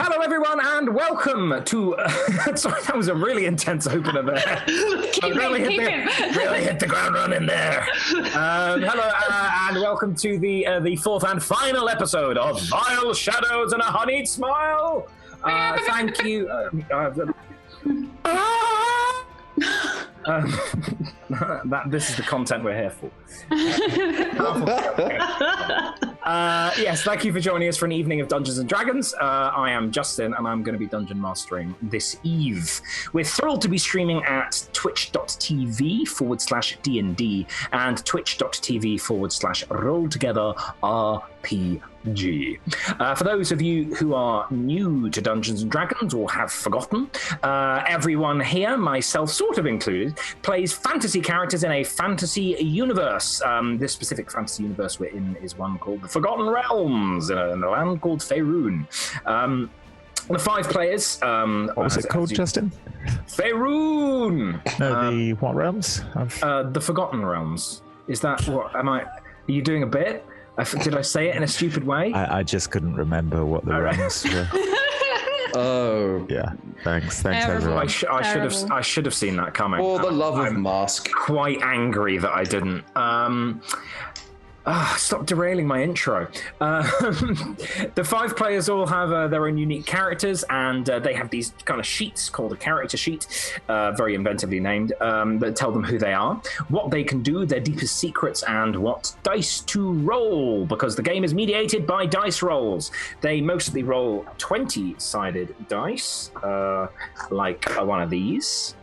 Hello, everyone, and welcome to... sorry, that was a really intense opener there. Really hit the ground running there. Hello, and welcome to the fourth and final episode of Vile Shadows and a Honeyed Smile. Thank you. This is the content we're here for. Yes, thank you for joining us for an evening of Dungeons and Dragons. I am Justin, and I'm going to be dungeon mastering this eve. We're thrilled to be streaming at twitch.tv/DND and twitch.tv/RollTogetherRPG. For those of you who are new to Dungeons and Dragons or have forgotten, everyone here, myself sort of included, plays fantasy characters in a fantasy universe. This specific fantasy universe we're in is one called the Forgotten Realms in a land called Faerun. The 5 players. What was it called, Justin? Faerun. No, the what realms? The Forgotten Realms. Is that what? Are you doing a bit? Did I say it in a stupid way? I just couldn't remember what the realms were. Oh. Yeah. Thanks everyone. I should have seen that coming. For the love of Mask. Quite angry that I didn't. Stop derailing my intro. The 5 players all have their own unique characters, and they have these kind of sheets called a character sheet, very inventively named, that tell them who they are, what they can do, their deepest secrets, and what dice to roll, because the game is mediated by dice rolls. They mostly roll 20-sided dice, like one of these,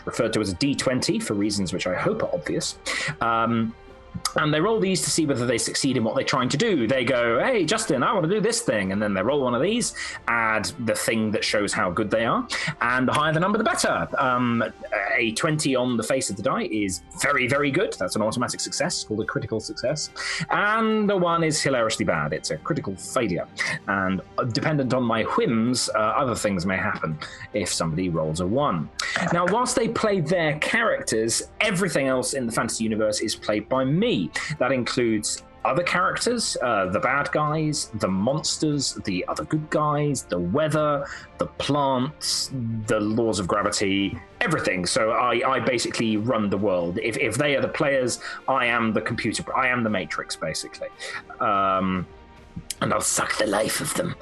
referred to as a D20 for reasons which I hope are obvious. And they roll these to see whether they succeed in what they're trying to do. They go, hey, Justin, I want to do this thing. And then they roll one of these, add the thing that shows how good they are. And the higher the number, the better. A 20 on the face of the die is very, very good. That's an automatic success, called a critical success. And the 1 is hilariously bad. It's a critical failure. And dependent on my whims, other things may happen if somebody rolls a 1. Now, whilst they play their characters, everything else in the fantasy universe is played by me. That includes other characters, the bad guys, the monsters, the other good guys, the weather, the plants, the laws of gravity, everything. So I basically run the world. If they are the players, I am the computer. I am the Matrix, basically. And I'll suck the life of them.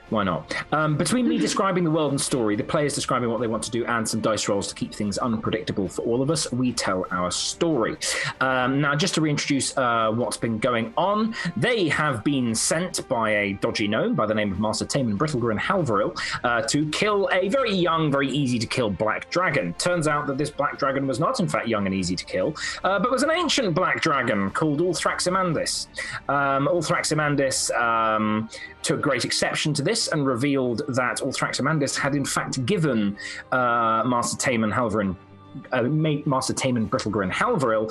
Why not? Between me describing the world and story, the players describing what they want to do, and some dice rolls to keep things unpredictable for all of us, we tell our story. Now, just to reintroduce what's been going on, they have been sent by a dodgy gnome by the name of Master Taman Brittlegren Halvaril to kill a very young, very easy to kill black dragon. Turns out that this black dragon was not, in fact, young and easy to kill, but was an ancient black dragon called Ulthraximandis. Ulthraximandis took great exception to this and revealed that Ulthraximandis had in fact given Master Taman Brittlegren Halvaril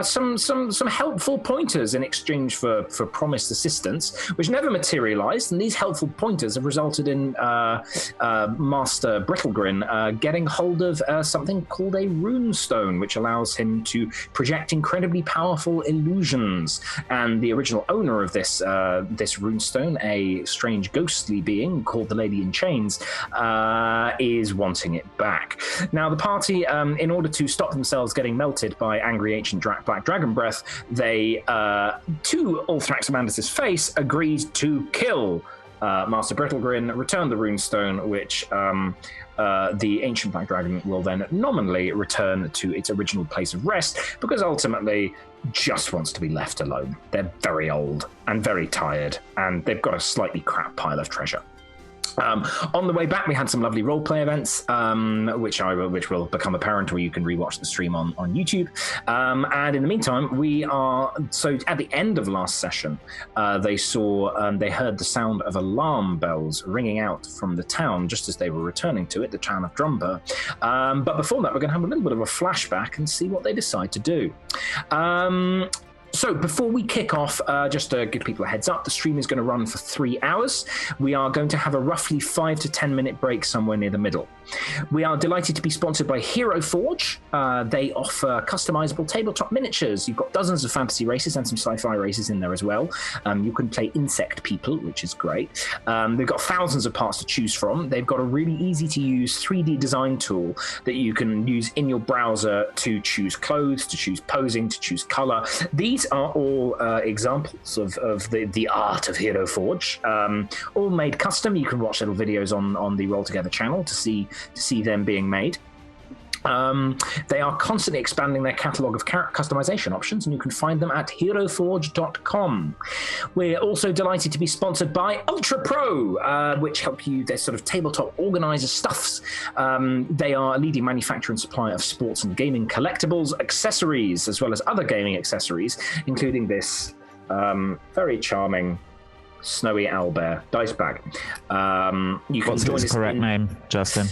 some helpful pointers in exchange for promised assistance, which never materialized, and these helpful pointers have resulted in Master Brittlegren getting hold of something called a rune stone, which allows him to project incredibly powerful illusions. And the original owner of this rune stone, a strange ghostly being called the Lady in Chains, is wanting it back. Now, the party, in order to stop themselves getting melted by angry ancient black dragon breath, they, to Ulthraximandis' face, agreed to kill Master Brittlegren, return the runestone, which the ancient black dragon will then nominally return to its original place of rest, because ultimately just wants to be left alone. They're very old and very tired, and they've got a slightly crap pile of treasure. On the way back, we had some lovely roleplay events, which will become apparent, or you can rewatch the stream on YouTube. And in the meantime, so at the end of last session, they heard the sound of alarm bells ringing out from the town just as they were returning to it, the town of Drumbar. But before that, we're going to have a little bit of a flashback and see what they decide to do. So before we kick off, just to give people a heads up, the stream is going to run for 3 hours. We are going to have a roughly 5 to 10 minute break somewhere near the middle. We are delighted to be sponsored by Hero Forge. They offer customizable tabletop miniatures. You've got dozens of fantasy races and some sci-fi races in there as well. You can play insect people, which is great. They've got thousands of parts to choose from. They've got a really easy to use 3D design tool that you can use in your browser to choose clothes, to choose posing, to choose color. These are all examples of the art of Hero Forge, all made custom. You can watch little videos on the Roll Together channel to see them being made. They are constantly expanding their catalogue of customization options, and you can find them at heroforge.com. We're also delighted to be sponsored by Ultra Pro, which help you, their sort of tabletop organizer stuffs. They are a leading manufacturer and supplier of sports and gaming collectibles, accessories, as well as other gaming accessories, including this very charming snowy owlbear dice bag. You can What's join its correct name, Justin?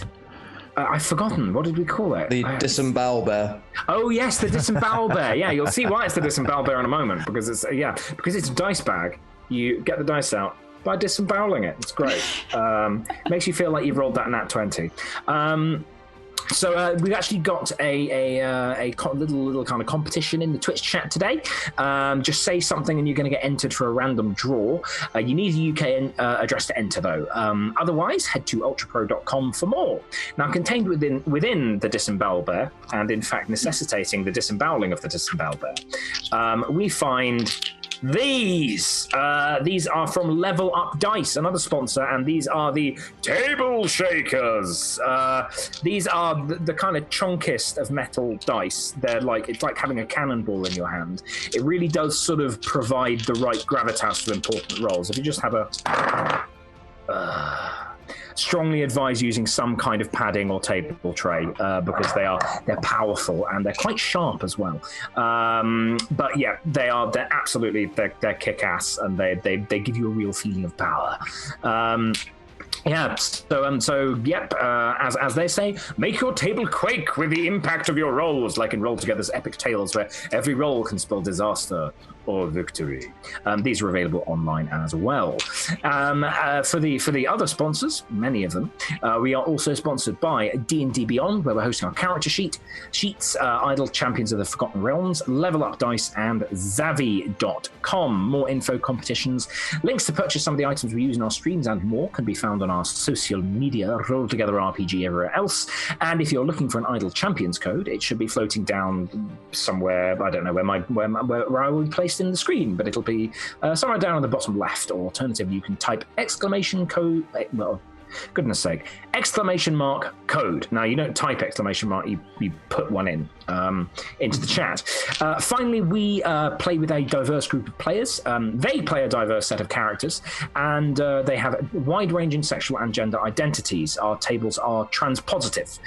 I've forgotten. What did we call it? The disembowel bear. Oh yes, the disembowel bear. Yeah, you'll see why it's the disembowel bear in a moment, because it's a dice bag. You get the dice out by disemboweling it. It's great. Makes you feel like you've rolled that nat 20. So we've actually got a little kind of competition in the Twitch chat today. Just say something and you're going to get entered for a random draw. You need a UK address to enter, though. Otherwise, head to ultrapro.com for more. Now, contained within the disembowel bear, and in fact necessitating the disemboweling of the disembowel bear, we find these. These are from Level Up Dice, another sponsor, and these are the Table Shakers. These are the kind of chunkest of metal dice. It's like having a cannonball in your hand. It really does sort of provide the right gravitas to important rolls. If you just have a strongly advise using some kind of padding or table tray because they're powerful and they're quite sharp as well. But yeah, they're absolutely kick-ass, and they give you a real feeling of power. As they say, make your table quake with the impact of your rolls, like in Roll Together's epic tales, where every roll can spell disaster or victory. These are available online as well. For the other sponsors, many of them, we are also sponsored by D&D Beyond, where we're hosting our character sheets, Idle Champions of the Forgotten Realms, Level Up Dice, and Zavi.com. More info, competitions, links to purchase some of the items we use in our streams and more can be found on our social media, Roll Together RPG, everywhere else. And if you're looking for an Idle Champions code, it should be floating down somewhere. I don't know where I will place in the screen, but it'll be somewhere down on the bottom left, or alternatively you can type exclamation mark code. Now, you don't type exclamation mark, you put one in into the chat. Finally, we play with a diverse group of players. They play a diverse set of characters, and they have wide-ranging sexual and gender identities. Our tables are trans-positive.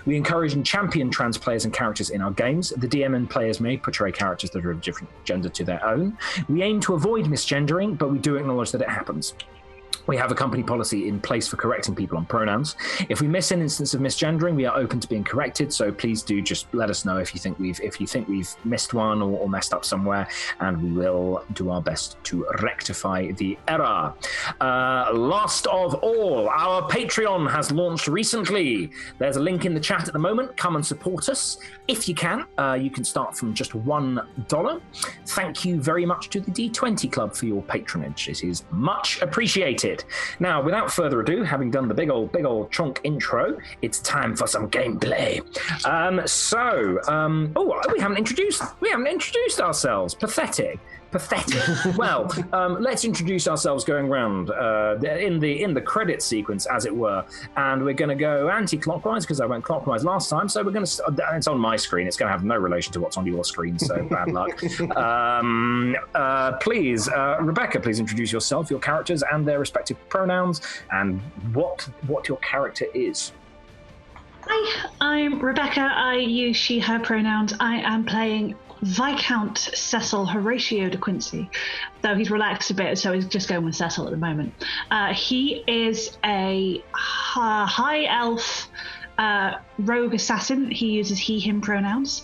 We encourage and champion trans players and characters in our games. The DM and players may portray characters that are of different gender to their own. We aim to avoid misgendering, but we do acknowledge that it happens. We have a company policy in place for correcting people on pronouns. If we miss an instance of misgendering, we are open to being corrected. So please do just let us know if you think we've missed one or messed up somewhere, and we will do our best to rectify the error. Last of all, our Patreon has launched recently. There's a link in the chat at the moment. Come and support us if you can. You can start from just $1. Thank you very much to the D20 Club for your patronage. It is much appreciated. Now, without further ado, having done the big old chunk intro, it's time for some gameplay. We haven't introduced ourselves. Pathetic. Well, let's introduce ourselves going round in the credit sequence, as it were, and we're going to go anti-clockwise because I went clockwise last time. So we're going to. It's on my screen. It's going to have no relation to what's on your screen. So bad luck. Please, Rebecca, please introduce yourself, your characters, and their respective pronouns, and what your character is. Hi, I'm Rebecca. I use she, her pronouns. I am playing Viscount Cecil Horatio de Quincy, though he's relaxed a bit, so he's just going with Cecil at the moment. He is a high elf rogue assassin. He uses he, him pronouns.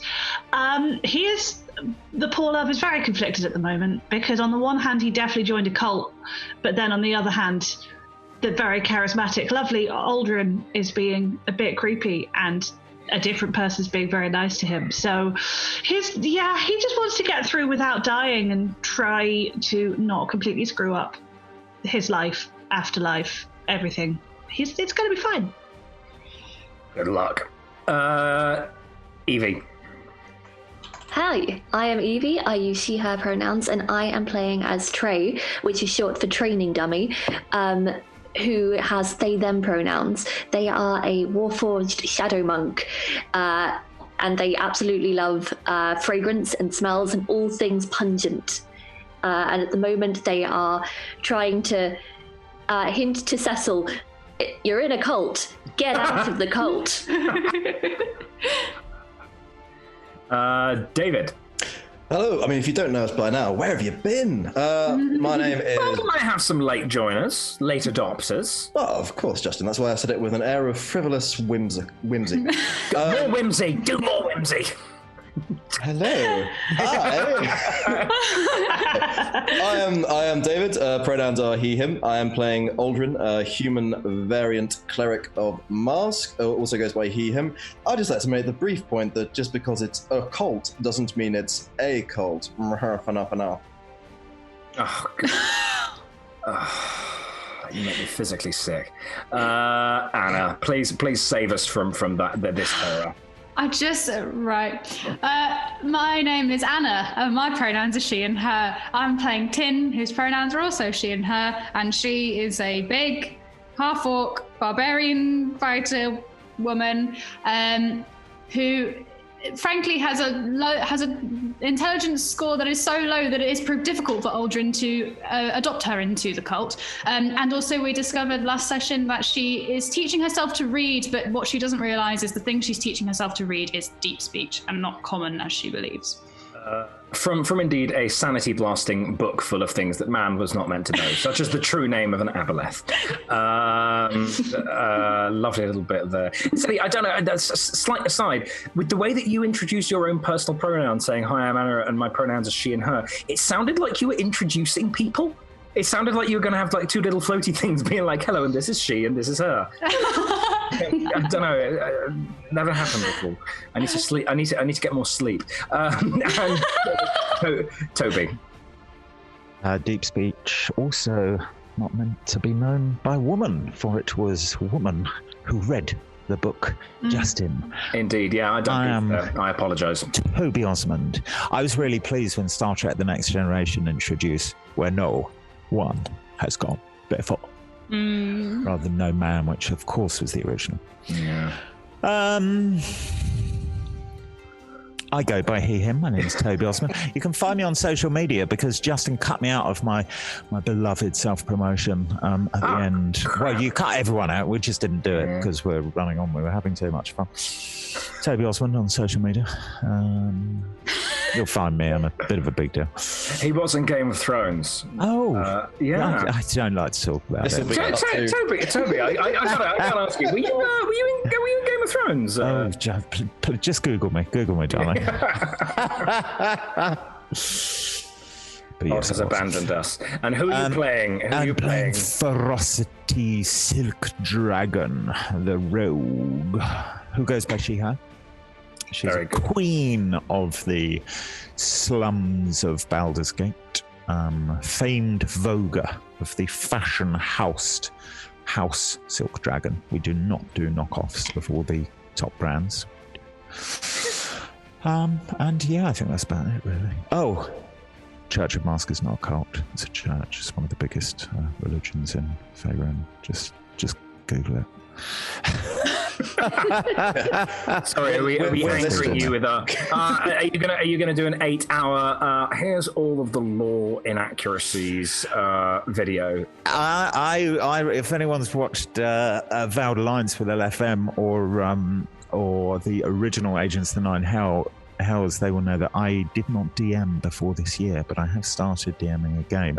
The poor love is very conflicted at the moment because on the one hand, he definitely joined a cult, but then on the other hand, the very charismatic, lovely Aldrin is being a bit creepy and a different person's being very nice to him. So he just wants to get through without dying and try to not completely screw up his life, afterlife, everything. It's going to be fine. Good luck. Evie. Hi, I am Evie. I use she, her pronouns, and I am playing as Trey, which is short for training dummy, who has they, them pronouns. They are a warforged shadow monk, and they absolutely love fragrance and smells and all things pungent. And at the moment, they are trying to hint to Cecil, you're in a cult. Get out of the cult. David. Hello. I mean, if you don't know us by now, where have you been? My name is... Well, we might have some late joiners, late adopters. Oh, of course, Justin. That's why I said it with an air of frivolous whimsy. More whimsy. Do more whimsy. Hello. Hi. I am David. Pronouns are he, him. I am playing Aldrin, a human variant cleric of Mask. Also goes by he, him. I'd just like to make the brief point that just because it's a cult doesn't mean it's a cult. Oh, God. You make me physically sick. Anna, please save us from this horror. My name is Anna, and my pronouns are she and her. I'm playing Tin, whose pronouns are also she and her, and she is a big, half-orc, barbarian fighter woman, who, frankly, has an intelligence score that is so low that it is proved difficult for Aldrin to adopt her into the cult. And also we discovered last session that she is teaching herself to read, but what she doesn't realize is the thing she's teaching herself to read is deep speech and not common as she believes. From indeed a sanity-blasting book full of things that man was not meant to know, such as the true name of an aboleth. Lovely little bit there. See, I don't know, that's a slight aside. With the way that you introduce your own personal pronouns, saying, hi, I'm Anna, and my pronouns are she and her, it sounded like you were introducing people. It sounded like you were going to have like two little floaty things being like, hello, and this is she, and this is her. I don't know. Never happened before. I need to sleep. I need to get more sleep. And Toby. Deep speech, also not meant to be known by woman, for it was woman who read the book. Justin. Indeed, yeah. I apologise. Toby Osmond. I was really pleased when Star Trek: The Next Generation introduced where no one has gone before. Rather than no man, which of course was the original. Yeah. I go by he, him. My name is Toby Osmond. You can find me on social media because Justin cut me out of my beloved self-promotion at the end. Well, you cut everyone out. We just didn't do it because we're running on. We were having too much fun. Toby Osmond on social media. You'll find me. I'm a bit of a big deal. He was in Game of Thrones. Yeah. I don't like to talk about it. Toby, I gotta ask you. Were you in Game of Thrones? Just Google me, darling. Oz has abandoned us. And who are you playing? Who are you playing? Ferocity Silk Dragon, the rogue, who goes by she, her. She's a queen of the slums of Baldur's Gate, famed voguer of the fashion house Silk Dragon. We do not do knockoffs of all the top brands. And yeah, I think that's about it, really. Oh, Church of Mask is not a cult. It's a church. It's one of the biggest religions in Faerun. Just Google it. Sorry, are we answering you with a? Are you gonna do an 8-hour? Here's all of the lore inaccuracies video. If anyone's watched Vowed Alliance with LFM or the original Agents of the Nine Hells, they will know that I did not DM before this year, but I have started DMing a game.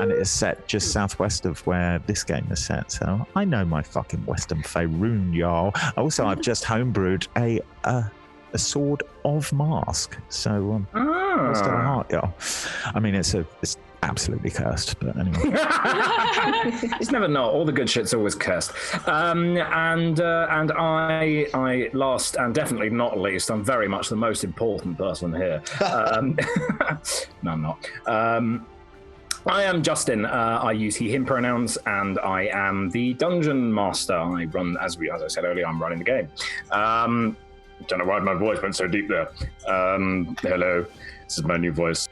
and it is set just southwest of where this game is set. So I know my fucking Western Faerun, y'all. Also, I've just homebrewed a sword of mask. So still a heart, y'all. I mean, it's absolutely cursed, but anyway. It's never not. All the good shit's always cursed. And I last and definitely not least, I'm very much the most important person here. No, I'm not. I am Justin. I use he, him pronouns, and I am the dungeon master. I run, as I said earlier, I'm running the game. Don't know why my voice went so deep there. Hello, this is my new voice.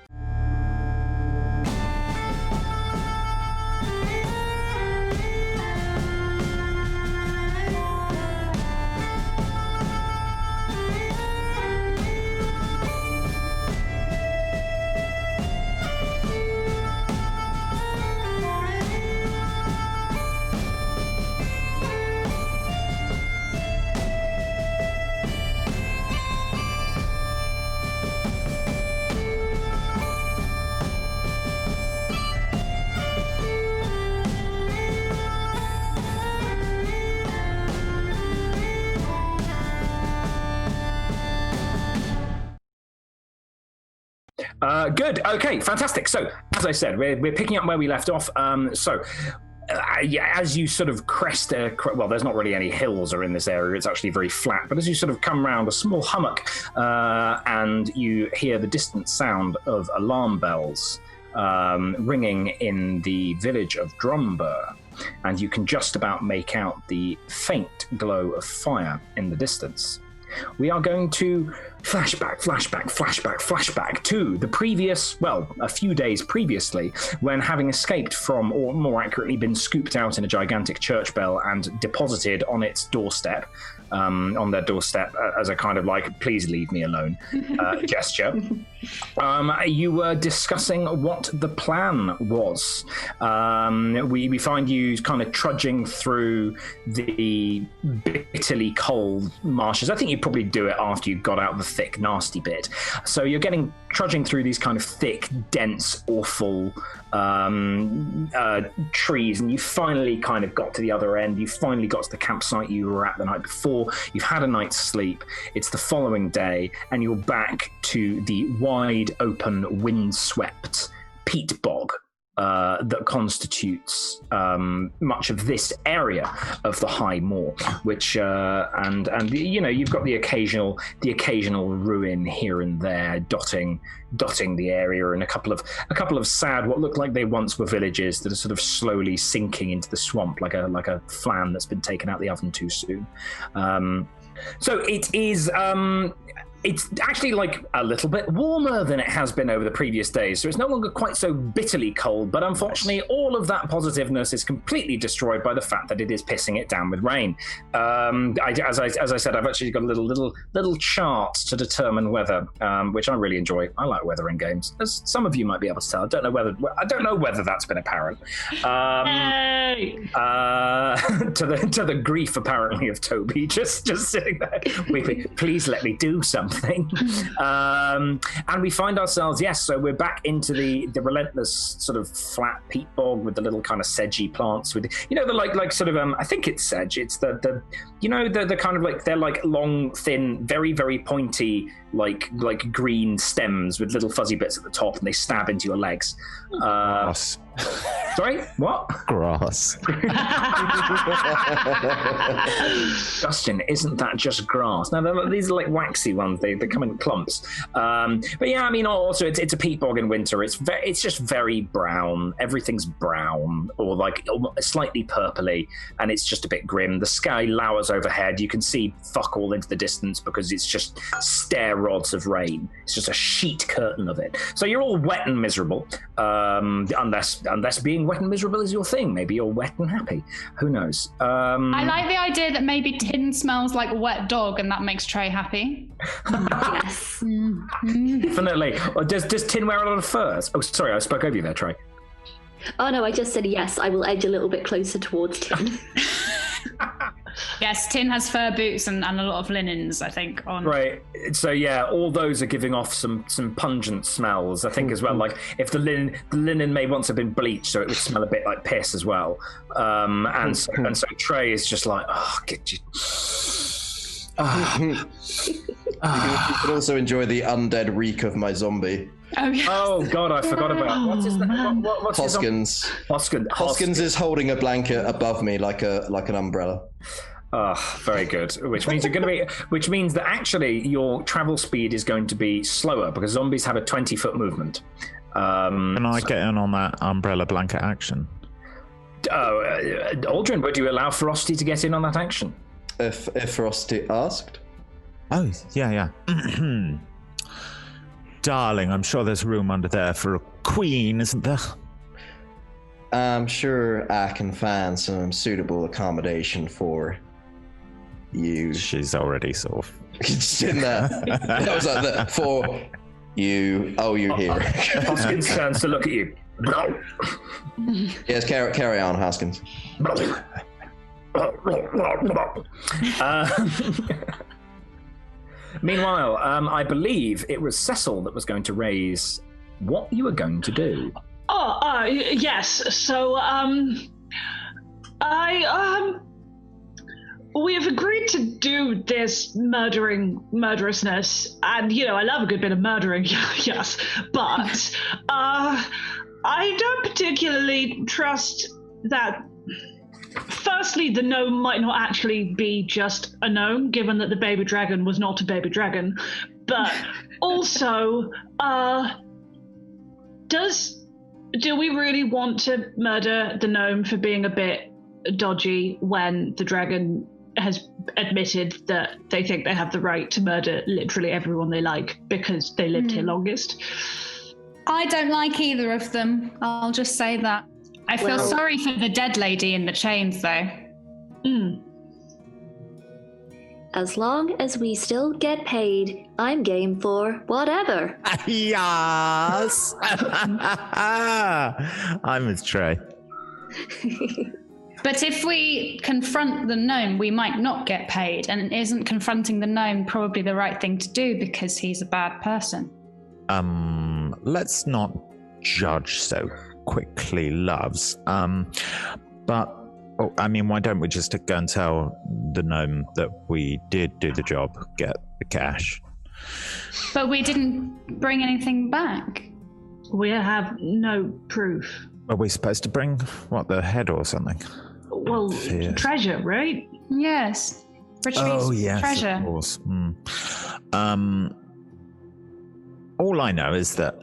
Good. Okay, fantastic. So, as I said, we're picking up where we left off. As you sort of crest, well, there's not really any hills are in this area. It's actually very flat. But as you sort of come around a small hummock, and you hear the distant sound of alarm bells ringing in the village of Drumbar, and you can just about make out the faint glow of fire in the distance. We are going to flashback to the previous, well, a few days previously, when having escaped from, or more accurately, been scooped out in a gigantic church bell and deposited on its doorstep, on their doorstep as a kind of like, please leave me alone gesture. You were discussing what the plan was. We find you kind of trudging through the bitterly cold marshes. I think you'd probably do it after you got out the thick, nasty bit. So you're trudging through these kind of thick, dense, awful trees, and you finally kind of got to the other end. You finally got to the campsite you were at the night before. You've had a night's sleep. It's the following day, and you're back to the wide open, windswept peat bog that constitutes much of this area of the High Moor, which and you know, you've got the occasional ruin here and there dotting the area, and a couple of sad, what look like they once were villages that are sort of slowly sinking into the swamp like a flan that's been taken out the oven too soon. So it is. It's actually like a little bit warmer than it has been over the previous days, so it's no longer quite so bitterly cold, but unfortunately all of that positiveness is completely destroyed by the fact that it is pissing it down with rain. As I said, I've actually got a little chart to determine weather, which I really enjoy. I like weather in games, as some of you might be able to tell. I don't know whether that's been apparent. To the grief apparently of Toby, just sitting there weeping. Please let me do something. And we find ourselves, so we're back into the relentless sort of flat peat bog with the little kind of sedgy plants with, you know, the like sort of I think it's sedge. It's the you know, the kind of like, they're like long, thin, very, very pointy, like green stems with little fuzzy bits at the top, and they stab into your legs. Grass. Sorry, what? Grass. Justin, isn't that just grass? No, these are like waxy ones. They come in clumps. But yeah, I mean, also it's a peat bog in winter. It's just very brown. Everything's brown or like slightly purpley, and it's just a bit grim. The sky lowers overhead. You can see fuck all into the distance because it's just stair rods of rain. It's just a sheet curtain of it. So you're all wet and miserable, unless being wet and miserable is your thing. Maybe you're wet and happy. Who knows? I like the idea that maybe Tin smells like a wet dog, and that makes Trey happy. Yes. Definitely. Or does Tin wear a lot of furs? Oh, sorry, I spoke over you there, Trey. Oh no, I just said yes. I will edge a little bit closer towards Tin. Yes, Tin has fur boots and a lot of linens, I think. On Right. So yeah, all those are giving off some pungent smells, I think, as well. Like if the linen may once have been bleached, so it would smell a bit like piss as well. And so Trey is just like, oh, get you. You can also enjoy the undead reek of my zombie. Oh, yes. Oh God, I forgot about what's his name? What's Hoskins. Hoskins is holding a blanket above me like an umbrella. Very good. Which means that actually your travel speed is going to be slower because zombies have a 20-foot movement. Can I get in on that umbrella blanket action? Aldrin, would you allow Ferocity to get in on that action? If Ferocity asked. Oh, yeah. Darling, I'm sure there's room under there for a queen, isn't there? I'm sure I can find some suitable accommodation for you. She's already sort of in there. That was like the for you. Oh, you're here. Hoskins turns to look at you. Yes, carry on, Hoskins. Meanwhile, I believe it was Cecil that was going to raise what you were going to do. Yes. So, we have agreed to do this murderousness, and I love a good bit of murdering, yes. But I don't particularly trust that. Firstly, the gnome might not actually be just a gnome, given that the baby dragon was not a baby dragon. But also, do we really want to murder the gnome for being a bit dodgy when the dragon has admitted that they think they have the right to murder literally everyone they like because they lived here longest? I don't like either of them. I'll just say that. I feel sorry for the dead lady in the chains, though. As long as we still get paid, I'm game for whatever. Yes! I'm with Trey. But if we confront the gnome, we might not get paid. And isn't confronting the gnome probably the right thing to do because he's a bad person? Let's not judge so quickly, loves. But why don't we just go and tell the gnome that we did do the job, get the cash? But we didn't bring anything back. We have no proof. Are we supposed to bring, the head or something? Well, treasure, right? Yes. Which means yes, treasure. Of course. All I know is that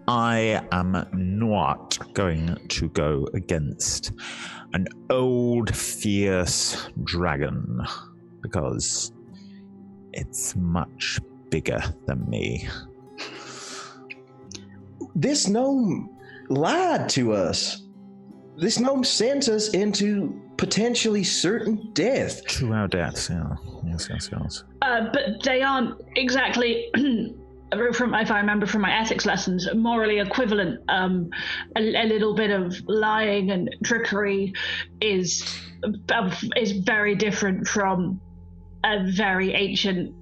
I am not going to go against an old, fierce dragon because it's much bigger than me. This gnome lied to us. This gnome sent us into potentially certain death. 2 hour deaths, yeah. Yes. But they aren't exactly... if I remember from my ethics lessons, morally equivalent. A little bit of lying and trickery is very different from a very ancient,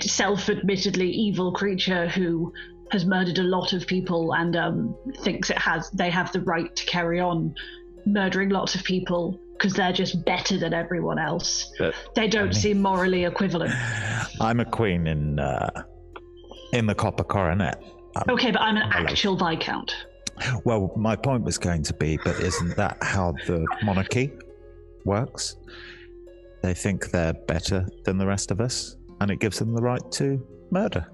self-admittedly evil creature who has murdered a lot of people and thinks they have the right to carry on murdering lots of people because they're just better than everyone else. But they don't seem morally equivalent. I'm a queen in the copper coronet. Okay, but I'm an actual Viscount. Well, my point was going to be, but isn't that how the monarchy works? They think they're better than the rest of us, and it gives them the right to murder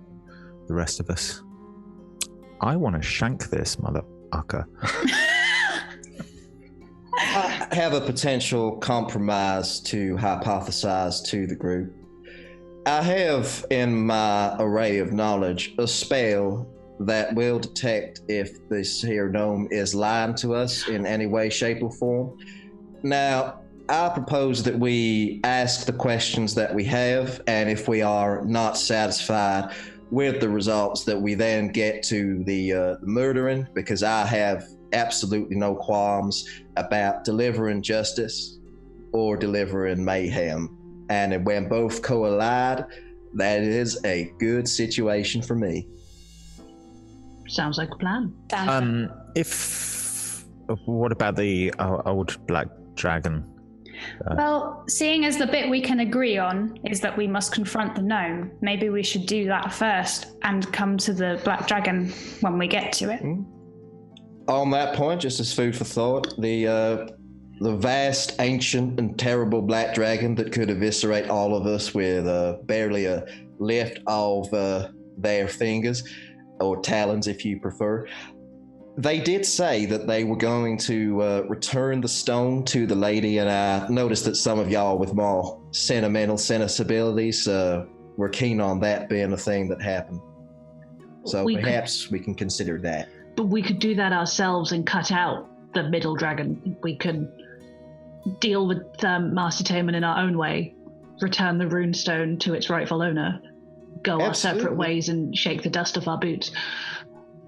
the rest of us. I want to shank this motherfucker. I have a potential compromise to hypothesize to the group. I have in my array of knowledge a spell that will detect if this here gnome is lying to us in any way, shape, or form. Now, I propose that we ask the questions that we have, and if we are not satisfied with the results, that we then get to the murdering, because I have absolutely no qualms about delivering justice or delivering mayhem. and when both collide, that is a good situation for me. Sounds like a plan. What about the old black dragon? Well, seeing as the bit we can agree on is that we must confront the gnome, maybe we should do that first and come to the black dragon when we get to it. On that point, just as food for thought, the vast, ancient, and terrible black dragon that could eviscerate all of us with barely a lift of their fingers, or talons if you prefer. They did say that they were going to return the stone to the lady, and I noticed that some of y'all with more sentimental sensibilities were keen on that being a thing that happened. So perhaps we can consider that. But we could do that ourselves and cut out the middle dragon. We could deal with Master Taman in our own way, return the runestone to its rightful owner, go our separate ways and shake the dust off our boots.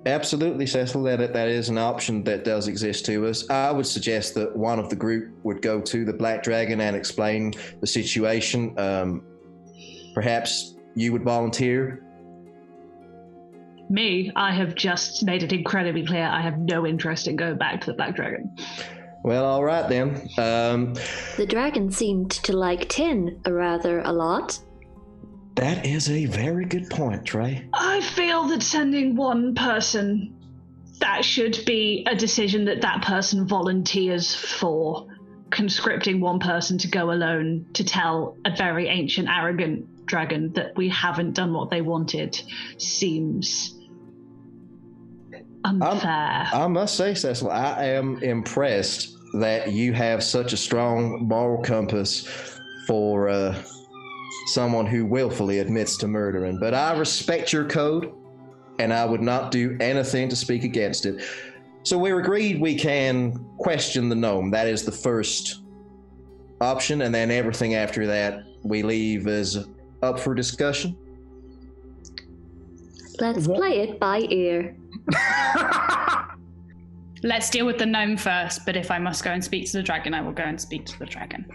Absolutely, Cecil, that is an option that does exist to us. I would suggest that one of the group would go to the Black Dragon and explain the situation. Perhaps you would volunteer? Me? I have just made it incredibly clear I have no interest in going back to the Black Dragon. Well, all right then. The dragon seemed to like tin a lot. That is a very good point, Trey. I feel that sending one person, that should be a decision that person volunteers for. Conscripting one person to go alone to tell a very ancient, arrogant dragon that we haven't done what they wanted seems unfair. I must say, Cecil, I am impressed that you have such a strong moral compass for someone who willfully admits to murdering. But I respect your code, and I would not do anything to speak against it. So we're agreed we can question the gnome. That is the first option, and then everything after that we leave as up for discussion. Let's play it by ear. Let's deal with the gnome first, but if I must go and speak to the dragon, I will go and speak to the dragon.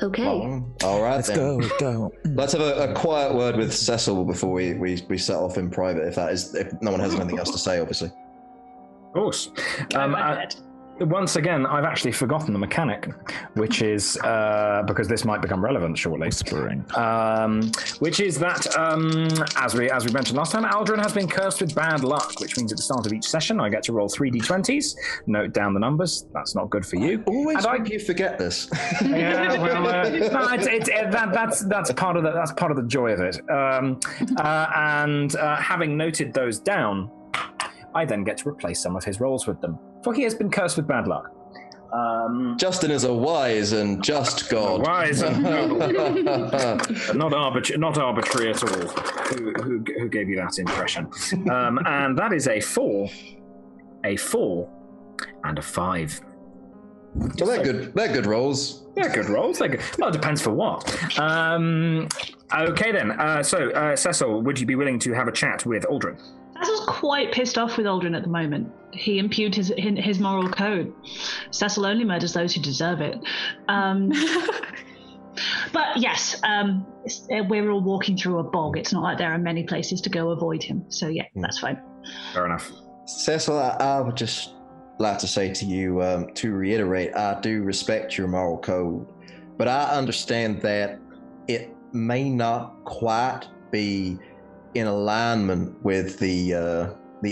Okay. All right, let's then. go. Let's have a quiet word with Cecil before we set off in private, if no one has anything else to say, obviously. Of course. Once again, I've actually forgotten the mechanic, which is because this might become relevant shortly. Whispering. Which is that, as we mentioned last time, Aldrin has been cursed with bad luck, which means at the start of each session I get to roll 3 d20s. Note down the numbers. That's not good for you. Always make you forget this. Yeah, well, that's part of the joy of it. And having noted those down, I then get to replace some of his rolls with them, for he has been cursed with bad luck. Justin is a wise and just god. Wise and noble. not arbitrary at all. Who gave you that impression? And that is a 4, and a 5. Well, they're good rolls. Yeah, good rolls. Well, it depends for what. Okay then. So, Cecil, would you be willing to have a chat with Aldrin? Cecil's quite pissed off with Aldrin at the moment. He impugned his moral code. Cecil only murders those who deserve it. But yes, we're all walking through a bog. It's not like there are many places to go avoid him. So yeah, that's fine. Fair enough. Cecil, I would just like to say to you, to reiterate, I do respect your moral code, but I understand that it may not quite be in alignment with the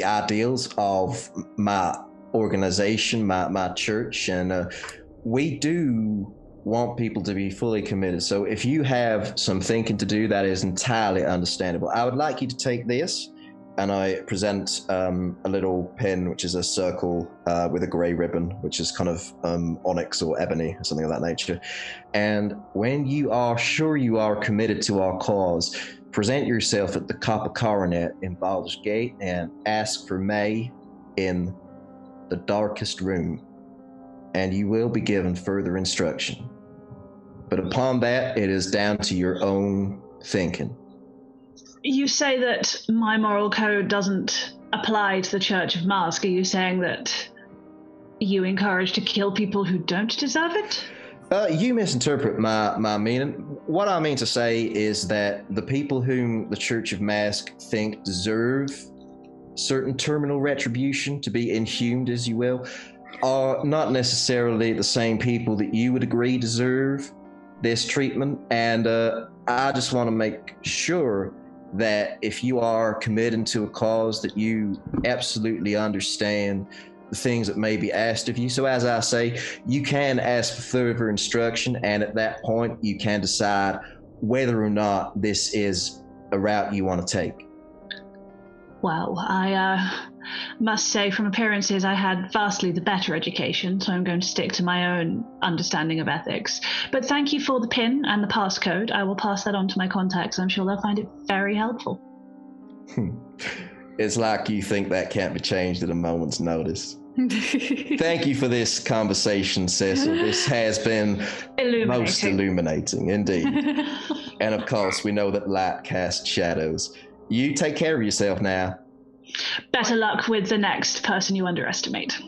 ideals of my organization, my church, and we do want people to be fully committed. So if you have some thinking to do, that is entirely understandable. I would like you to take this, and I present a little pin, which is a circle with a grey ribbon, which is kind of onyx or ebony or something of that nature. And when you are sure you are committed to our cause, present yourself at the Copper Coronet in Baldur's Gate and ask for May in the darkest room, and you will be given further instruction. But upon that, it is down to your own thinking. You say that my moral code doesn't apply to the Church of Mask. Are you saying that you encourage to kill people who don't deserve it? You misinterpret my meaning. What I mean to say is that the people whom the Church of Mask think deserve certain terminal retribution, to be inhumed, as you will, are not necessarily the same people that you would agree deserve this treatment. And I just want to make sure that if you are committing to a cause, that you absolutely understand the things that may be asked of you. So as I say, you can ask for further instruction, and at that point you can decide whether or not this is a route you want to take. Well, I must say from appearances I had vastly the better education, so I'm going to stick to my own understanding of ethics. But thank you for the pin and the passcode. I will pass that on to my contacts. I'm sure they'll find it very helpful. It's like you think that can't be changed at a moment's notice. Thank you for this conversation, Cecil. This has been most illuminating, indeed. And of course, we know that light casts shadows. You take care of yourself now. Better luck with the next person you underestimate.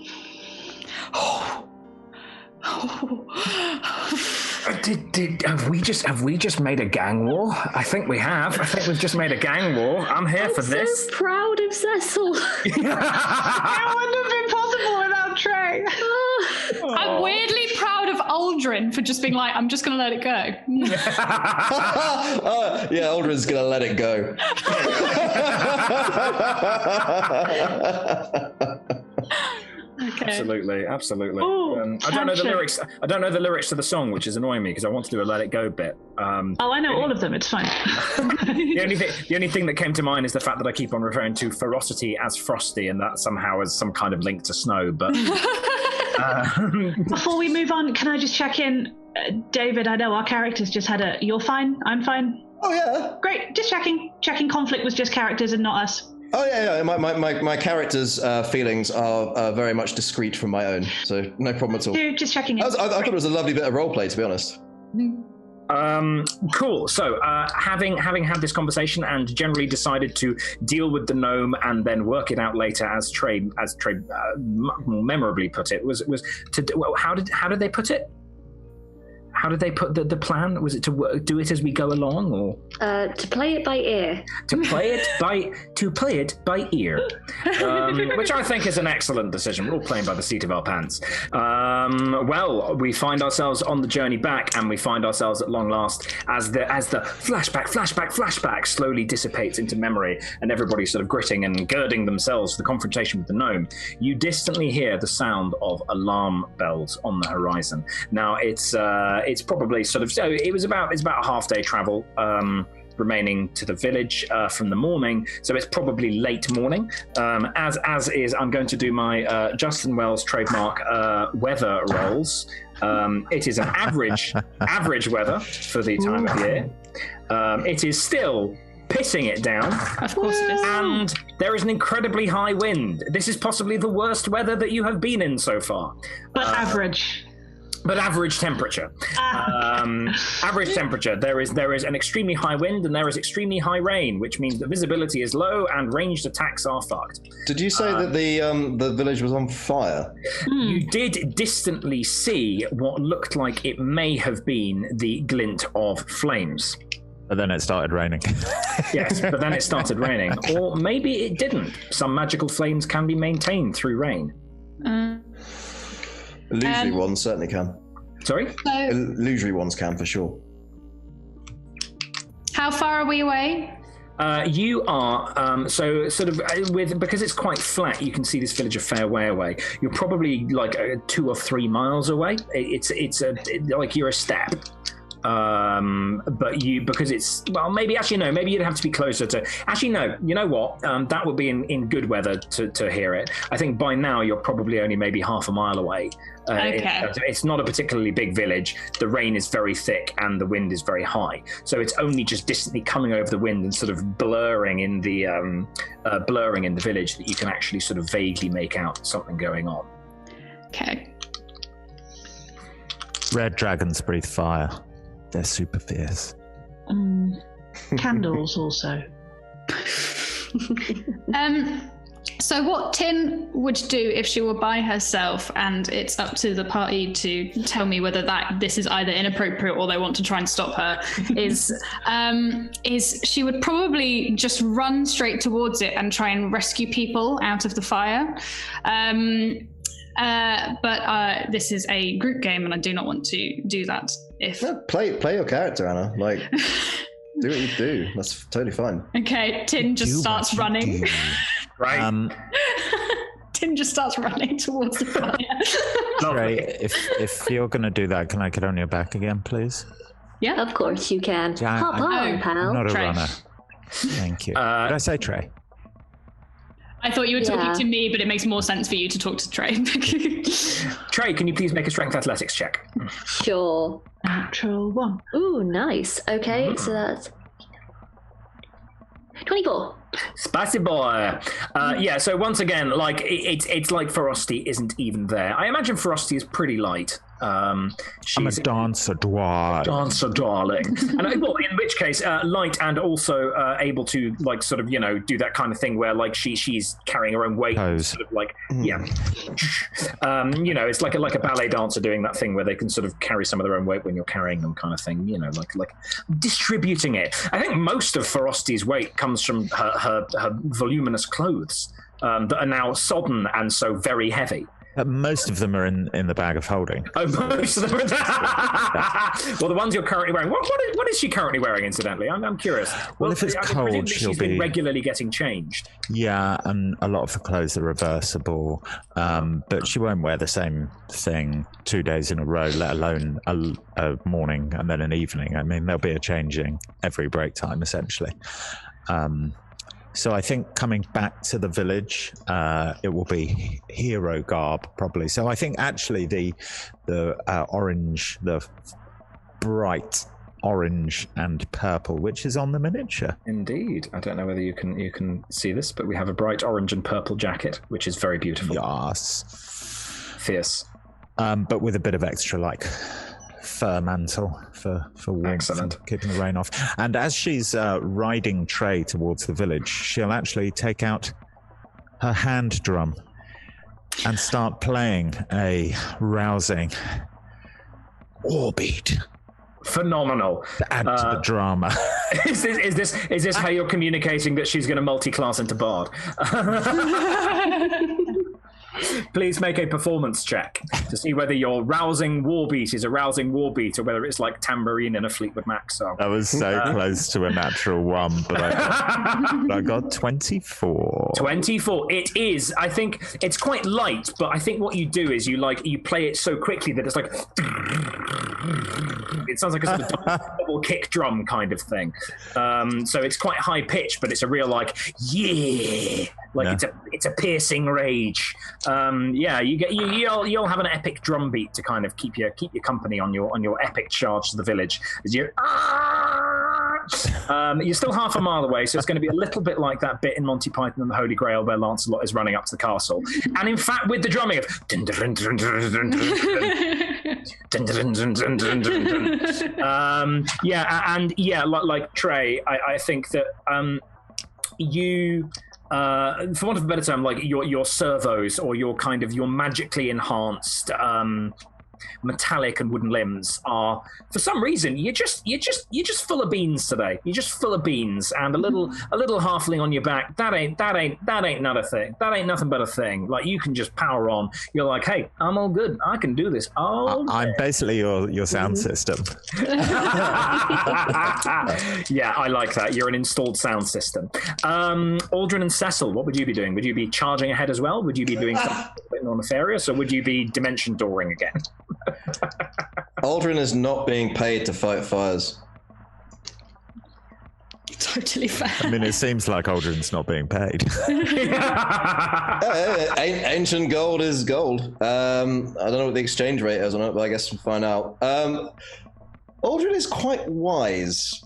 Have we just made a gang war? I think we have. I think we've just made a gang war. I'm here for this. I'm so proud of Cecil. It wouldn't have been possible without Trey. I'm weirdly proud of Aldrin for just being like, I'm just going to let it go. Yeah, Aldrin's going to let it go. Okay. Absolutely. Ooh, I don't know the lyrics. I don't know the lyrics to the song, which is annoying me because I want to do a "Let It Go" bit. I know all of them. It's fine. The only thing that came to mind is the fact that I keep on referring to ferocity as frosty, and that somehow has some kind of link to snow. But before we move on, can I just check in, David? I know our characters just had a. You're fine. I'm fine. Oh yeah. Great. Just checking. Checking conflict was just characters and not us. Oh yeah. My character's feelings are very much discreet from my own, so no problem at all. Just checking in. I thought it was a lovely bit of roleplay, to be honest. Cool. So, having had this conversation and generally decided to deal with the gnome and then work it out later, as Trey more memorably put it, was to how did they put it? How did they put the plan? Was it to do it as we go along, or to play it by ear? To play it by ear, which I think is an excellent decision. We're all playing by the seat of our pants. Well, we find ourselves on the journey back, and we find ourselves at long last as the flashback slowly dissipates into memory, and everybody's sort of gritting and girding themselves for the confrontation with the gnome. You distantly hear the sound of alarm bells on the horizon. Now it's probably sort of, so it's about a half-day travel remaining to the village from the morning, so it's probably late morning. As is, I'm going to do my Justin Wells trademark weather rolls. It is an average weather for the time of year. It is still pissing it down. Of course it is. And there is an incredibly high wind. This is possibly the worst weather that you have been in so far. But average. But average temperature. Average temperature. There is an extremely high wind and there is extremely high rain, which means that visibility is low and ranged attacks are fucked. Did you say that the village was on fire? You did distantly see what looked like it may have been the glint of flames. But then it started raining. Yes, but then it started raining. Or maybe it didn't. Some magical flames can be maintained through rain. Illusory ones certainly can. Sorry? Illusory ones can, for sure. How far are we away? You are, so sort of, because it's quite flat, you can see this village a fair way away. You're probably like 2 or 3 miles away. It's like you're a step. But because it's, well, maybe you'd have to be closer to, you know what, that would be in good weather to hear it. I think by now you're probably only maybe half a mile away. Okay. It's not a particularly big village. The rain is very thick and the wind is very high, so it's only just distantly coming over the wind and sort of blurring in the village that you can actually sort of vaguely make out something going on. Okay. Red dragons breathe fire. They're super fierce. Candles also. So what Tin would do if she were by herself, and it's up to the party to tell me whether this is either inappropriate or they want to try and stop her, is she would probably just run straight towards it and try and rescue people out of the fire. But this is a group game, and I do not want to do that. Play your character, Anna. Like, do what you do. That's totally fine. Okay, Tin just starts running. Right. Tin just starts running towards the fire. Trey, if you're going to do that, can I get on your back again, please? Yeah, of course you can. Hop on, pal. Not a Trey. runner. Thank you. Did I say Trey? I thought you were talking to me, but it makes more sense for you to talk to Trey. Trey, can you please make a strength athletics check? Sure. Natural 1. Ooh, nice. Okay, so that's 24. Spicy boy. Yeah, so once again, like it's like Ferocity isn't even there. I imagine Ferocity is pretty light. I'm a dancer, darling. Dancer, darling. And well, in which case, light and also able to like sort of do that kind of thing where like she's carrying her own weight, sort of like it's like a ballet dancer doing that thing where they can sort of carry some of their own weight when you're carrying them, kind of thing. Like distributing it. I think most of Ferocity's weight comes from her voluminous clothes that are now sodden and so very heavy. Most of them are in the bag of holding. Oh, most of them are well, the ones you're currently wearing. What is she currently wearing, incidentally? I'm curious. Well, if it's cold, she'll be regularly getting changed. Yeah, and a lot of the clothes are reversible. But she won't wear the same thing 2 days in a row, let alone a morning and then an evening. I mean, there'll be a changing every break time, essentially. So I think coming back to the village, it will be hero garb probably. So I think actually the orange, the bright orange and purple, which is on the miniature. Indeed. I don't know whether you can see this, but we have a bright orange and purple jacket, which is very beautiful. Yes. Fierce. But with a bit of extra like fur mantle for warmth. Excellent. And keeping the rain off. And as she's riding Trey towards the village, she'll actually take out her hand drum and start playing a rousing war beat. Phenomenal. To add to the drama. Is this how you're communicating that she's going to multi-class into Bard? Please make a performance check to see whether your rousing war beat is a rousing war beat or whether it's like tambourine in a Fleetwood Mac song. I was so close to a natural 1, but I got 24. 24. It is. I think it's quite light, but I think what you do is you play it so quickly that it's like it sounds like a sort of double kick drum kind of thing. So it's quite high pitched, but it's a real it's a piercing rage. You'll have an epic drum beat to kind of keep your company on your epic charge to the village. As you're still half a mile away, so it's going to be a little bit like that bit in Monty Python and the Holy Grail where Lancelot is running up to the castle. And in fact, with the drumming of like Trey, I think that you, for want of a better term, like your servos or your kind of your magically enhanced metallic and wooden limbs are, for some reason, you're just full of beans today. You're just full of beans, and a little halfling on your back. That ain't not a thing. That ain't nothing but a thing. Like, you can just power on. You're like, hey, I'm all good. I can do this. I'm basically your sound system. Yeah, I like that. You're an installed sound system. Aldrin and Cecil, what would you be doing? Would you be charging ahead as well? Would you be doing something a bit more nefarious, or would you be dimension dooring again? Aldrin is not being paid to fight fires. Totally fair. I mean, it seems like Aldrin's not being paid. Ancient gold is gold. I don't know what the exchange rate is on it, but I guess we'll find out. Aldrin is quite wise.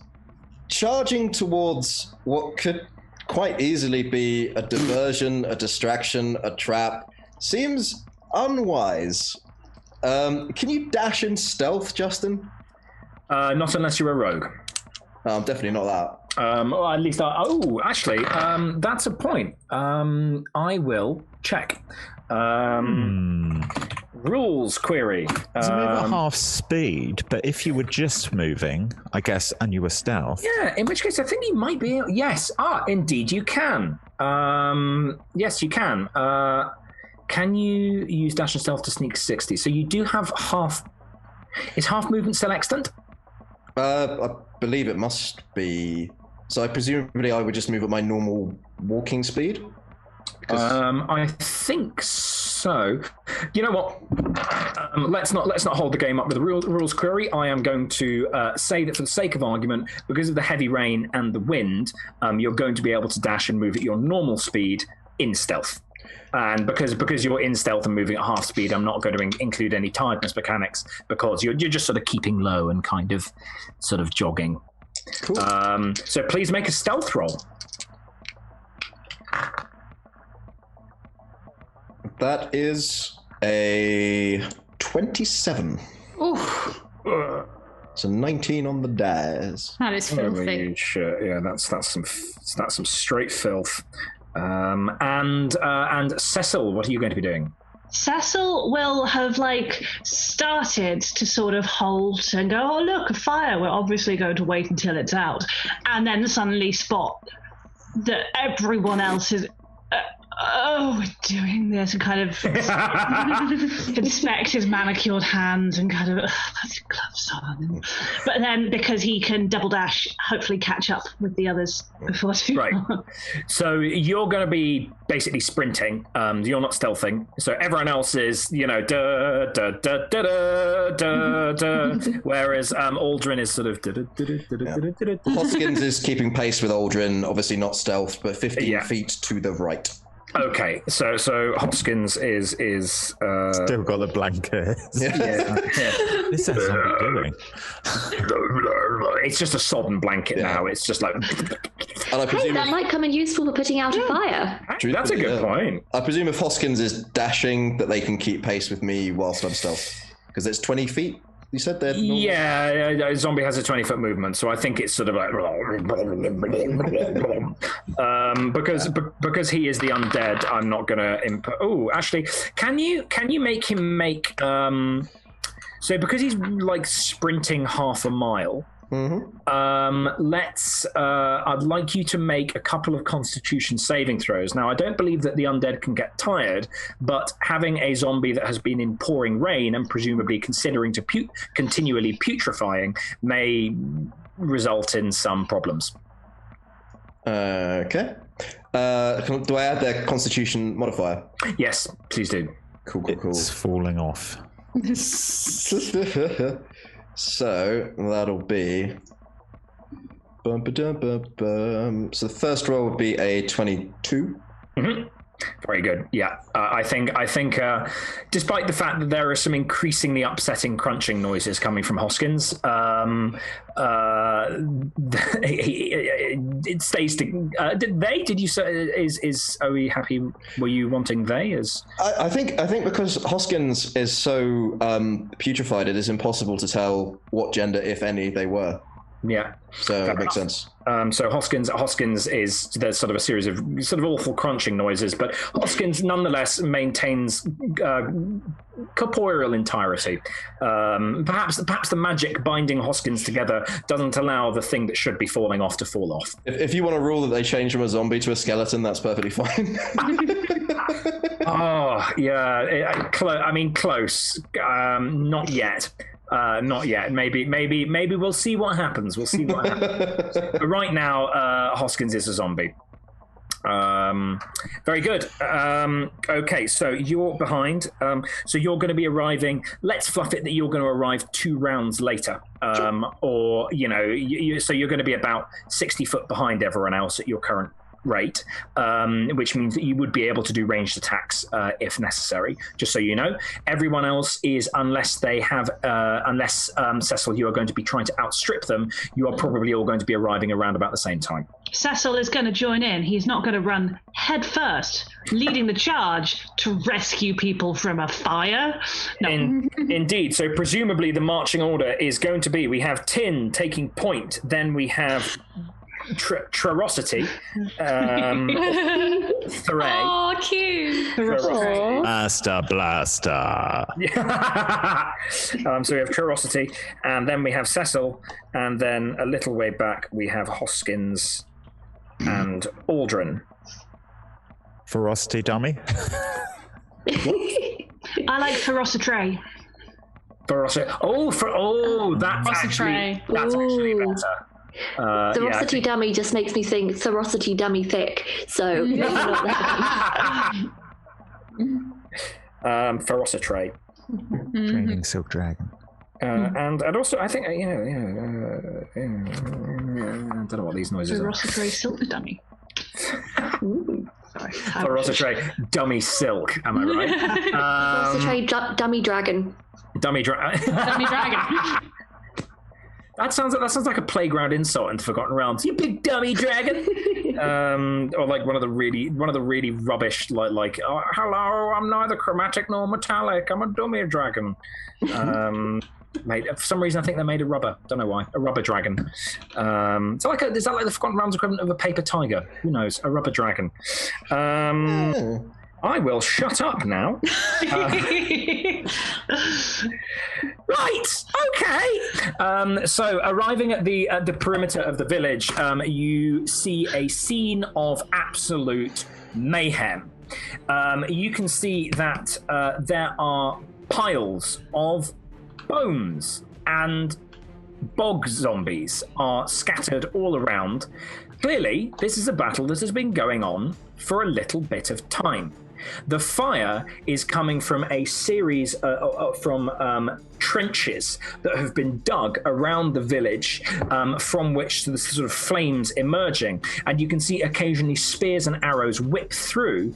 Charging towards what could quite easily be a diversion, a distraction, a trap, seems unwise. Can you dash in stealth, Justin? Not unless you're a rogue. I'm definitely not that. Or at least, actually, that's a point. I will check. Rules query. It's a move at half speed, but if you were just moving, I guess, and you were stealth. Yeah, in which case I think you might be. Yes. Indeed, you can. Yes, you can. Can you use dash and stealth to sneak 60? So you do have half. Is half movement still extant? I believe it must be. So presumably I would just move at my normal walking speed. I think so. You know what? Let's not hold the game up with the rules query. I am going to say that for the sake of argument, because of the heavy rain and the wind, you're going to be able to dash and move at your normal speed in stealth. And because you're in stealth and moving at half speed, I'm not going to include any tiredness mechanics because you're just sort of keeping low and kind of sort of jogging. Cool. So please make a stealth roll. That is a 27. Oof. It's a 19 on the dice. That is filthy. Sure. Yeah, that's some straight filth. And Cecil, what are you going to be doing? Cecil will have started to sort of halt and go, oh look, a fire, we're obviously going to wait until it's out, and then suddenly spot that everyone else is we're doing this, and kind of inspect his manicured hands and kind of put your gloves on. But then, because he can double dash, hopefully catch up with the others before too long. Right. So you're going to be basically sprinting. You're not stealthing. So everyone else is, da da da da da da da, whereas Aldrin is sort of. Hoskins is keeping pace with Aldrin, obviously not stealth, but 15 feet to the right. Okay, so Hoskins is still got the blanket. Yeah. This is what we're doing. It's just a sodden blanket now. It's just like. Hey, that might come in useful for putting out a fire. Actually, that's a good point. I presume if Hoskins is dashing, that they can keep pace with me whilst I'm stealth, because it's 20 feet. You said that. Yeah, zombie has a 20-foot movement, so I think it's sort of like because he is the undead. I'm not gonna input. Oh, actually, can you make him make so because he's sprinting half a mile. Mm-hmm. I'd like you to make a couple of Constitution saving throws. Now, I don't believe that the undead can get tired, but having a zombie that has been in pouring rain and presumably considering to continually putrefying may result in some problems. Okay. Do I add their Constitution modifier? Yes, please do. Cool. It's falling off. So that'll be. So the first roll would be a 22. Mm-hmm. Very good. Yeah, I think. Despite the fact that there are some increasingly upsetting crunching noises coming from Hoskins, it stays to. Did you say? Are we happy? Were you wanting they? I think because Hoskins is so putrefied, it is impossible to tell what gender, if any, they were. Yeah, so that makes sense. So Hoskins is there's sort of a series of sort of awful crunching noises, but Hoskins nonetheless maintains corporeal entirety. Perhaps the magic binding Hoskins together doesn't allow the thing that should be falling off to fall off. If you want to rule that they change from a zombie to a skeleton, that's perfectly fine. Oh yeah, close. Not yet. Not yet. Maybe we'll see what happens. But right now, Hoskins is a zombie. Very good. Okay, so you're behind. So you're going to be arriving. Let's fluff it that you're going to arrive 2 rounds later. Or so you're going to be about 60 foot behind everyone else at your current rate, which means that you would be able to do ranged attacks if necessary. Just so you know, everyone else is, unless Cecil, you are going to be trying to outstrip them, you are probably all going to be arriving around about the same time. Cecil is going to join in. He's not going to run head first, leading the charge to rescue people from a fire. No. Indeed. So presumably the marching order is going to be, we have Tin taking point, then we have Trerosity, Thray. Oh, cute. Blaster. So we have Trerosity, and then we have Cecil, and then a little way back we have Hoskins and Aldrin. Ferocity dummy. I like Ferocitray. Ferocity. That's actually better. Ferocity dummy just makes me think ferocity dummy thick. So maybe not that. Ferocitray. Training Silk Dragon. And also, I think I don't know what these noises are. Ferocitray silk dummy. Ferocitray dummy silk. Am I right? Ferocitray dummy dragon. Dummy dragon. That sounds like a playground insult in the Forgotten Realms. You big dummy dragon. Or like one of the really rubbish like oh, hello, I'm neither chromatic nor metallic. I'm a dummy dragon. Made for some reason I think they're made of rubber. Don't know why. A rubber dragon. Is that like the Forgotten Realms equivalent of a paper tiger? Who knows? A rubber dragon. I will shut up now. Right. Okay. So arriving at the perimeter of the village, you see a scene of absolute mayhem. You can see that there are piles of bones and bog zombies are scattered all around. Clearly, this is a battle that has been going on for a little bit of time. The fire is coming from a series from trenches that have been dug around the village, from which the sort of flames emerging, and you can see occasionally spears and arrows whip through,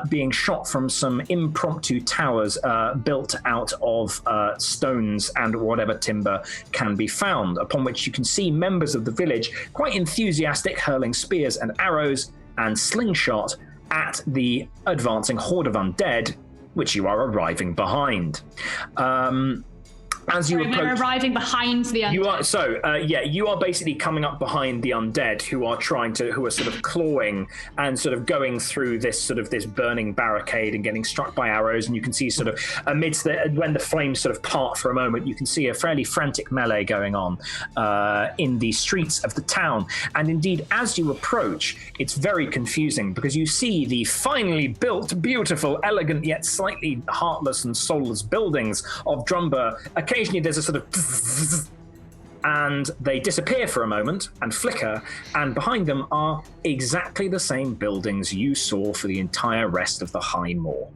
being shot from some impromptu towers built out of stones and whatever timber can be found, upon which you can see members of the village quite enthusiastic, hurling spears and arrows and slingshot at the advancing horde of undead, which you are arriving behind. As you approach, we're arriving behind the undead. You are basically coming up behind the undead who are sort of clawing and sort of going through this burning barricade and getting struck by arrows. And you can see sort of amidst when the flames sort of part for a moment, you can see a fairly frantic melee going on in the streets of the town. And indeed, as you approach, it's very confusing because you see the finely built, beautiful, elegant yet slightly heartless and soulless buildings of Drumbar. Occasionally there's a sort of and they disappear for a moment and flicker, and behind them are exactly the same buildings you saw for the entire rest of the High Moor.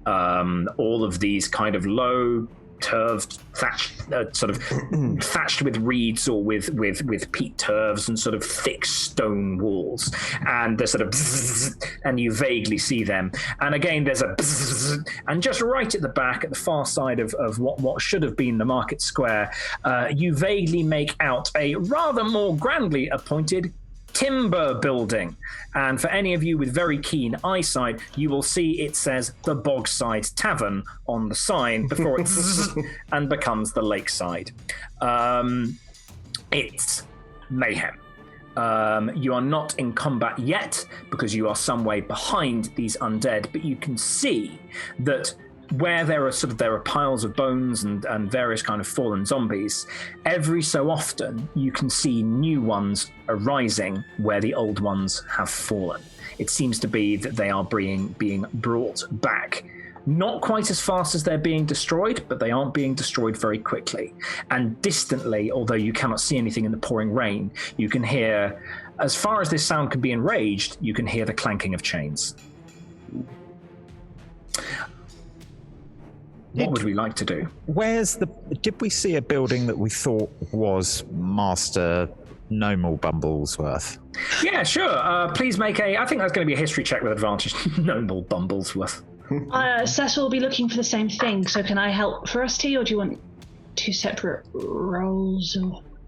All of these kind of low turved, thatched, thatched with reeds or with peat turves and sort of thick stone walls, and there's sort of and you vaguely see them. And again, there's a and just right at the back, at the far side of what should have been the market square, you vaguely make out a rather more grandly appointed timber building, and for any of you with very keen eyesight, you will see it says the Bogside Tavern on the sign before it and becomes the Lakeside. It's mayhem. You are not in combat yet because you are some way behind these undead, but you can see that where there are piles of bones and various kind of fallen zombies, every so often you can see new ones arising where the old ones have fallen. It seems to be that they are being brought back. Not quite as fast as they're being destroyed, but they aren't being destroyed very quickly. And distantly, although you cannot see anything in the pouring rain, you can hear, as far as this sound can be enraged, you can hear the clanking of chains. What would we like to do? Did we see a building that we thought was Master Nomal Bumblesworth? Yeah, sure. Please make I think that's going to be a history check with advantage. Nomal Bumblesworth. Cecil will be looking for the same thing, so can I help Ferocity, or do you want two separate roles?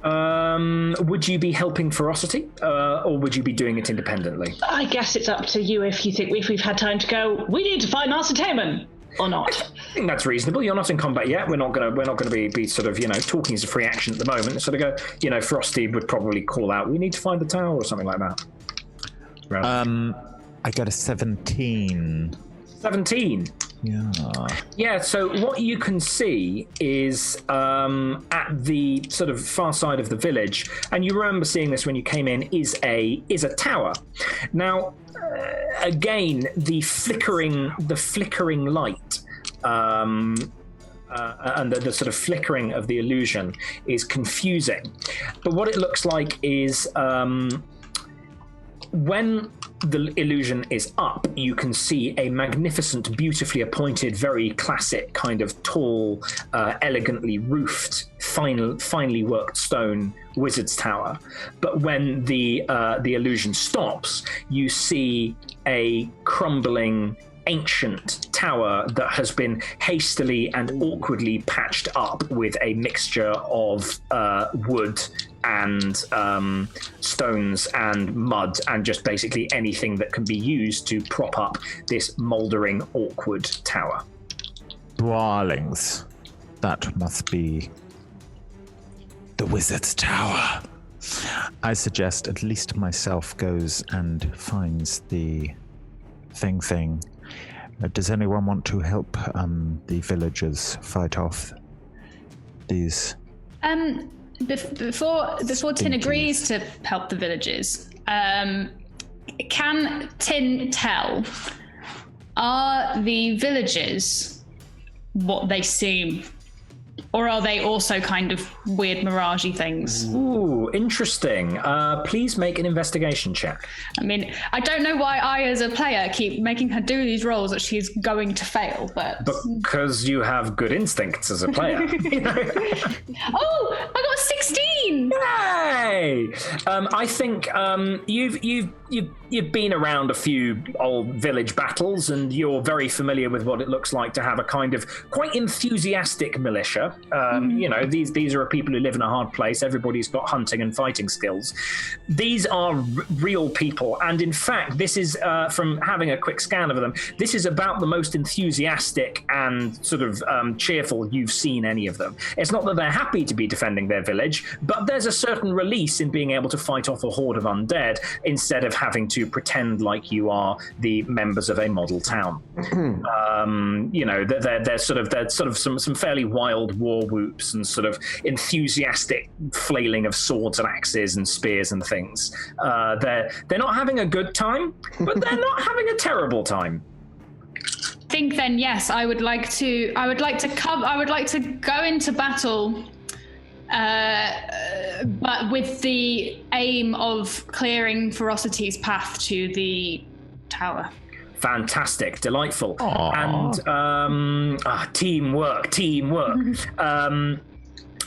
Would you be helping Ferocity, or would you be doing it independently? I guess it's up to you if you think if we've had time to go, we need to find Master Taman. or not? I think that's reasonable. You're not in combat yet. We're not gonna be sort of talking as a free action at the moment. Sort of go. Frosty would probably call out, "We need to find the tower" or something like that. Right. I got a 17. 17. Yeah, so what you can see is at the sort of far side of the village, and you remember seeing this when you came in, is a tower. Now, again, the flickering light and the sort of flickering of the illusion is confusing. But what it looks like is when the illusion is up, you can see a magnificent, beautifully appointed, very classic kind of tall, elegantly roofed, finely worked stone wizard's tower. But when the illusion stops, you see a crumbling, ancient tower that has been hastily and awkwardly patched up with a mixture of wood and stones and mud and just basically anything that can be used to prop up this mouldering, awkward tower. Darlings, that must be the wizard's tower. I suggest at least myself goes and finds the thing. Does anyone want to help the villagers fight off these? Before Tin agrees to help the villagers, can Tin tell, are the villagers what they seem? Or are they also kind of weird mirage-y things? Ooh, interesting. Please make an investigation check. I mean, I don't know why I, as a player, keep making her do these rolls that she's going to fail, but... Because you have good instincts as a player. Oh, I got a 16! Yay! I think you've been around a few old village battles, and you're very familiar with what it looks like to have a kind of quite enthusiastic militia. These are people who live in a hard place. Everybody's got hunting and fighting skills. These are real people, and in fact, this is from having a quick scan of them. This is about the most enthusiastic and sort of cheerful you've seen any of them. It's not that they're happy to be defending their village, but there's a certain release in being able to fight off a horde of undead instead of having to pretend like you are the members of a model town. They're sort of some fairly wild war whoops and sort of enthusiastic flailing of swords and axes and spears and things. They're not having a good time, but they're not having a terrible time. I think then, yes, I would like to go into battle, but with the aim of clearing Ferocity's path to the tower. Fantastic, delightful. Aww. And teamwork.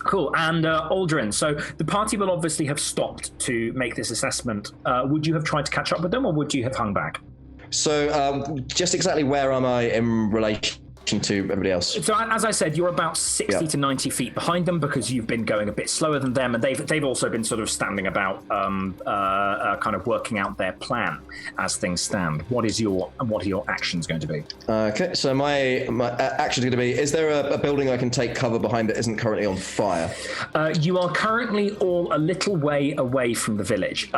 Cool. And Aldrin, so the party will obviously have stopped to make this assessment. Would you have tried to catch up with them, or would you have hung back? So just exactly where am I in relation to everybody else? So as I said, you're about 60 to 90 feet behind them because you've been going a bit slower than them, and they've also been sort of standing about, kind of working out their plan as things stand. What are your actions going to be? Okay, so my action is going to be: is there a building I can take cover behind that isn't currently on fire? You are currently all a little way away from the village.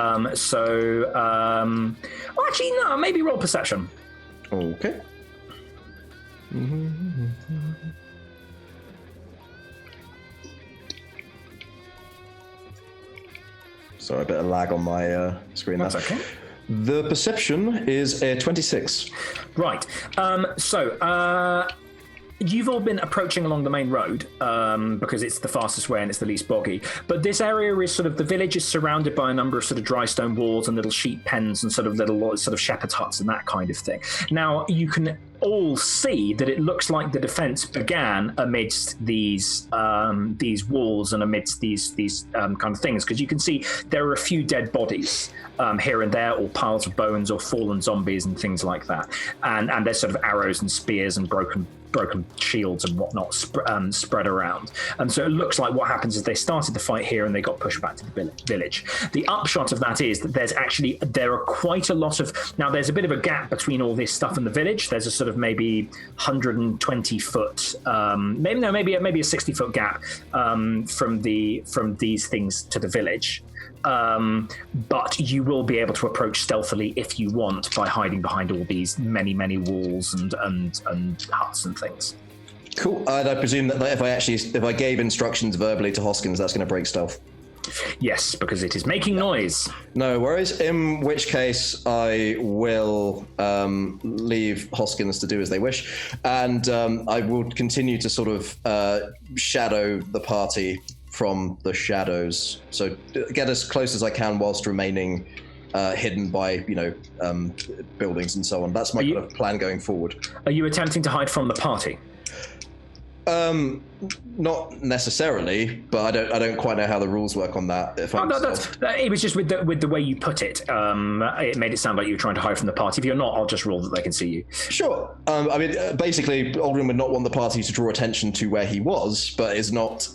Actually, no. Maybe roll perception. Okay. Sorry, a bit of lag on my screen. That's okay. The perception is a 26. Right. You've all been approaching along the main road because it's the fastest way and it's the least boggy. But this area is sort of, the village is surrounded by a number of sort of dry stone walls and little sheep pens and sort of little sort of shepherd's huts and that kind of thing. Now, you can all see that it looks like the defense began amidst these walls and amidst these kind of things, because you can see there are a few dead bodies here and there, or piles of bones or fallen zombies and things like that, and there's sort of arrows and spears and broken broken shields and whatnot spread around. And so it looks like what happens is they started the fight here and they got pushed back to the village. The upshot of that is that there are quite a lot of, now there's a bit of a gap between all this stuff and the village. There's a sort of maybe 120 foot, maybe a 60-foot gap from these things to the village. But you will be able to approach stealthily if you want by hiding behind all these many walls and huts and things. Cool. And I presume that if I gave instructions verbally to Hoskins, that's going to break stealth. Yes, because it is making noise. No worries. In which case, I will leave Hoskins to do as they wish, and I will continue to sort of shadow the party from the shadows. So get as close as I can whilst remaining hidden by, buildings and so on. That's my kind of plan going forward. Are you attempting to hide from the party? Not necessarily, but I don't quite know how the rules work on that. It was just with the way you put it. It made it sound like you were trying to hide from the party. If you're not, I'll just rule that they can see you. Sure. Basically, Aldrin would not want the party to draw attention to where he was, but is not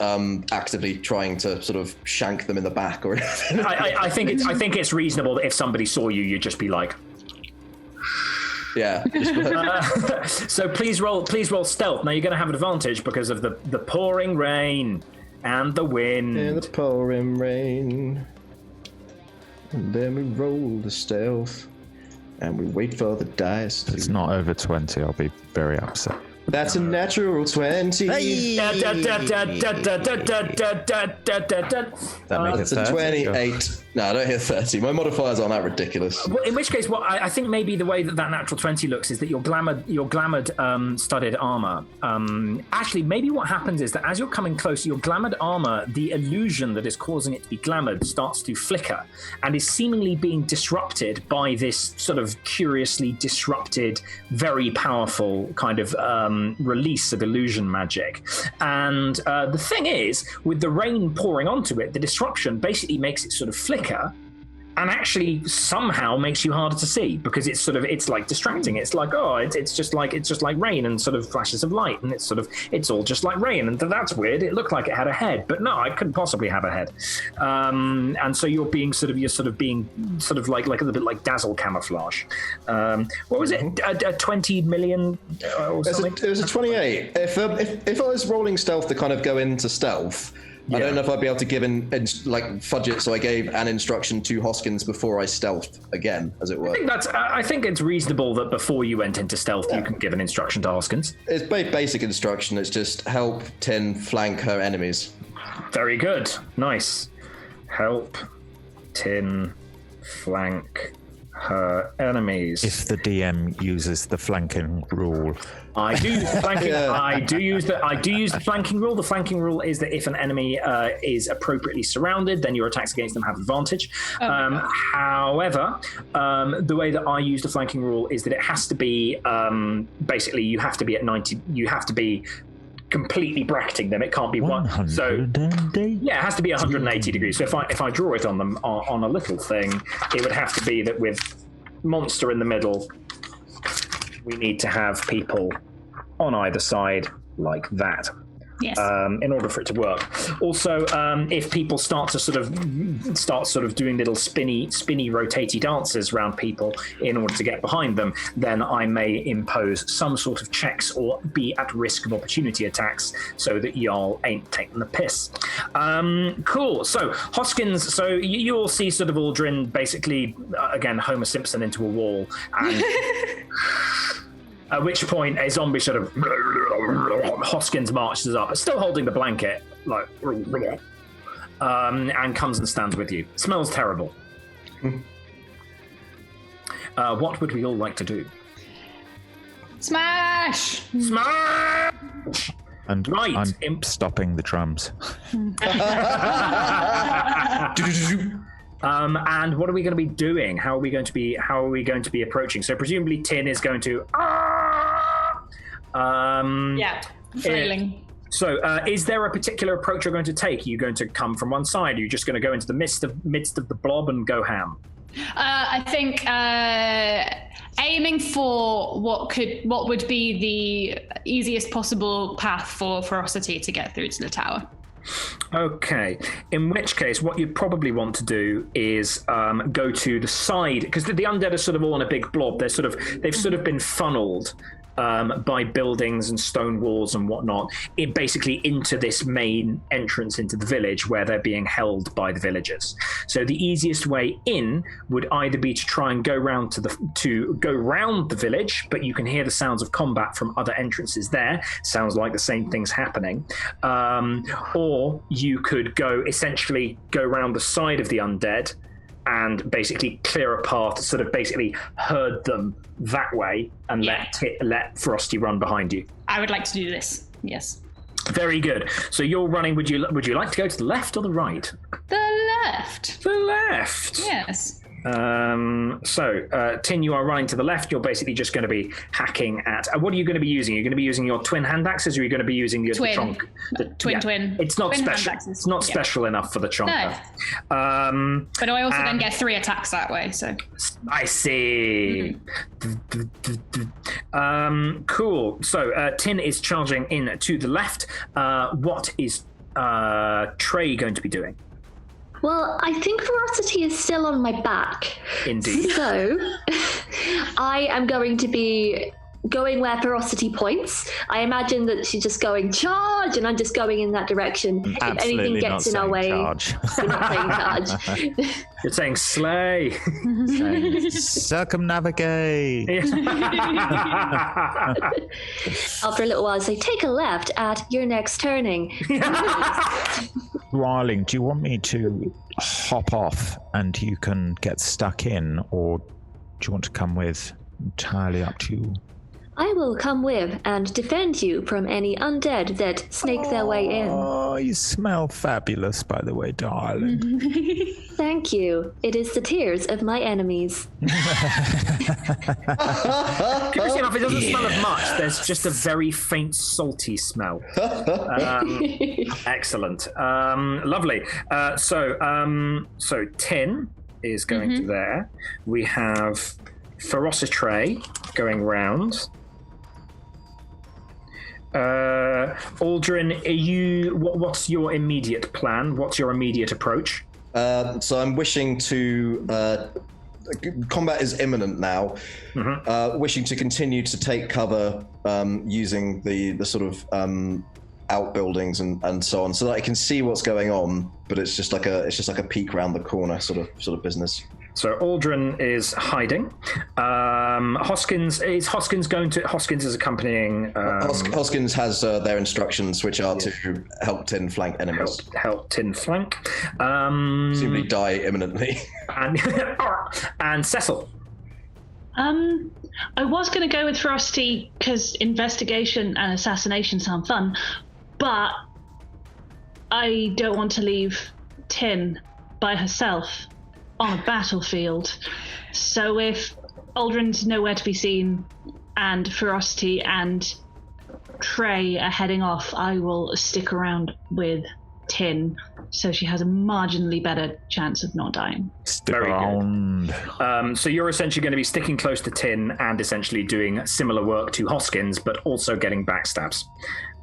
actively trying to sort of shank them in the back or anything. I think it's reasonable that if somebody saw you, you'd just be like. Yeah. So please roll stealth. Now you're going to have an advantage because of the pouring rain and the wind. Yeah, the pouring rain. And then we roll the stealth and we wait for the dice. If it's not over 20, I'll be very upset. That's a natural 20. Hey! That's a 28. No, I don't hit 30. My modifiers aren't that ridiculous. Well, in which case, I think maybe the way that natural 20 looks is that your glamored studded armor. Actually, maybe what happens is that as you're coming close, your glamored armor, the illusion that is causing it to be glamored starts to flicker and is seemingly being disrupted by this sort of curiously disrupted, very powerful kind of release of illusion magic. And the thing is, with the rain pouring onto it, the disruption basically makes it sort of flicker and actually somehow makes you harder to see because it's like distracting. It's like, it's just like rain and sort of flashes of light, and it's all just like rain, and that's weird. It looked like it had a head, but no, it couldn't possibly have a head. And so you're being like a little bit like dazzle camouflage. What was it? A 20 million or something? It was a 28. If I was rolling stealth to kind of go into stealth, yeah. I don't know if I'd be able to give fudge it, so I gave an instruction to Hoskins before I stealthed again, as it were. I think it's reasonable that before you went into stealth, you can give an instruction to Hoskins. It's basic instruction. It's just help Tin flank her enemies. Very good. Nice. Help Tin flank her enemies. If the DM uses the flanking rule. I do use the flanking. I do use the flanking rule. The flanking rule is that if an enemy is appropriately surrounded, then your attacks against them have advantage. However, the way that I use the flanking rule is that it has to be basically you have to be at 90. You have to be completely bracketing them. It can't be one. So it has to be 180 degrees. So if I draw it on them on a little thing, it would have to be that with monster in the middle, we need to have people on either side like that. Yes. In order for it to work. Also, if people start doing little spinny, rotatey dances around people in order to get behind them, then I may impose some sort of checks or be at risk of opportunity attacks so that y'all ain't taking the piss. Cool. So Hoskins. So you all see sort of Aldrin basically again Homer Simpson into a wall and. At which point, a zombie sort of Hoskins marches up, still holding the blanket, like, and comes and stands with you. Smells terrible. What would we all like to do? Smash! And right. I'm stopping the drums. And what are we going to be doing? How are we going to be approaching? So presumably Tin is going to flailing. So is there a particular approach you're going to take? Are you going to come from one side? Are you just going to go into the midst of the blob and go ham? I think aiming for what would be the easiest possible path for Ferocity to get through to the tower. Okay, in which case what you'd probably want to do is go to the side, because the undead are sort of all in a big blob. They've sort of been funneled by buildings and stone walls and whatnot, basically into this main entrance into the village where they're being held by the villagers. So the easiest way in would either be to try and go round the village, but you can hear the sounds of combat from other entrances there. Sounds like the same thing's happening. Or you could essentially go round the side of the undead and basically clear a path, sort of basically herd them that way, and let Frosty run behind you. I would like to do this. Yes. Very good. So you're running. Would you like to go to the left or the right? The left. The left. Yes. So Tin, you are running to the left. You're basically just going to be hacking at. What are you going to be using? You're going to be using your twin hand axes, or are you going to be using your twin? Twin. It's not special. It's not special enough for the chonker. No. But I also then get 3 attacks that way. So I see. Cool. So Tin is charging in to the left. What is Trey going to be doing? Well, I think Ferocity is still on my back. Indeed. So, I am going to be going where Ferocity points. I imagine that she's just going charge, and I'm just going in that direction. Absolutely, if anything gets in our way, charge. we're not saying charge. You're saying slay. Circumnavigate. After a little while, I say, take a left at your next turning. Darling, do you want me to hop off and you can get stuck in, or do you want to come with? Entirely up to you. I will come with and defend you from any undead that snake their way in. Oh, you smell fabulous, by the way, darling. Thank you. It is the tears of my enemies. Curiously enough, it doesn't smell of much. There's just a very faint, salty smell. Excellent. Lovely. So Tin is going to there. We have Ferocity going round. Aldrin, what's your immediate plan? What's your immediate approach? So I'm wishing to combat is imminent now. Wishing to continue to take cover using the sort of outbuildings and so on, so that I can see what's going on. But it's just like a peek around the corner sort of business. So Aldrin is hiding. Hoskins is accompanying. Hoskins has their instructions, which are to help Tin flank enemies. Help Tin flank. Presumably die imminently. And Cecil. I was going to go with Ferocity because investigation and assassination sound fun, but I don't want to leave Tin by herself on a battlefield. So if Aldrin's nowhere to be seen and Ferocity and Trey are heading off, I will stick around with Tin so she has a marginally better chance of not dying. Stick around. So you're essentially going to be sticking close to Tin and essentially doing similar work to Hoskins, but also getting backstabs.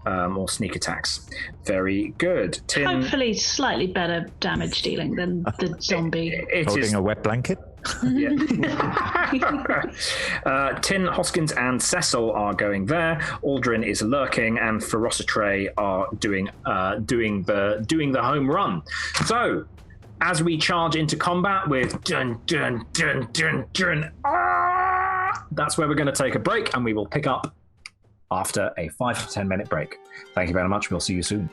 Or sneak attacks. Very good. Tin, hopefully slightly better damage dealing than the zombie. Holding a wet blanket? Yeah. Tin, Hoskins, and Cecil are going there. Aldrin is lurking, and Ferocity are doing the home run. So, as we charge into combat with dun dun dun dun dun, that's where we're going to take a break, and we will pick up after a 5 to 10 minute break. Thank you very much. We'll see you soon.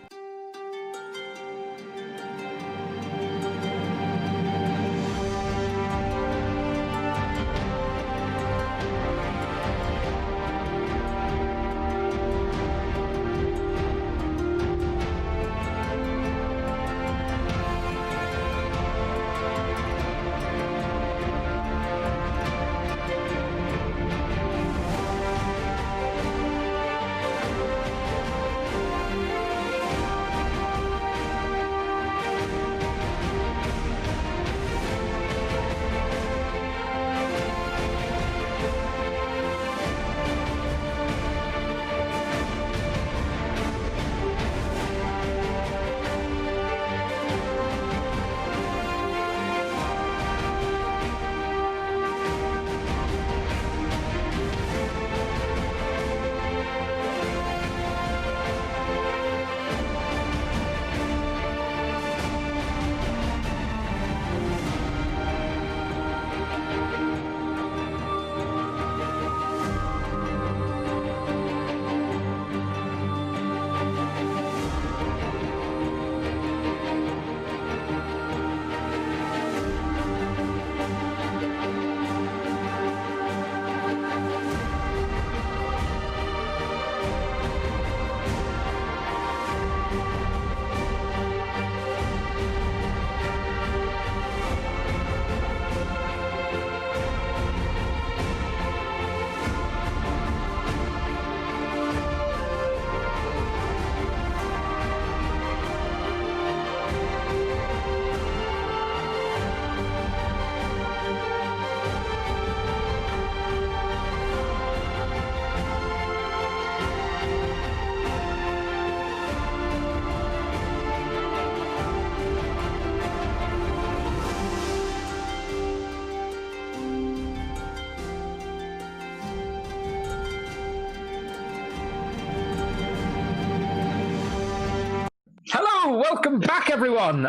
welcome back, everyone.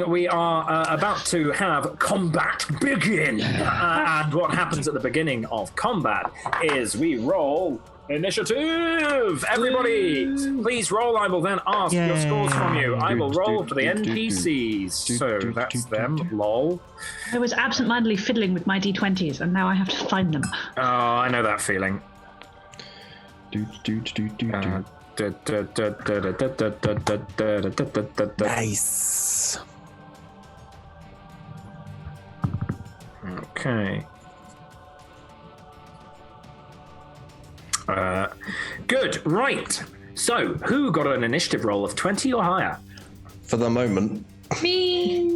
We are about to have combat begin. And what happens at the beginning of combat is we roll initiative. Everybody, please roll. I will then ask your scores from you. I will roll for the NPCs. So that's them. Lol. I was absentmindedly fiddling with my d20s, and now I have to find them. Oh, I know that feeling. Nice. Okay. Good. Right. So, who got an initiative roll of 20 or higher? For the moment. Me.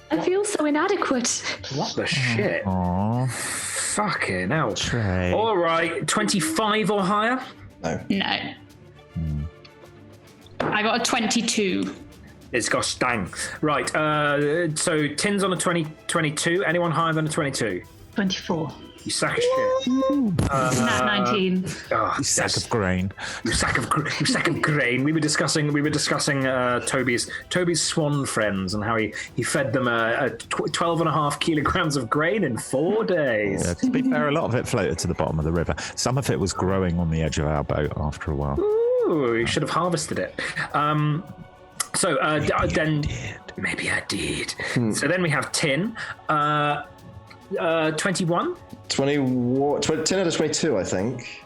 I feel so inadequate. What the shit? Aww. Fucking hell. Trey. All right. 25 or higher? No. I got a 22. It's gosh dang. Right. So, Tin's on a 22. Anyone higher than a 22? 24. You sack of shit. Nat 19. Oh, You sack of grain. You sack of grain. We were discussing Toby's swan friends and how he fed them 12.5 kilograms of grain in 4 days. Yeah, to be fair, a lot of it floated to the bottom of the river. Some of it was growing on the edge of our boat after a while. Ooh, you should have harvested it. So then maybe I did. So then we have Tin. 21. 10 out of 22, I think.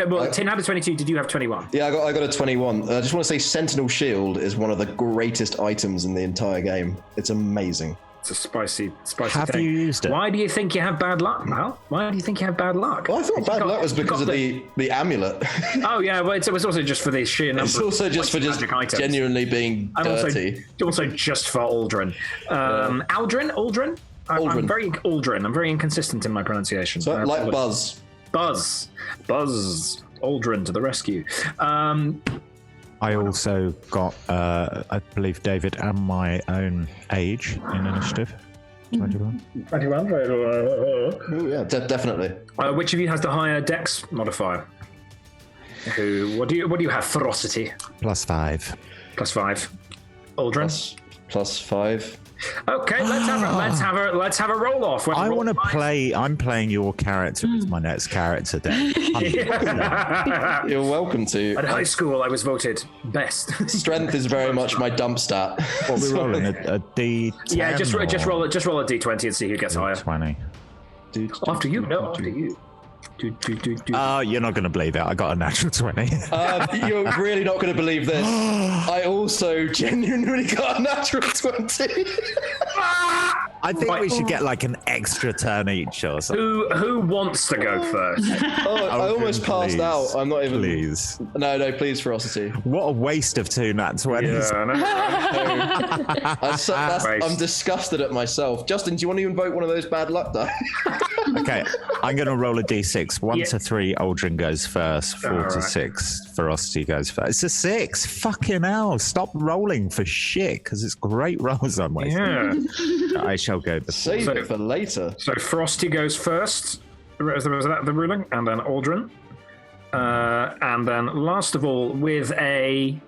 Well, Tin had a 22. Did you have 21? Yeah, I got a 21. I just want to say Sentinel Shield is one of the greatest items in the entire game. It's amazing. It's a spicy Have thing. you used it? Why do you think you have bad luck, Mal? Why do you think you have bad luck? Well, I thought bad luck was because of the amulet. Oh yeah, well it was also just for the sheer number. It's also just for just genuinely being dirty. Also just for Aldrin. Aldrin? I'm very Aldrin. I'm very inconsistent in my pronunciation. So like Buzz. Buzz. Aldrin to the rescue. I also got, I believe, David and my own age in initiative. 21. 21. Oh yeah, definitely. Which of you has the higher dex modifier? What do you have? Ferocity. +5. +5. Aldrin. +5. Okay, let's have a roll off. I want to play. I'm playing your character as my next character. Then You're welcome to. At high school, I was voted best. Strength is very much my dump stat. what are we rolling? A D10? Yeah, just roll a d20 and see who gets higher. 20. After you. You're not going to believe it. I got a natural 20. You're really not going to believe this. I also genuinely got a natural 20. I think we should get like an extra turn each or something. Who wants to go first? I almost passed out. I'm not even. Please. No, please, Ferocity. What a waste of 2 nat 20s. Yeah, I'm disgusted at myself. Justin, do you want to invoke one of those bad luck die? Okay, I'm going to roll a d6. 1 to 3, Aldrin goes first. 4 to 6, Ferocity goes first. It's a 6. Fucking hell. Stop rolling for shit, because it's great rolls I'm wasting. Yeah. I shall go before. Save it for later. So Frosty goes first. Was that the ruling? And then Aldrin. And then last of all with a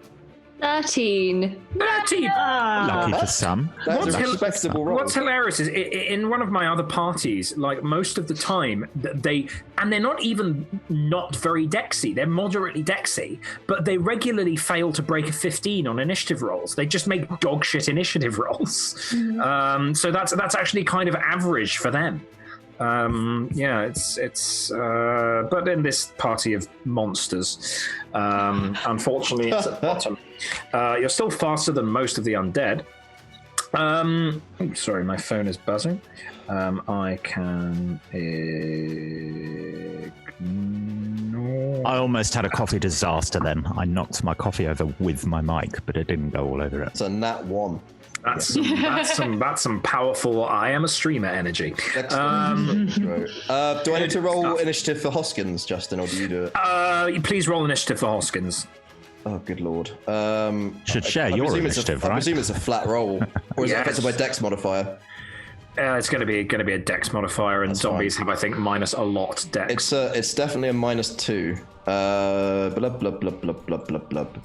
13. 13. Lucky for some. That's a respectable roll. What's hilarious is in one of my other parties, like most of the time, they're not even not very dexy. They're moderately dexy, but they regularly fail to break a 15 on initiative rolls. They just make dog shit initiative rolls. So that's actually kind of average for them. It's but in this party of monsters, unfortunately it's at the bottom. You're still faster than most of the undead. Sorry, my phone is buzzing. I can ignore. I almost had a coffee disaster then. I knocked my coffee over with my mic, but it didn't go all over it. It's a nat 1. That's some powerful I am a streamer energy. Do I need to roll initiative for Hoskins, Justin, or do you do it? Please roll initiative for Hoskins. Oh, good lord. Should share your initiative, right? I presume it's a flat roll. Or is it affected by dex modifier? It's going to be a dex modifier, and That's zombies fine. have, I think, minus a lot dex. It's definitely a -2. Blub blub blub blub blub blub blub.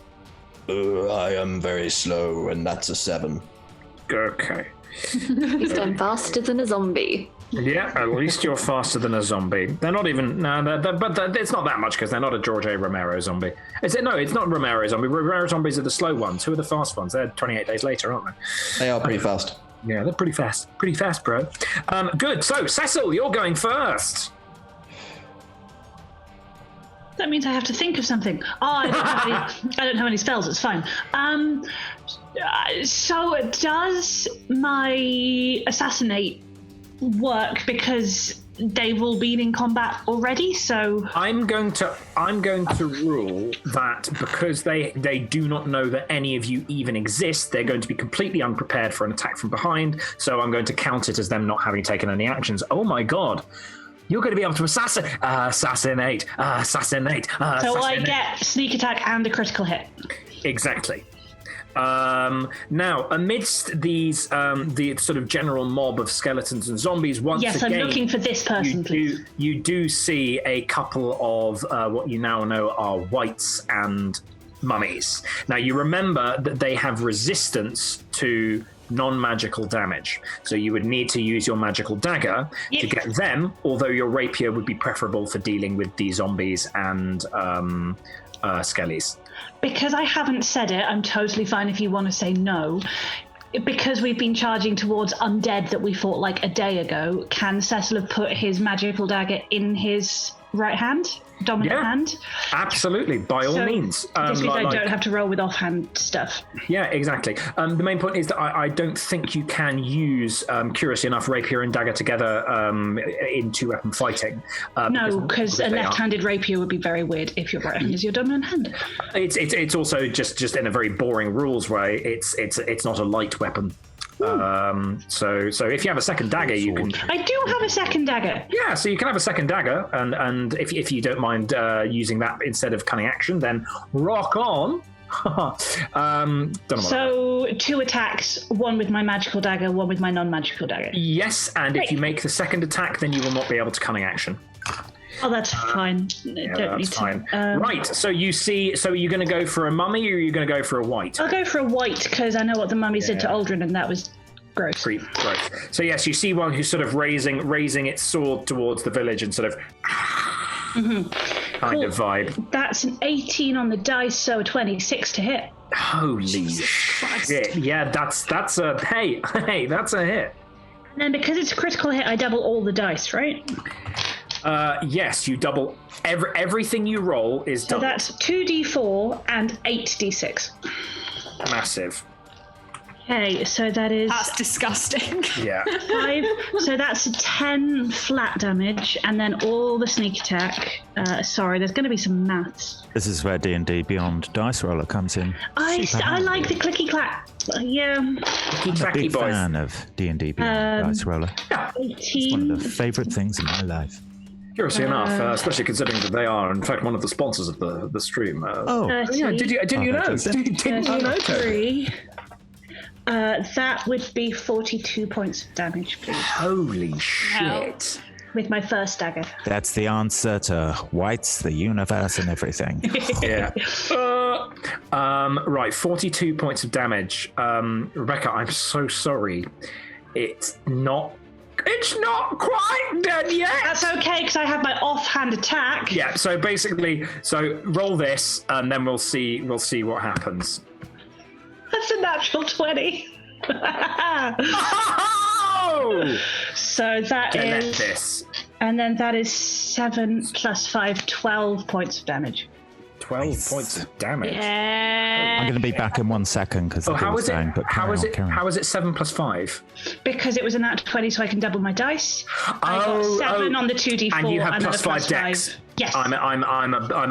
I am very slow, and that's a 7. Okay. He's going faster than a zombie. Yeah, at least you're faster than a zombie. They're not even... but it's not that much, because they're not a George A. Romero zombie. Is it? No, it's not Romero zombie. Romero zombies are the slow ones. Who are the fast ones? They're 28 days later, aren't they? They are pretty fast. Yeah, they're pretty fast. Pretty fast, bro. Good. So, Cecil, you're going first. That means I have to think of something. I don't have any spells. It's fine. So does my assassinate work because they've all been in combat already? So I'm going to rule that because they do not know that any of you even exist, they're going to be completely unprepared for an attack from behind. So I'm going to count it as them not having taken any actions. Oh my god. You're going to be able to assassinate. So I get sneak attack and a critical hit. Exactly. Now, amidst these, the sort of general mob of skeletons and zombies, once yes, again, I'm looking for this person, please. You do see a couple of what you now know are wights and mummies. Now, you remember that they have resistance to non-magical damage, so you would need to use your magical dagger to get them, although your rapier would be preferable for dealing with the zombies and skellies. Because I haven't said it, I'm totally fine if you want to say no. Because we've been charging towards undead that we fought like a day ago, can Cecil have put his magical dagger in his right hand? Dominant hand? Absolutely, by all means. This means I don't have to roll with offhand stuff. Yeah, exactly. The main point is that I don't think you can use, curiously enough, rapier and dagger together in two-weapon fighting. No, because a left-handed rapier would be very weird if your right hand is your dominant hand. It's also just in a very boring rules way. It's not a light weapon. So if you have a second dagger, you can. I do have a second dagger. Yeah, so you can have a second dagger, and if you don't mind using that instead of cunning action, then rock on. So 2 attacks, 1 with my magical dagger, 1 with my non-magical dagger. Yes, and if you make the second attack, then you will not be able to cunning action. Oh, that's fine. Yeah, that's fine. Right, so you see, so are you going to go for a mummy or are you going to go for a wight? I'll go for a wight because I know what the mummy did to Aldrin, and that was gross. Gross. So yes, you see one who's sort of raising its sword towards the village and sort of kind of vibe. That's an 18 on the dice, so a 26 to hit. Holy shit! Yeah, that's a that's a hit. And then because it's a critical hit, I double all the dice, right? Yes, you double everything you roll is double. So that's 2d4 and 8d6. Massive. Okay, so that's disgusting. Yeah. 5. So that's 10 flat damage, and then all the sneak attack. Sorry, there's going to be some maths. This is where D&D Beyond Dice Roller comes in. I like the clicky clack. Yeah. I'm a big fan of D&D Beyond Dice Roller. 18. It's one of the favourite things in my life. Curiously enough, especially considering that they are, in fact, one of the sponsors of the stream. Yeah, did you know? Didn't you know? 3. That would be 42 points of damage, please. Holy shit. With my first dagger. That's the answer to Whites, the universe, and everything. Yeah. Right, 42 points of damage. Rebecca, I'm so sorry. It's not quite dead yet. That's okay, because I have my offhand attack. Yeah, so basically, roll this, and then we'll see what happens. That's a natural 20. Oh! So that is... this. And then that is 7 plus 5, 12 points of damage. 12 points of damage. Yeah. I'm going to be back in 1 second because how is it 7 plus 5? Because it was a nat 20, so I can double my dice. I got 7 on the 2d4, and you have plus 5 5 dex. Yes. I'm a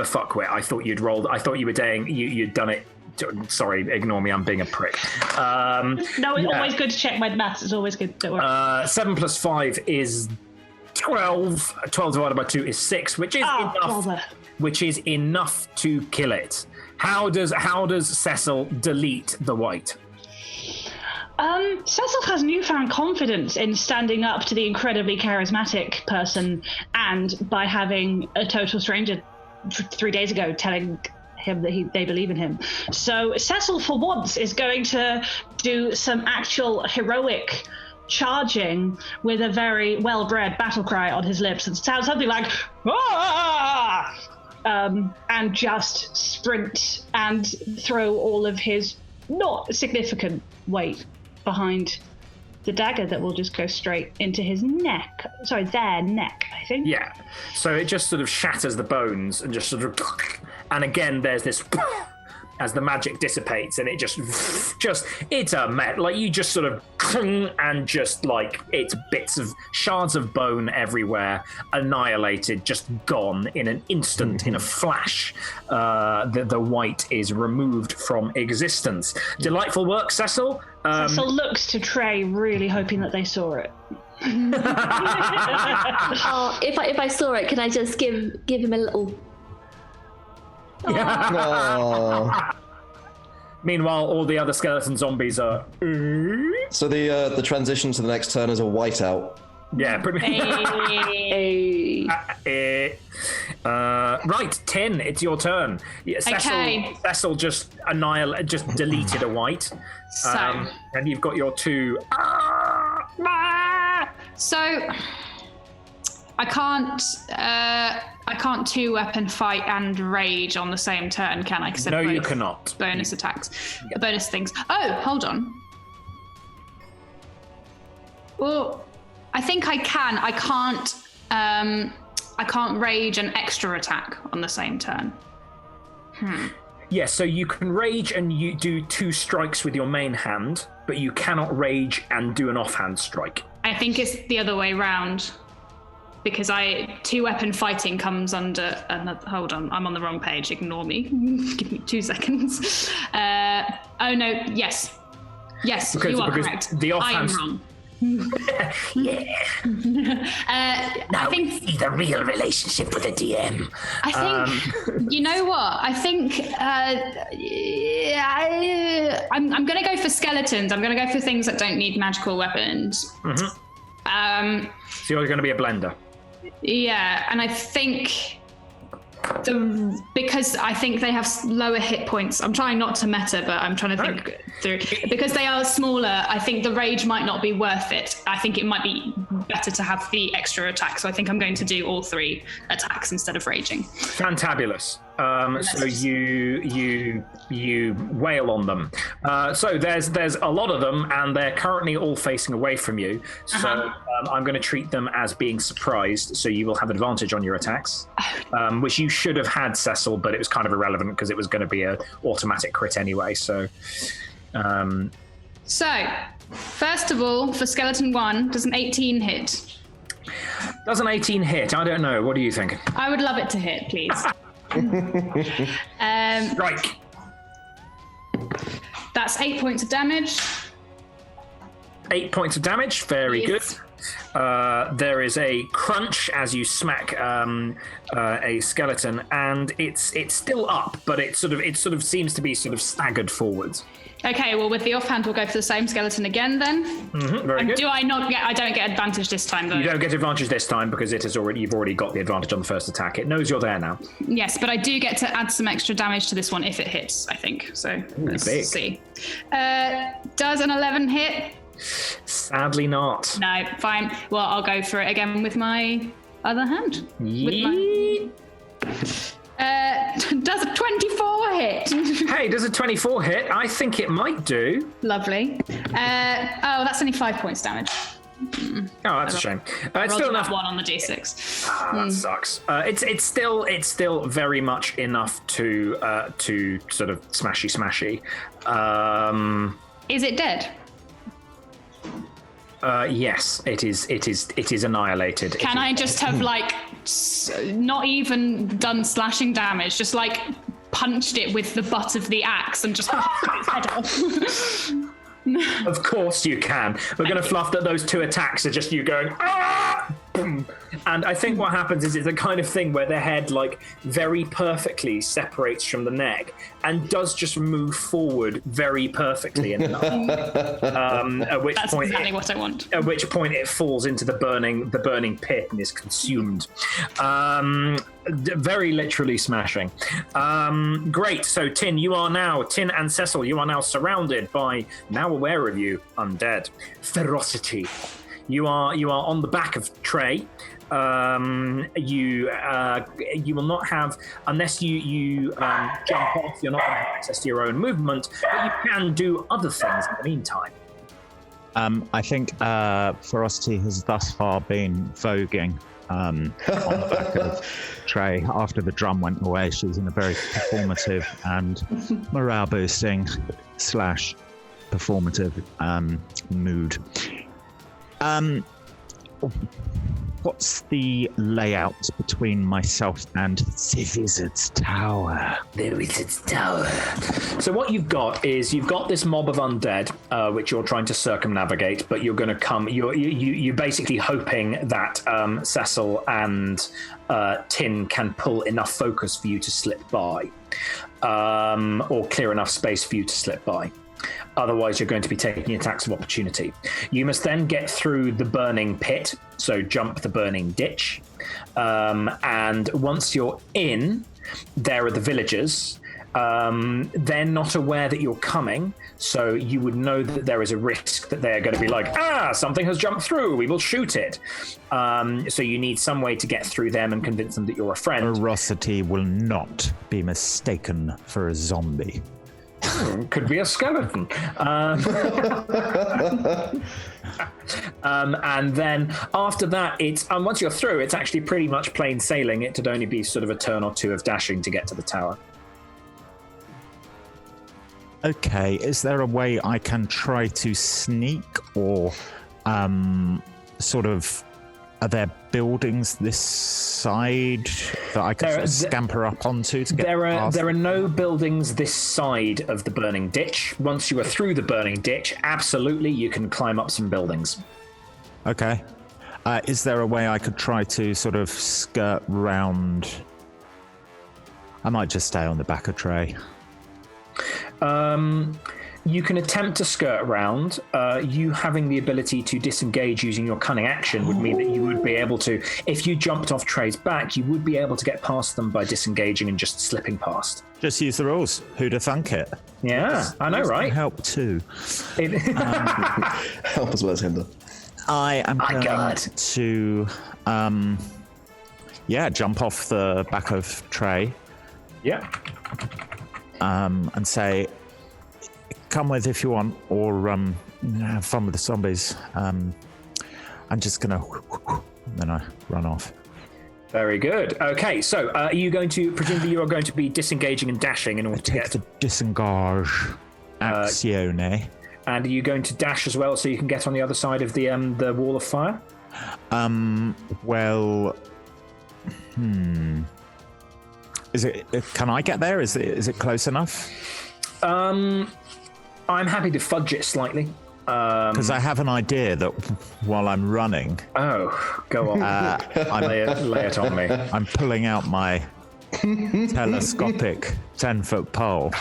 fuckwit. I thought you'd rolled. I thought you were doing. You'd done it. Sorry, ignore me. I'm being a prick. No, it's always good to check my maths. It's always good. Don't worry. 7 plus 5 is 12. 12 divided by 2 is 6, which is enough. Bother. Which is enough to kill it. How does Cecil delete the wight? Cecil has newfound confidence in standing up to the incredibly charismatic person, and by having a total stranger 3 days ago telling him that they believe in him. So Cecil, for once, is going to do some actual heroic charging with a very well-bred battle cry on his lips. It sounds something like, "Ah!" And just sprint and throw all of his not significant weight behind the dagger that will just go straight into his neck. Sorry, their neck, I think. Yeah. So it just sort of shatters the bones and just sort of... And again, there's this... as the magic dissipates, and it just it's a met, like you just sort of and just like it's bits of shards of bone everywhere, annihilated, just gone in an instant, in a flash. The white is removed from existence. Delightful work, Cecil. Cecil looks to Trey, really hoping that they saw it. Oh, if I saw it, can I just give him a little... Oh. Meanwhile, all the other skeleton zombies are... So the transition to the next turn is a whiteout. Yeah, pretty right, Tin, it's your turn. Yeah, Okay. Cecil just deleted a white. So. And you've got your two... So I can't 2-weapon fight and rage on the same turn, can I? No, you cannot. Bonus attacks, bonus things. Oh, hold on. Well, I think I can. I can't rage an extra attack on the same turn. Yeah, so you can rage and you do 2 strikes with your main hand, but you cannot rage and do an offhand strike. I think it's the other way round. Because 2-weapon fighting comes under another... Hold on, I'm on the wrong page. Ignore me. Give me 2 seconds. Oh no, yes. Yes, you are correct. The offhand... I am wrong. Yeah. I think see the real relationship with the DM. I think you know what? I think I'm going to go for skeletons. I'm going to go for things that don't need magical weapons. Mm-hmm. So you're going to be a blender. Yeah, and I think because I think they have lower hit points. I'm trying not to meta, but I'm trying to think through. Because they are smaller, I think the rage might not be worth it. I think it might be better to have the extra attack. So I think I'm going to do all 3 attacks instead of raging. Fantabulous. So you wail on them. So there's a lot of them, and they're currently all facing away from you. So I'm going to treat them as being surprised. So you will have advantage on your attacks, which you should have had, Cecil, but it was kind of irrelevant because it was going to be an automatic crit anyway. So, first of all, for Skeleton 1, does an 18 hit? Does an 18 hit? I don't know. What do you think? I would love it to hit, please. Strike. That's 8 points of damage. 8 points of damage. Very good. There is a crunch as you smack a skeleton, and it's still up, but it sort of seems to be sort of staggered forwards. Okay, well, with the offhand, we'll go for the same skeleton again then. Mm-hmm, very good. I don't get advantage this time, though. You don't get advantage this time because you've already got the advantage on the first attack. It knows you're there now. Yes, but I do get to add some extra damage to this one if it hits, I think. So let's see. Does an 11 hit? Sadly not. No, fine. Well, I'll go for it again with my other hand. Does a 24 hit? Hey, does a 24 hit? I think it might do. Lovely. That's only 5 points damage. Oh, that's a shame. It's still enough. 1 on the d6. That sucks. It's still very much enough to sort of smashy. Is it dead? Yes, it is annihilated. Can I just have not even done slashing damage, just punched it with the butt of the axe and just its head off? Of course you can. We're going to fluff that those 2 attacks are just you going boom. And I think what happens is it's the kind of thing where the head like very perfectly separates from the neck and does just move forward very perfectly enough. At which That's point exactly what I want. At which point it falls into the burning pit and is consumed. Very literally smashing. Great. So Tin and Cecil, you are now surrounded by, now aware of you, undead. Ferocity. You are on the back of Trey. You will not have, unless you jump off, you're not going to have access to your own movement, but you can do other things in the meantime. I think Ferocity has thus far been voguing on the back of Trey. After the drum went away, she was in a very performative and morale-boosting / performative mood. What's the layout between myself and the Wizard's Tower? The Wizard's Tower. So what you've got is this mob of undead, which you're trying to circumnavigate, but you're going to come. You're basically hoping that Cecil and Tin can pull enough focus for you to slip by, or clear enough space for you to slip by. Otherwise, you're going to be taking attacks of opportunity. You must then get through the burning pit, so jump the burning ditch. And once you're in, there are the villagers. They're not aware that you're coming, so you would know that there is a risk that they're going to be like, something has jumped through, we will shoot it. So you need some way to get through them and convince them that you're a friend. Ferocity will not be mistaken for a zombie. Could be a skeleton. And then after that, it's once you're through, it's actually pretty much plain sailing. It would only be sort of a turn or two of dashing to get to the tower. Okay, is there a way I can try to sneak, or sort of, are there buildings this side that I can sort of scamper up onto to get past? There are no buildings this side of the burning ditch. Once you are through the burning ditch, absolutely, you can climb up some buildings. Okay. Is there a way I could try to sort of skirt round? I might just stay on the back of Trey. You can attempt to skirt around. You having the ability to disengage using your cunning action would mean that you would be able to, if you jumped off Trey's back, you would be able to get past them by disengaging and just slipping past. Just use the rules. Who'd have thunk it? Yeah, I know, right? Help too. Help as well as hinder. I am going to, jump off the back of Trey. Yeah. And say, come with if you want, or have fun with the zombies. I'm just gonna, then I run off. Very good. Okay, so are you going to, presumably you are going to be disengaging and dashing in order to get the disengage azione. And are you going to dash as well so you can get on the other side of the wall of fire? Is it? Can I get there? Is it close enough? I'm happy to fudge it slightly. Because I have an idea that while I'm running... Oh, go on. Lay it on me. I'm pulling out my telescopic 10-foot pole.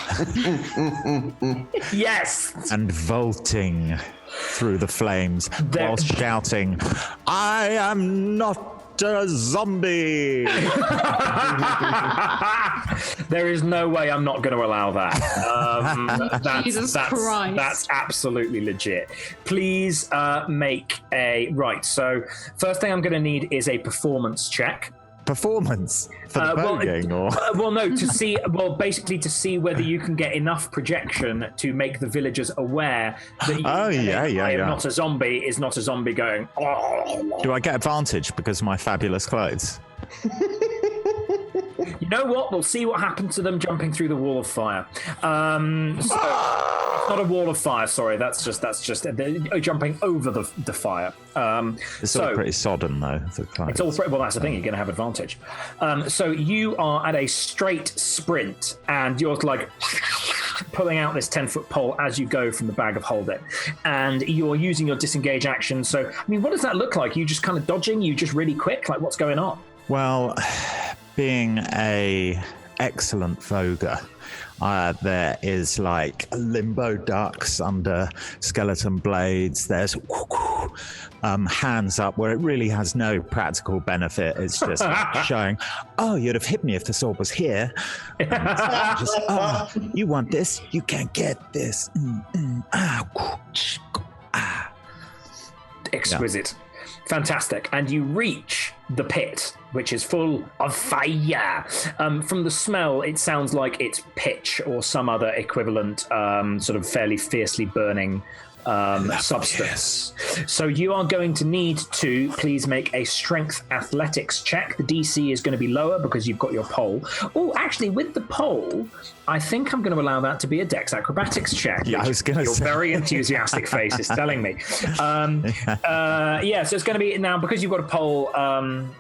Yes! And vaulting through the flames while shouting, I am not a zombie. There is no way I'm not going to allow that. Jesus Christ. That's absolutely legit. Please make a... Right, so first thing I'm going to need is a performance check. Performance? For the voguing, or? Basically to see whether you can get enough projection to make the villagers aware that I am not a zombie, is not a zombie going... Oh. Do I get advantage because of my fabulous clothes? You know what? We'll see what happens to them jumping through the wall of fire. It's not a wall of fire. Sorry, that's just jumping over the fire. It's all pretty sodden, though. It's all well. That's the thing. You're going to have advantage. So you are at a straight sprint, and you're like pulling out this 10-foot pole as you go from the bag of hold it. And you're using your disengage action. So, I mean, what does that look like? You just kind of dodging? You just really quick? Like, what's going on? Well, being a excellent voguer, there is like limbo ducks under skeleton blades. There's hands up where it really has no practical benefit. It's just showing, oh, you'd have hit me if the sword was here. Just, oh, you want this? You can't get this. Exquisite. Fantastic. And you reach the pit, which is full of fire. From the smell, it sounds like it's pitch or some other equivalent sort of fairly fiercely burning substance. So you are going to need to please make a strength athletics check. The DC is going to be lower because you've got your pole. Oh, actually, with the pole, I think I'm going to allow that to be a dex acrobatics check. Yeah, I was going to say. Your very enthusiastic face is telling me. So it's going to be now because you've got a pole.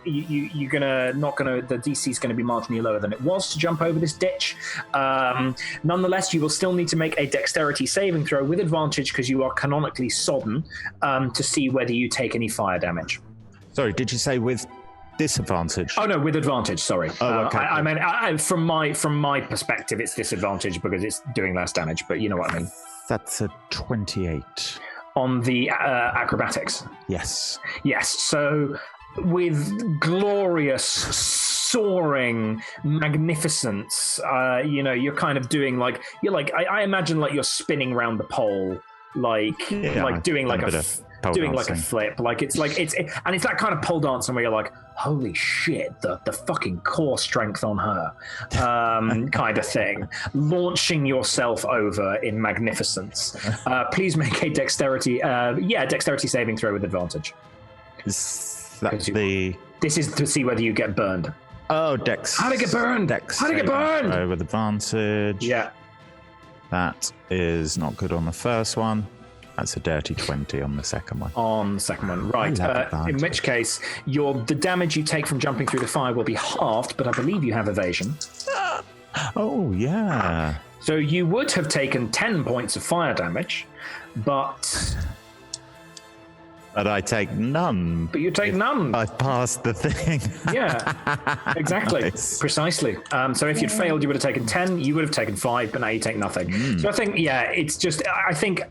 You're the DC is going to be marginally lower than it was to jump over this ditch. Nonetheless, you will still need to make a dexterity saving throw with advantage because you are canonically sodden to see whether you take any fire damage. Sorry, did you say with disadvantage? Oh no, with advantage. Sorry. Oh, okay. I mean, from my perspective, it's disadvantage because it's doing less damage. But you know what I mean. That's a 28 on the acrobatics. Yes. Yes. So with glorious soaring magnificence, you're kind of doing I imagine like you're spinning around the pole. Doing like a flip, it's that kind of pole dancing where you're like, holy shit, the fucking core strength on her, kind of thing, launching yourself over in magnificence. Please make a dexterity saving throw with advantage. This is to see whether you get burned. Oh, dex. How to get burned? How to get burned? With advantage. Yeah. That is not good on the first one. That's a dirty 20 on the second one. On the second one, right. In which case, the damage you take from jumping through the fire will be halved, but I believe you have evasion. Oh, yeah. So you would have taken 10 points of fire damage, but I take none. But you take none. I passed the thing. Yeah, exactly. Nice. Precisely. So if you'd failed, you would have taken 10, you would have taken 5, but now you take nothing. So I think, it's just, I think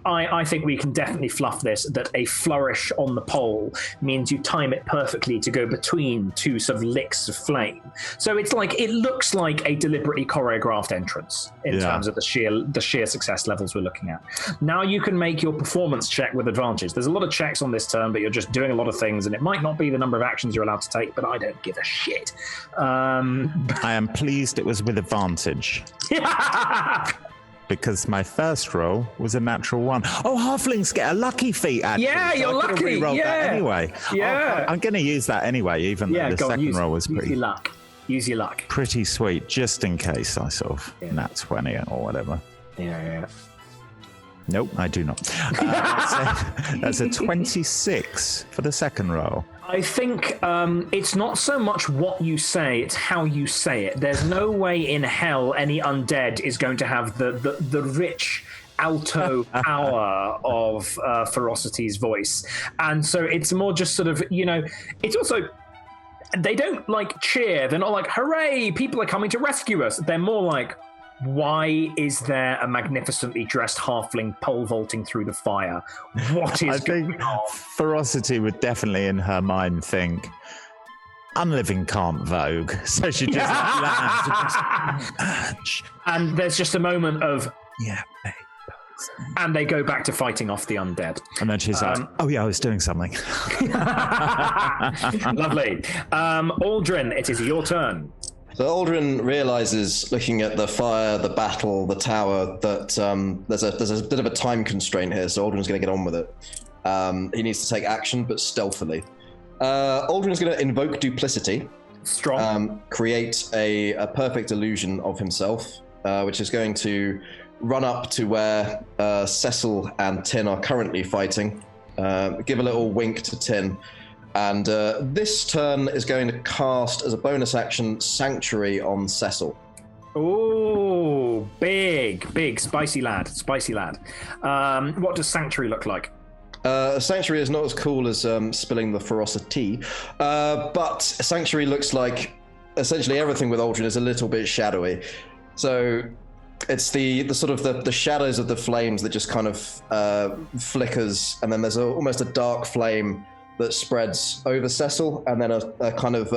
we can definitely fluff this, that a flourish on the pole means you time it perfectly to go between two sort of licks of flame. So it's like, it looks like a deliberately choreographed entrance in terms of the sheer success levels we're looking at. Now you can make your performance check with advantage. There's a lot of checks on this turn, but you're just doing a lot of things, and it might not be the number of actions you're allowed to take, but I don't give a shit. I am pleased it was with advantage. Because my first roll was a natural 1. Oh, halflings get a lucky feat, actually. Yeah, so you're lucky. That anyway. Yeah. I'm going to use that anyway, even though the second roll was pretty... Use your luck. Pretty sweet, just in case I sort of nat 20 or whatever. Yeah. Nope, I do not. That's a 26 for the second roll. I think it's not so much what you say, it's how you say it. There's no way in hell any undead is going to have the rich alto power of Ferocity's voice. And so it's more just sort of, it's also... They don't cheer. They're not like, hooray, people are coming to rescue us. They're more like, why is there a magnificently dressed halfling pole vaulting through the fire? What is going on? Ferocity would definitely in her mind think, unliving can't vogue. So she just lands. And there's just a moment of, yeah, babe. And they go back to fighting off the undead. And then she's like, oh yeah, I was doing something. Lovely. Aldrin, it is your turn. So Aldrin realizes, looking at the fire, the battle, the tower, that there's a bit of a time constraint here, so Aldrin's going to get on with it. He needs to take action, but stealthily. Aldrin's going to invoke duplicity. Strong. Create a perfect illusion of himself, which is going to run up to where Cecil and Tin are currently fighting. Give a little wink to Tin. And this turn is going to cast, as a bonus action, Sanctuary on Cecil. Ooh. Oh, big, spicy lad. What does Sanctuary look like? Sanctuary is not as cool as spilling the ferocity, but Sanctuary looks like essentially everything with Aldrin is a little bit shadowy. So it's the sort of the shadows of the flames that just kind of flickers, and then there's almost a dark flame that spreads over Cecil, and then a kind of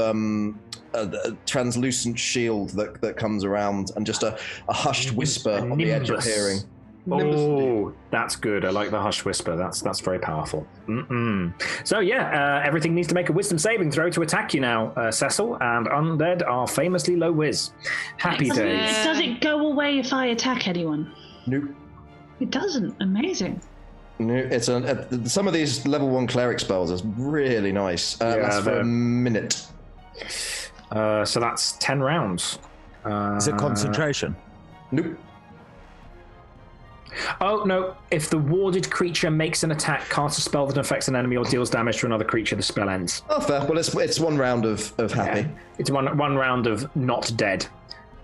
a translucent shield that comes around, and just a hushed whisper on the edge of hearing. Oh, that's good. I like the hushed whisper. That's very powerful. So yeah, everything needs to make a wisdom saving throw to attack you now, Cecil, and undead are famously low whiz. Happy days. Does it go away if I attack anyone? Nope. It doesn't. Amazing. No, it's some of these level 1 cleric spells is really nice. That's for a minute. So that's 10 rounds. Is it concentration? Nope. Oh, no. If the warded creature makes an attack, casts a spell that affects an enemy, or deals damage to another creature, the spell ends. Oh, fair. Well, it's one round of happy. Yeah. It's one round of not dead.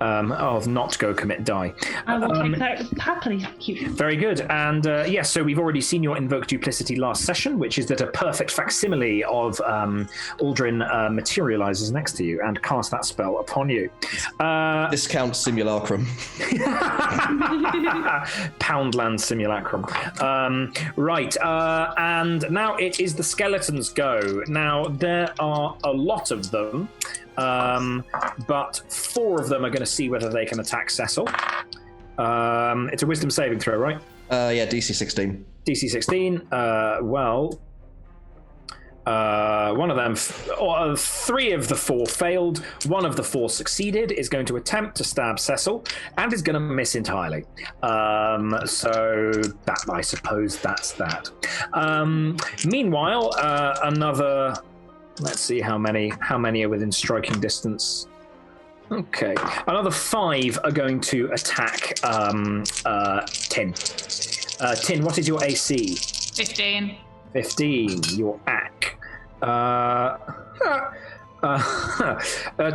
Of not go commit die. I will take that happily. Thank you. Very good. And yes, so we've already seen your Invoke Duplicity last session, which is that a perfect facsimile of Aldrin materializes next to you and casts that spell upon you. Discount Simulacrum. Poundland Simulacrum. Right. And now it is the skeletons go. Now, there are a lot of them. But 4 of them are going to see whether they can attack Cecil. It's a wisdom saving throw, right? Yeah, DC 16. DC 16. One of them, 3 of the 4 failed. 1 of the 4 succeeded. Is going to attempt to stab Cecil and is going to miss entirely. So that, I suppose, that's that. Meanwhile, another. Let's see how many are within striking distance. Okay, another 5 are going to attack Tin. Tin, what is your AC? 15. 15. Your AC.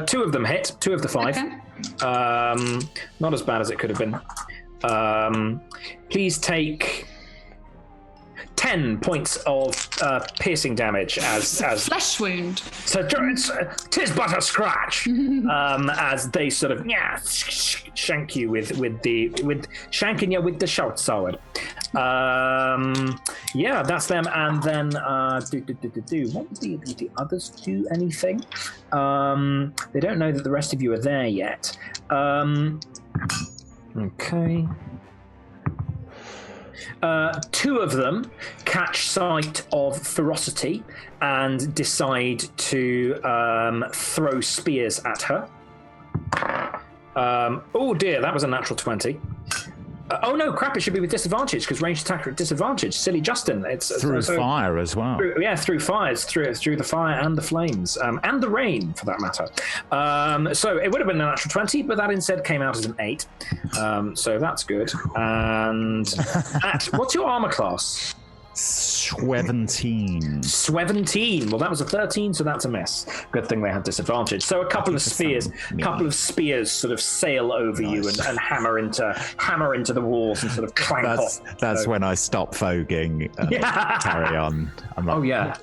2 of them hit. 2 of the 5. Okay. Not as bad as it could have been. Please take 10 points of piercing damage as flesh wound. So tis but a scratch. As they sort of shank you with shanking you with the short sword. Yeah, that's them. And then what would the others do? Anything? They don't know that the rest of you are there yet. Okay. 2 of them catch sight of ferocity and decide to throw spears at her. Oh dear, that was a natural 20. Oh no, crap! It should be with disadvantage because ranged attacker at disadvantage. Silly Justin. It's through fire as well. Through fires, through the fire and the flames, and the rain for that matter. So it would have been a natural 20, but that instead came out as an 8. So that's good. And what's your armor class? 17. 17. Well, that was a 13, so that's a miss. Good thing they had disadvantage. So a couple of spears sort of sail over you and hammer into the walls and sort of clank off. That's when I stop voguing. Carry on. I'm like, oh yeah.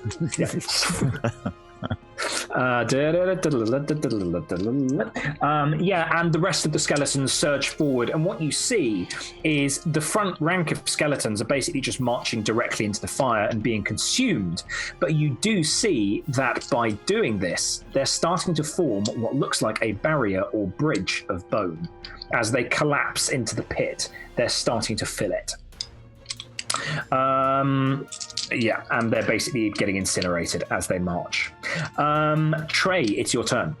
And the rest of the skeletons surge forward, and what you see is the front rank of skeletons are basically just marching directly into the fire and being consumed, but you do see that by doing this they're starting to form what looks like a barrier or bridge of bone. As they collapse into the pit, they're starting to fill it. And they're basically getting incinerated as they march. Trey, it's your turn.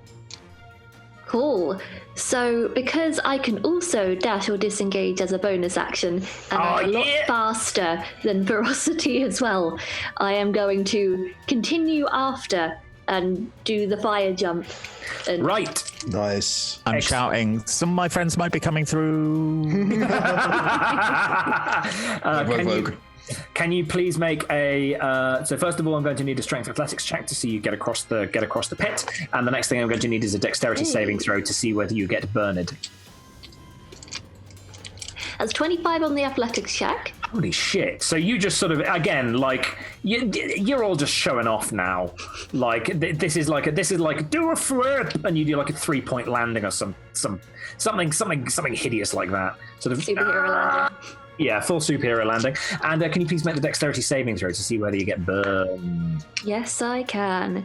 Cool. So because I can also dash or disengage as a bonus action, and I'm a lot faster than ferocity as well, I am going to continue after and do the fire jump. Right. Nice. I'm shouting, some of my friends might be coming through. Can you please make a so first of all I'm going to need a strength athletics check to see you get across the pit, and the next thing I'm going to need is a dexterity saving throw to see whether you get burned. That's 25 on the athletics check. Holy shit. So you just sort of, again, like, you're all just showing off now. Like, this is like, do a flip, and you do like a 3-point landing or something hideous like that. Sort of Superhero landing. Yeah, full superhero landing. And can you please make the dexterity saving throw to see whether you get burned? Yes, I can.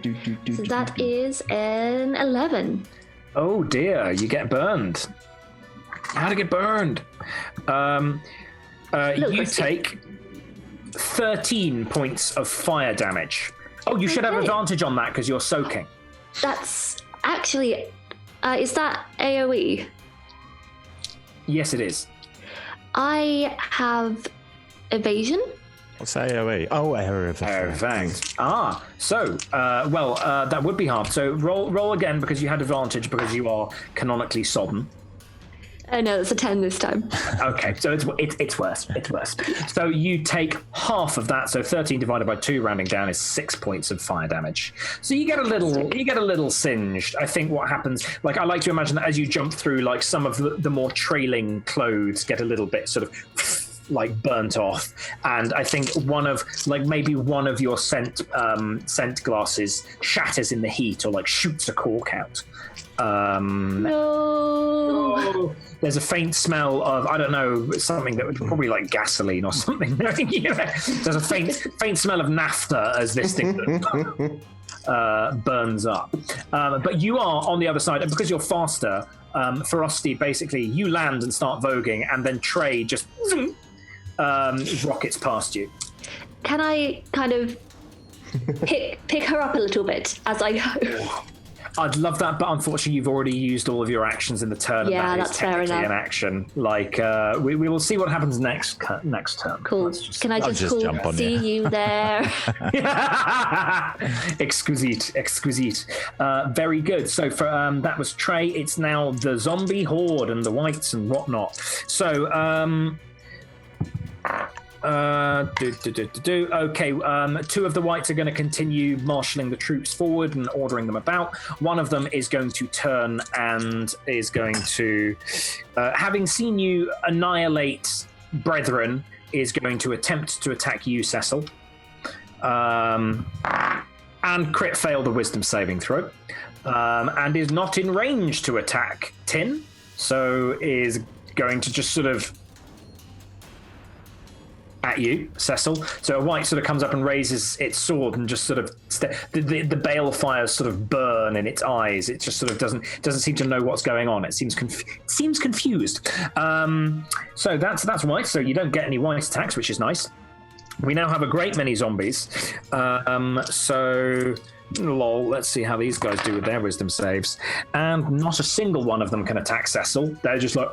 So that is an 11. Oh dear, you get burned. How to get burned? You take 13 points of fire damage. Oh, you should have advantage on that because you're soaking. That's actually... is that AoE? Yes, it is. I have evasion. What's AoE? Oh, area of effect. That would be hard. So roll again because you had advantage because you are canonically sodden. No, it's a 10 this time. Okay, so it's worse. It's worse. So you take half of that. So 13 divided by 2, rounding down, is 6 points of fire damage. So you get a little singed. I think what happens, like I like to imagine that as you jump through, like some of the more trailing clothes get a little bit sort of like burnt off, and I think one of your scent glasses shatters in the heat or like shoots a cork out. No. There's a faint smell of, I don't know, something that would probably like gasoline or something. There's a faint smell of naphtha as this thing burns up. But you are on the other side, and because you're faster, Ferocity, basically, you land and start voguing, and then Trey just rockets past you. Can I kind of pick her up a little bit as I go? I'd love that, but unfortunately, you've already used all of your actions in the turn. Yeah, and that that's is fair technically enough. an action. Like, we will see what happens next turn. Cool. Can I just jump on see you there? Exquisite. Very good. So for that was Trey. It's now the zombie horde and the whites and whatnot. So Okay, 2 of the whites are going to continue marshalling the troops forward and ordering them about. One of them is going to turn and is going to, having seen you annihilate brethren, is going to attempt to attack you, Cecil. And crit fail the wisdom saving throw. And is not in range to attack Tin, so is going to just sort of at you, Cecil. So a white sort of comes up and raises its sword and just sort of the bale fires sort of burn in its eyes. It just sort of doesn't seem to know what's going on. It seems confused. So that's white. So you don't get any white attacks, which is nice. We now have a great many zombies. So lol, let's see how these guys do with their wisdom saves. And not a single one of them can attack Cecil. They're just like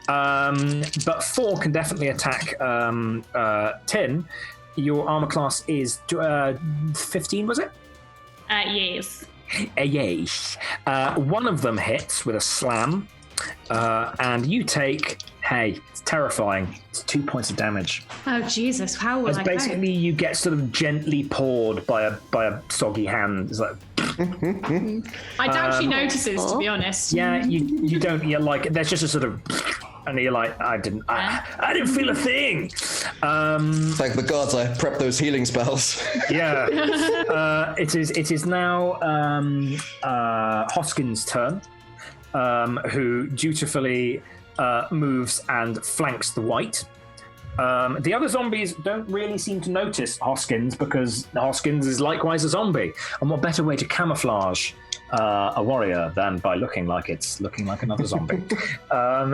but 4 can definitely attack Tin. Your armor class is 15, was it? Yes. Yes. One of them hits with a slam, and you take, it's terrifying, it's 2 points of damage. Oh Jesus! How will I go? Basically, you get sort of gently pawed by a soggy hand. It's like. I doubt she notices, to be honest. Yeah, you don't. You're like, there's just a sort of, and you're like, I didn't feel a thing. Thank the gods, I prepped those healing spells. Yeah. It is now Hoskins' turn, who dutifully moves and flanks the white. The other zombies don't really seem to notice Hoskins because Hoskins is likewise a zombie. And what better way to camouflage a warrior than by looking like another zombie?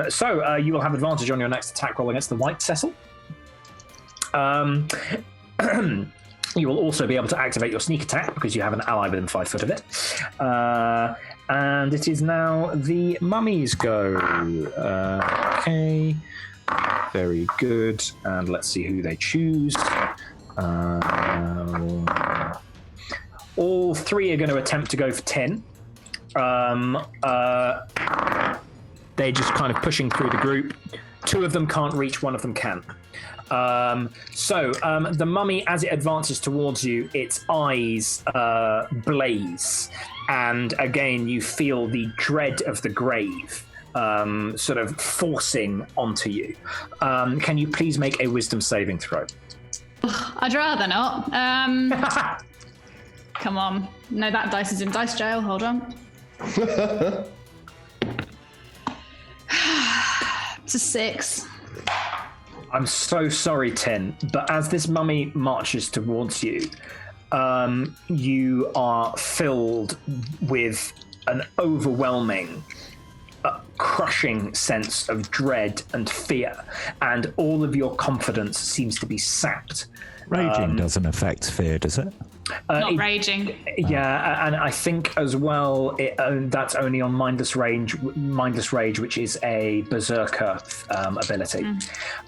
So you will have advantage on your next attack roll against the white, Cecil. You will also be able to activate your sneak attack because you have an ally within 5 foot of it. And it is now the mummies go. Okay. Very good. And let's see who they choose. All 3 are going to attempt to go for 10. They're just kind of pushing through the group. 2 of them can't reach, 1 of them can. So the mummy, as it advances towards you, its eyes blaze. And again, you feel the dread of the grave sort of forcing onto you. Can you please make a wisdom saving throw? I'd rather not. Come on. No, that dice is in dice jail. Hold on. It's a 6. I'm so sorry, Tin, but as this mummy marches towards you, you are filled with an overwhelming, crushing sense of dread and fear, and all of your confidence seems to be sapped. Raging doesn't affect fear, does it? Not raging. Yeah, and I think as well that's only on Mindless Rage, which is a berserker ability.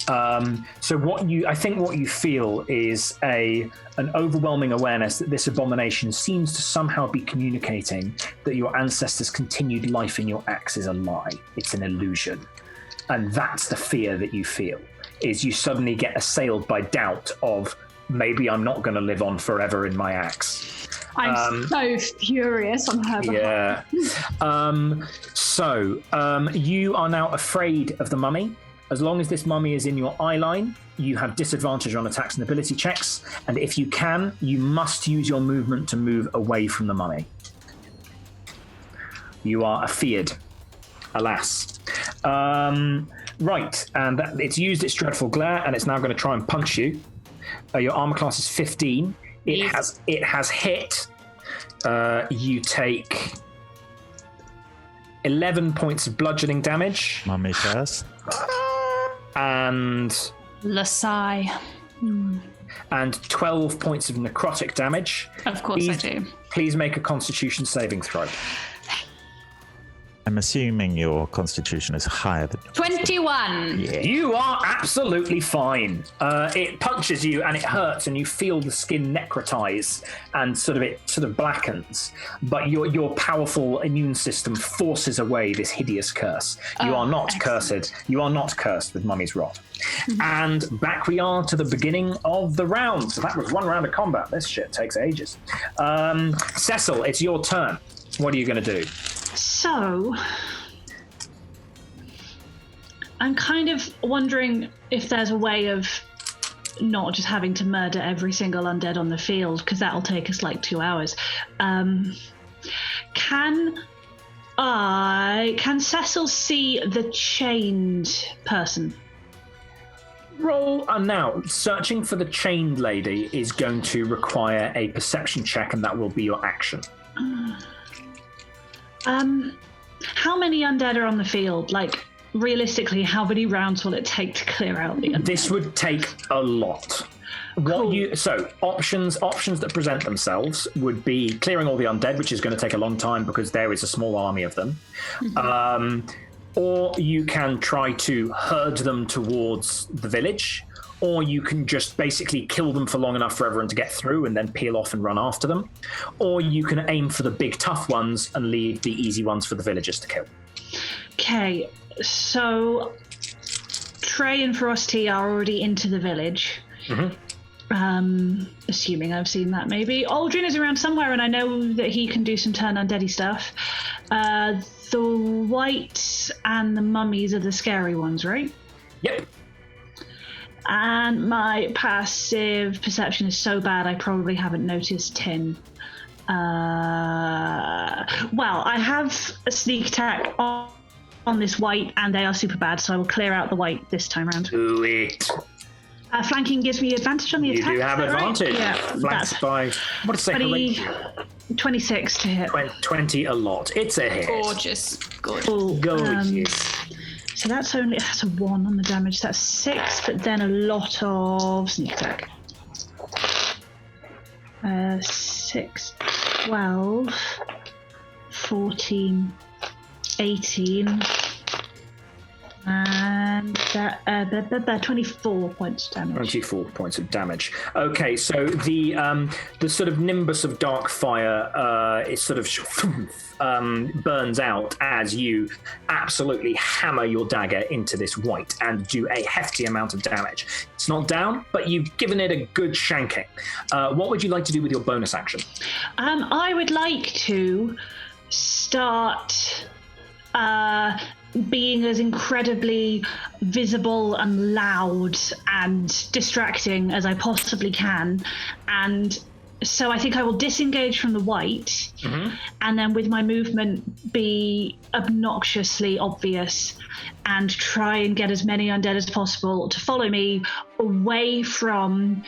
So what you feel is an overwhelming awareness that this abomination seems to somehow be communicating that your ancestors' continued life in your axe is a lie. It's an illusion, and that's the fear that you feel. Is you suddenly get assailed by doubt of, maybe I'm not going to live on forever in my axe. I'm so furious on her behalf. Yeah. So you are now afraid of the mummy. As long as this mummy is in your eye line, you have disadvantage on attacks and ability checks. And if you can, you must use your movement to move away from the mummy. You are afeared. Alas. Right. And it's used its dreadful glare, and it's now going to try and punch you. Your armor class is 15. It has hit. You take 11 points of bludgeoning damage. Mummy curse. And Lasai. And 12 points of necrotic damage. Of course I do. Please make a Constitution saving throw. I'm assuming your constitution is higher than 21. Yeah. You are absolutely fine. It punches you and it hurts, and you feel the skin necrotize, and it blackens. But your powerful immune system forces away this hideous curse. You are not cursed. You are not cursed with Mummy's Rot. And back we are to the beginning of the round. So that was one round of combat. This shit takes ages. Cecil, it's your turn. What are you going to do? So, I'm kind of wondering if there's a way of not just having to murder every single undead on the field, because that'll take us like 2 hours. Can Cecil see the chained person? Roll. Now, searching for the chained lady is going to require a perception check, and that will be your action. How many undead are on the field? Like, realistically, how many rounds will it take to clear out the undead? This would take a lot. Cool. So options that present themselves would be clearing all the undead, which is going to take a long time because there is a small army of them. Or you can try to herd them towards the village, or you can just basically kill them for long enough for everyone to get through and then peel off and run after them. Or you can aim for the big tough ones and leave the easy ones for the villagers to kill. Okay, so Trey and Frosty are already into the village. Assuming I've seen that, maybe. Aldrin is around somewhere, and I know that he can do some turn undeady stuff. The whites and the mummies are the scary ones, right? Yep. And my passive perception is so bad I probably haven't noticed Tin. Well, I have a sneak attack on this white, and they are super bad, so I will clear out the white this time round. Do it. Flanking gives me advantage on the attack. You do have advantage. Right? Yeah, flanked by, what is it? 26 to hit. 20 a lot. It's a hit. Gorgeous. Gorgeous. So that's a 1 on the damage. That's 6, but then a lot of sneak attack. 6, 12, 14, 18, and 24 points of damage. 24 points of damage. Okay, so the sort of nimbus of dark fire is sort of burns out as you absolutely hammer your dagger into this white and do a hefty amount of damage. It's not down, but you've given it a good shanking. What would you like to do with your bonus action? I would like to start being as incredibly visible and loud and distracting as I possibly can. And so I think I will disengage from the white, and then with my movement be obnoxiously obvious and try and get as many undead as possible to follow me away from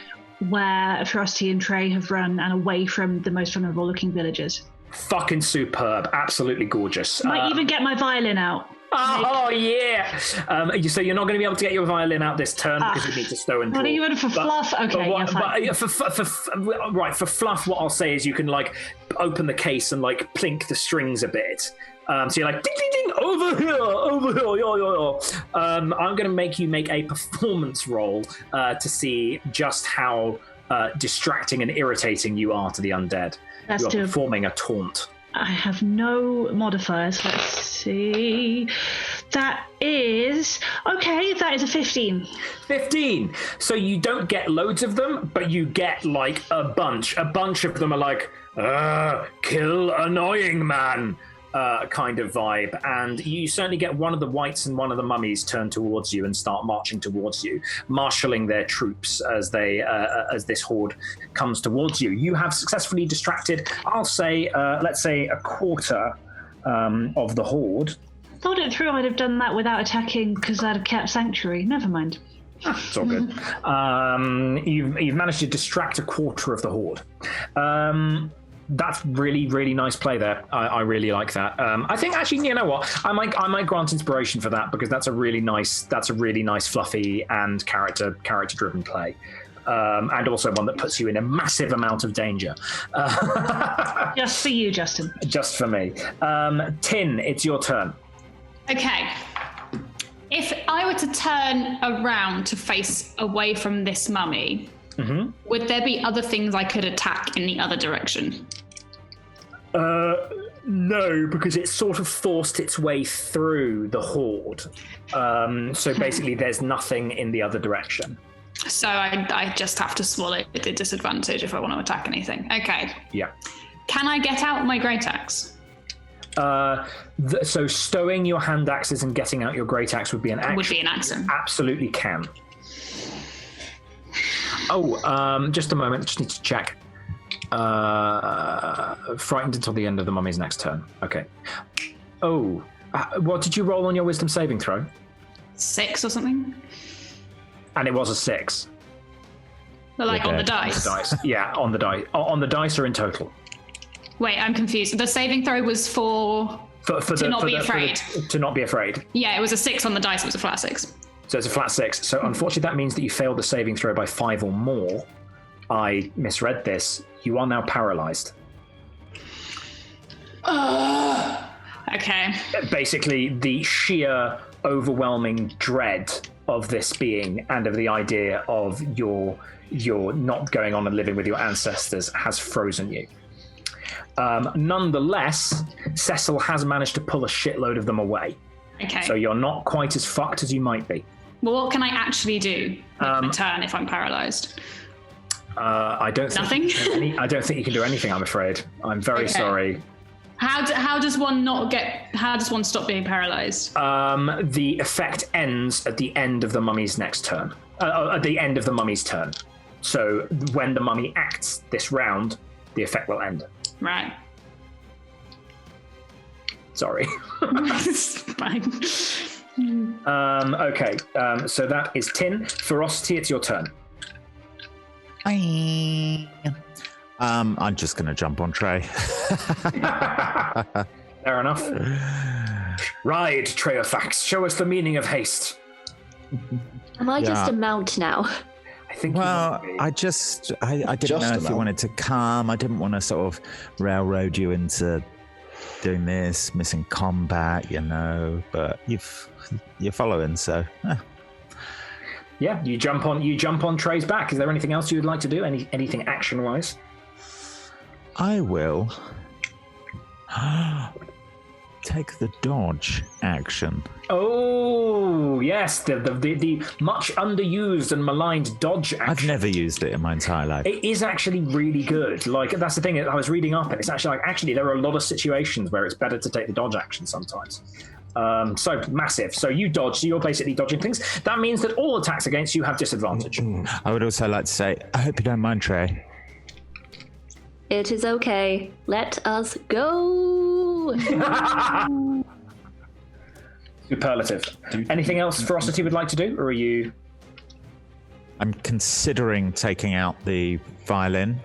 where Ferocity and Trey have run and away from the most vulnerable looking villagers. Fucking superb. Absolutely gorgeous. Might even get my violin out. Oh, yeah. So you're not going to be able to get your violin out this turn because you need to stow and draw. What are you in for fluff? Okay, yeah, fine. For fluff, what I'll say is you can like open the case and like plink the strings a bit. So you're like, ding, ding, ding, over here, yo. I'm going to make you make a performance roll to see just how distracting and irritating you are to the undead. You're performing a taunt. I have no modifiers. Let's see. That is a 15. 15. So you don't get loads of them, but you get like a bunch. A bunch of them are like, kill annoying man. Kind of vibe, and you certainly get one of the whites and one of the mummies turn towards you and start marching towards you, marshalling their troops as they as this horde comes towards you. You have successfully distracted, I'll say, let's say a quarter of the horde. Thought it through, I'd have done that without attacking because I'd have kept sanctuary. Never mind. It's all good. You've managed to distract a quarter of the horde. That's really, really nice play there. I really like that. I think actually, you know what? I might grant inspiration for that because that's a really nice, fluffy and character-driven play, and also one that puts you in a massive amount of danger. Just for you, Justin. Just for me. Tin, it's your turn. Okay. If I were to turn around to face away from this mummy, would there be other things I could attack in the other direction? No, because it's sort of forced its way through the horde. So basically there's nothing in the other direction. So I just have to swallow it at a disadvantage if I want to attack anything. Okay. Yeah. Can I get out my great axe? So stowing your hand axes and getting out your great axe would be an action. Would be an action. Absolutely can. Oh, just a moment. Just need to check. Frightened until the end of the mummy's next turn. Okay. Oh, what did you roll on your wisdom saving throw? 6 or something. And it was a 6. But like on the dice. Yeah, on the dice. On the dice or in total? Wait, I'm confused. The saving throw was to not be afraid. To not be afraid. Yeah, it was a 6 on the dice. It was a flat 6. So it's a flat 6. So unfortunately, that means that you failed the saving throw by 5 or more. I misread this. You are now paralyzed. Okay. Basically, the sheer overwhelming dread of this being and of the idea of your not going on and living with your ancestors has frozen you. Nonetheless, Cecil has managed to pull a shitload of them away. Okay. So you're not quite as fucked as you might be. Well, what can I actually do with my turn if I'm paralyzed? I don't think nothing. I don't think you can do anything. I'm afraid. I'm very sorry. How does one stop being paralyzed? The effect ends at the end of the mummy's next turn. At the end of the mummy's turn. So when the mummy acts this round, the effect will end. Right. Sorry. It's fine. Okay. So that is Tin. Ferocity, it's your turn. I'm just going to jump on Trey. Fair enough. Ride, Treofax. Show us the meaning of haste. Am I just a mount now? I think. Well, I didn't know if you wanted to come. I didn't want to sort of railroad you into doing this, missing combat, But you're following, so. Yeah, you jump on Trey's back. Is there anything else you would like to do? Anything action-wise? I will take the dodge action. Oh, yes, the much underused and maligned dodge action. I've never used it in my entire life. It is actually really good. Like, that's the thing I was reading up, and it's actually there are a lot of situations where it's better to take the dodge action sometimes. So massive. So you dodge. So you're basically dodging things. That means that all attacks against you have disadvantage. I would also like to say, I hope you don't mind, Trey. It is okay. Let us go. Superlative. Anything else Ferocity would like to do, or are you? I'm considering taking out the violin,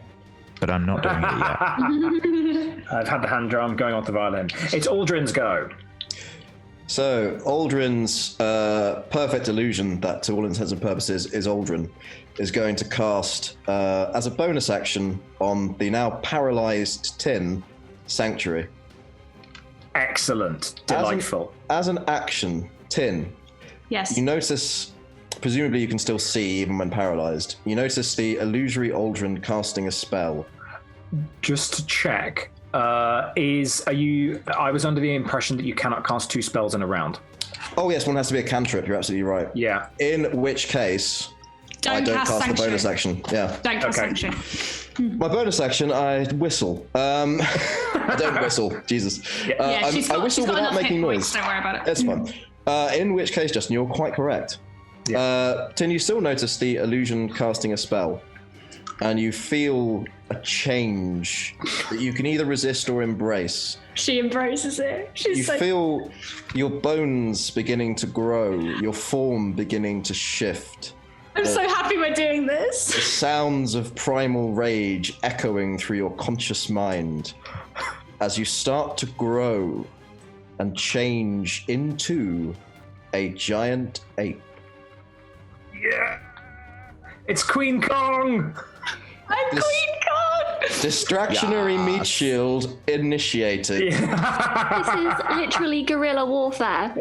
but I'm not doing it yet. I've had the hand drum, going on to the violin. It's Aldrin's go. So, Aldrin's perfect illusion, that to all intents and purposes is Aldrin, is going to cast, as a bonus action, on the now paralyzed Tin, Sanctuary. Excellent. Delightful. As an action, Tin, Yes. you notice, presumably you can still see even when paralyzed, you notice the illusory Aldrin casting a spell. Just to check, I was under the impression that you cannot cast 2 spells in a round. Oh yes, one has to be a cantrip, you're absolutely right. Yeah. In which case, I don't cast the bonus action. Yeah. Don't cast Sanctuary. My bonus action, I whistle. I don't whistle, Jesus. I whistle without making noise. Don't worry about it. It's fine. In which case, Justin, you're quite correct. Yeah. Tin, you still notice the illusion casting a spell, and you feel a change that you can either resist or embrace. She embraces it. You feel your bones beginning to grow, your form beginning to shift. I'm so happy we're doing this. The sounds of primal rage echoing through your conscious mind as you start to grow and change into a giant ape. Yeah. It's Queen Kong. I'm Queen Kong. Distractionary meat shield initiated. This is literally guerrilla warfare.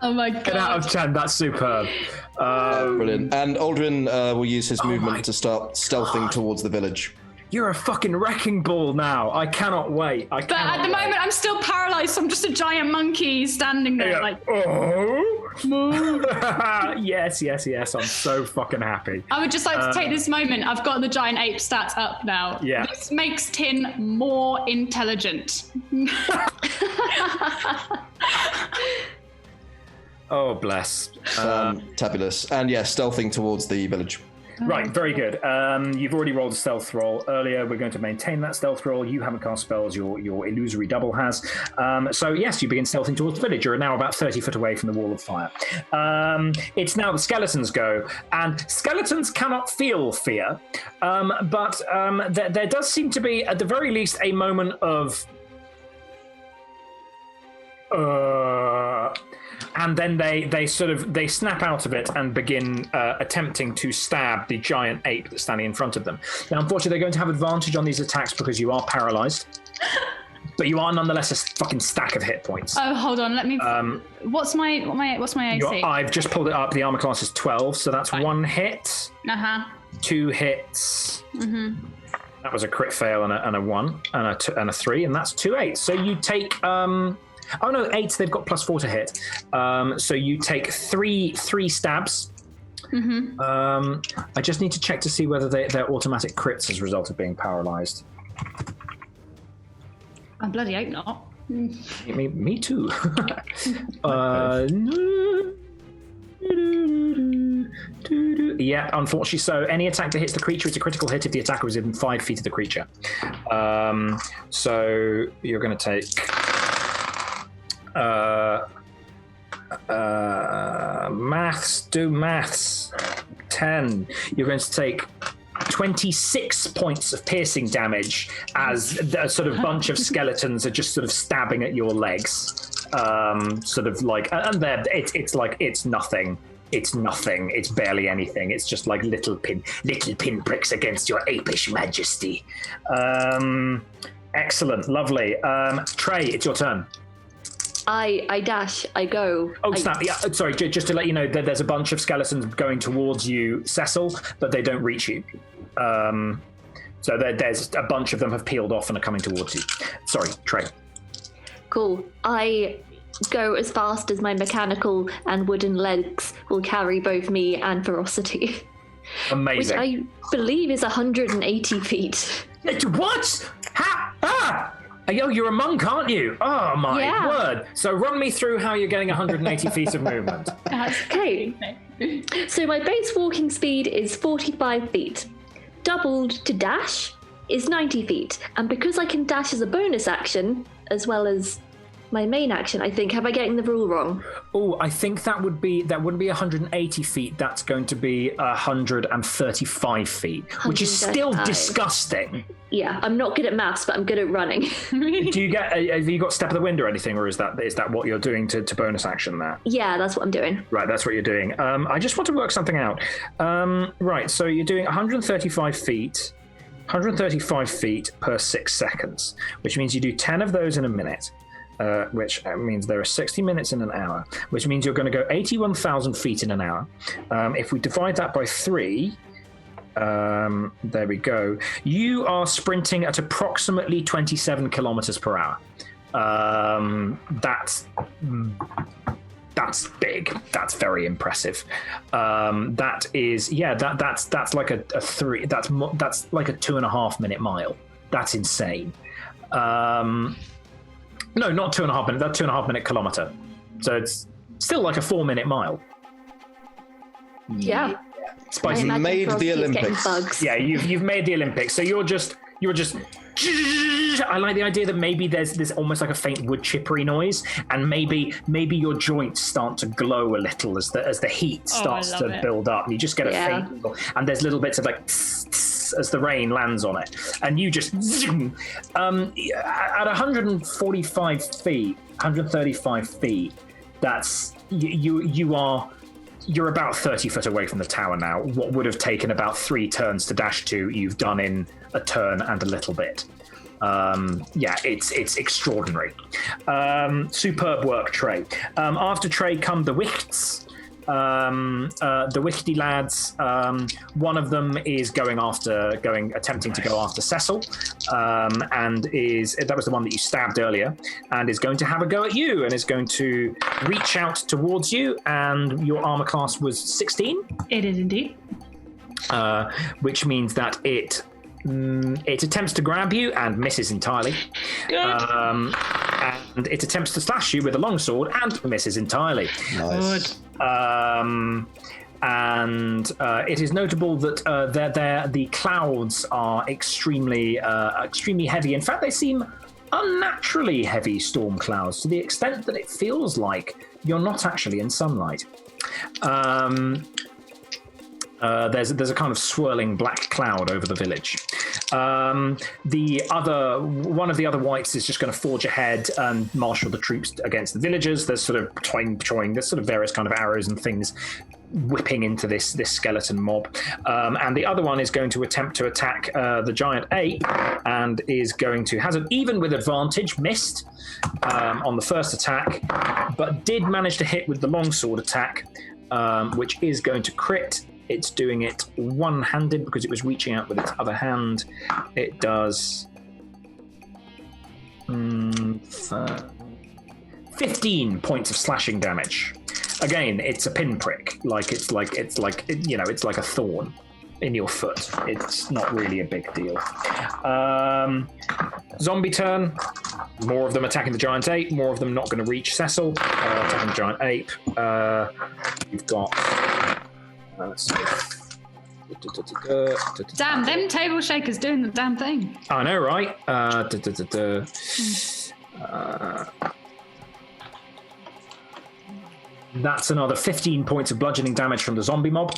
Oh my god. 10 out of 10. That's superb. Brilliant. And Aldrin will use his movement to start stealthing towards the village. You're a fucking wrecking ball now. I cannot wait. But at the moment, I'm still paralyzed, so I'm just a giant monkey standing there, like. Oh. Yes. I'm so fucking happy. I would just like to take this moment. I've got the giant ape stats up now. Yeah. This makes Tin more intelligent. Oh, bless. Tabulous. And yeah, stealthing towards the village. Right, very good. You've already rolled a stealth roll earlier. We're going to maintain that stealth roll. You haven't cast spells. Your illusory double has. So yes, you begin stealthing towards the village. You're now about 30 foot away from the wall of fire. It's now the skeletons go, and skeletons cannot feel fear, but there does seem to be, at the very least, a moment of and then they snap out of it and begin attempting to stab the giant ape that's standing in front of them. Now, unfortunately, they're going to have advantage on these attacks because you are paralyzed, but you are nonetheless a fucking stack of hit points. Oh, hold on, let me. What's my AC? I've just pulled it up. The armor class is 12, so that's 1 hit, 2 hits. Mm-hmm. That was a crit fail and a 1 and a 3, and that's 2 8s. So you take. Oh no, 8s, they've got +4 to hit. So you take three stabs. Mm-hmm. I just need to check to see whether they're automatic crits as a result of being paralyzed. I bloody hope not. Me too. Yeah, unfortunately so. Any attack that hits the creature is a critical hit if the attacker is within 5 feet of the creature. So you're going to take... maths. 10. You're going to take 26 points of piercing damage as a sort of bunch of skeletons are just sort of stabbing at your legs. Sort of like, and it's nothing. It's nothing. It's barely anything. It's just like little pinpricks against your apish majesty. Excellent, lovely. Trey, it's your turn. I dash, I go. Oh, snap. Yeah, sorry, just to let you know that there's a bunch of skeletons going towards you, Cecil, but they don't reach you. So there's a bunch of them have peeled off and are coming towards you. Sorry, Trey. Cool. I go as fast as my mechanical and wooden legs will carry both me and Ferocity. Amazing. Which I believe is 180 feet. What? Yo, you're a monk, aren't you? Oh, my word. So run me through how you're getting 180 feet of movement. Okay. So my base walking speed is 45 feet. Doubled to dash is 90 feet. And because I can dash as a bonus action, as well as my main action, I think. Have I getting the rule wrong? Oh, I think that wouldn't be 180 feet. That's going to be 135 feet, which is still disgusting. Yeah, I'm not good at maths, but I'm good at running. Do you get? Have you got step of the wind or anything, or is that what you're doing to bonus action that? Yeah, that's what I'm doing. Right, that's what you're doing. I just want to work something out. Right, so you're doing 135 feet. 135 feet per 6 seconds, which means you do 10 of those in a minute. Which means there are 60 minutes in an hour, which means you're going to go 81,000 feet in an hour. If we divide that by 3, there we go. You are sprinting at approximately 27 kilometers per hour. That's big. That's very impressive. That is, that's like a 3. That's like a 2.5 minute mile. That's insane. No, not 2.5 minutes. That's 2.5 minute kilometer. So it's still like a 4 minute mile. Yeah. Spicy. You made the Olympics. Yeah, you've made the Olympics. So you're just. I like the idea that maybe there's almost like a faint wood chippery noise, and maybe your joints start to glow a little as the heat starts to build up. And you just get a faint, and there's little bits of like as the rain lands on it, and you just at 135 feet, 135 feet. That's you're about 30 foot away from the tower now. What would have taken about 3 turns to dash to, you've done in a turn and a little bit. It's extraordinary. Superb work, Trey. After Trey come the Wichts. The Wichty lads, one of them is attempting to go after Cecil, and that was the one that you stabbed earlier, and is going to have a go at you, and is going to reach out towards you, and your armor class was 16? It is indeed. Which means that it attempts to grab you and misses entirely. Good. And it attempts to slash you with a longsword and misses entirely. Nice. It is notable that the clouds are extremely heavy. In fact, they seem unnaturally heavy storm clouds, to the extent that it feels like you're not actually in sunlight. There's a kind of swirling black cloud over the village. One of the other wights is just going to forge ahead and marshal the troops against the villagers. There's sort of there's sort of various kind of arrows and things whipping into this skeleton mob. And the other one is going to attempt to attack the giant ape, and is going to, has an even with advantage, missed on the first attack, but did manage to hit with the longsword attack, which is going to crit. It's doing it one-handed because it was reaching out with its other hand. It does 15 points of slashing damage. Again, it's a pinprick. It's like a thorn in your foot. It's not really a big deal. Zombie turn. More of them attacking the giant ape. More of them not going to reach Cecil. Attacking the giant ape. You've got. Let's see. Damn, them table shakers doing the damn thing. I know, right? That's another 15 points of bludgeoning damage from the zombie mob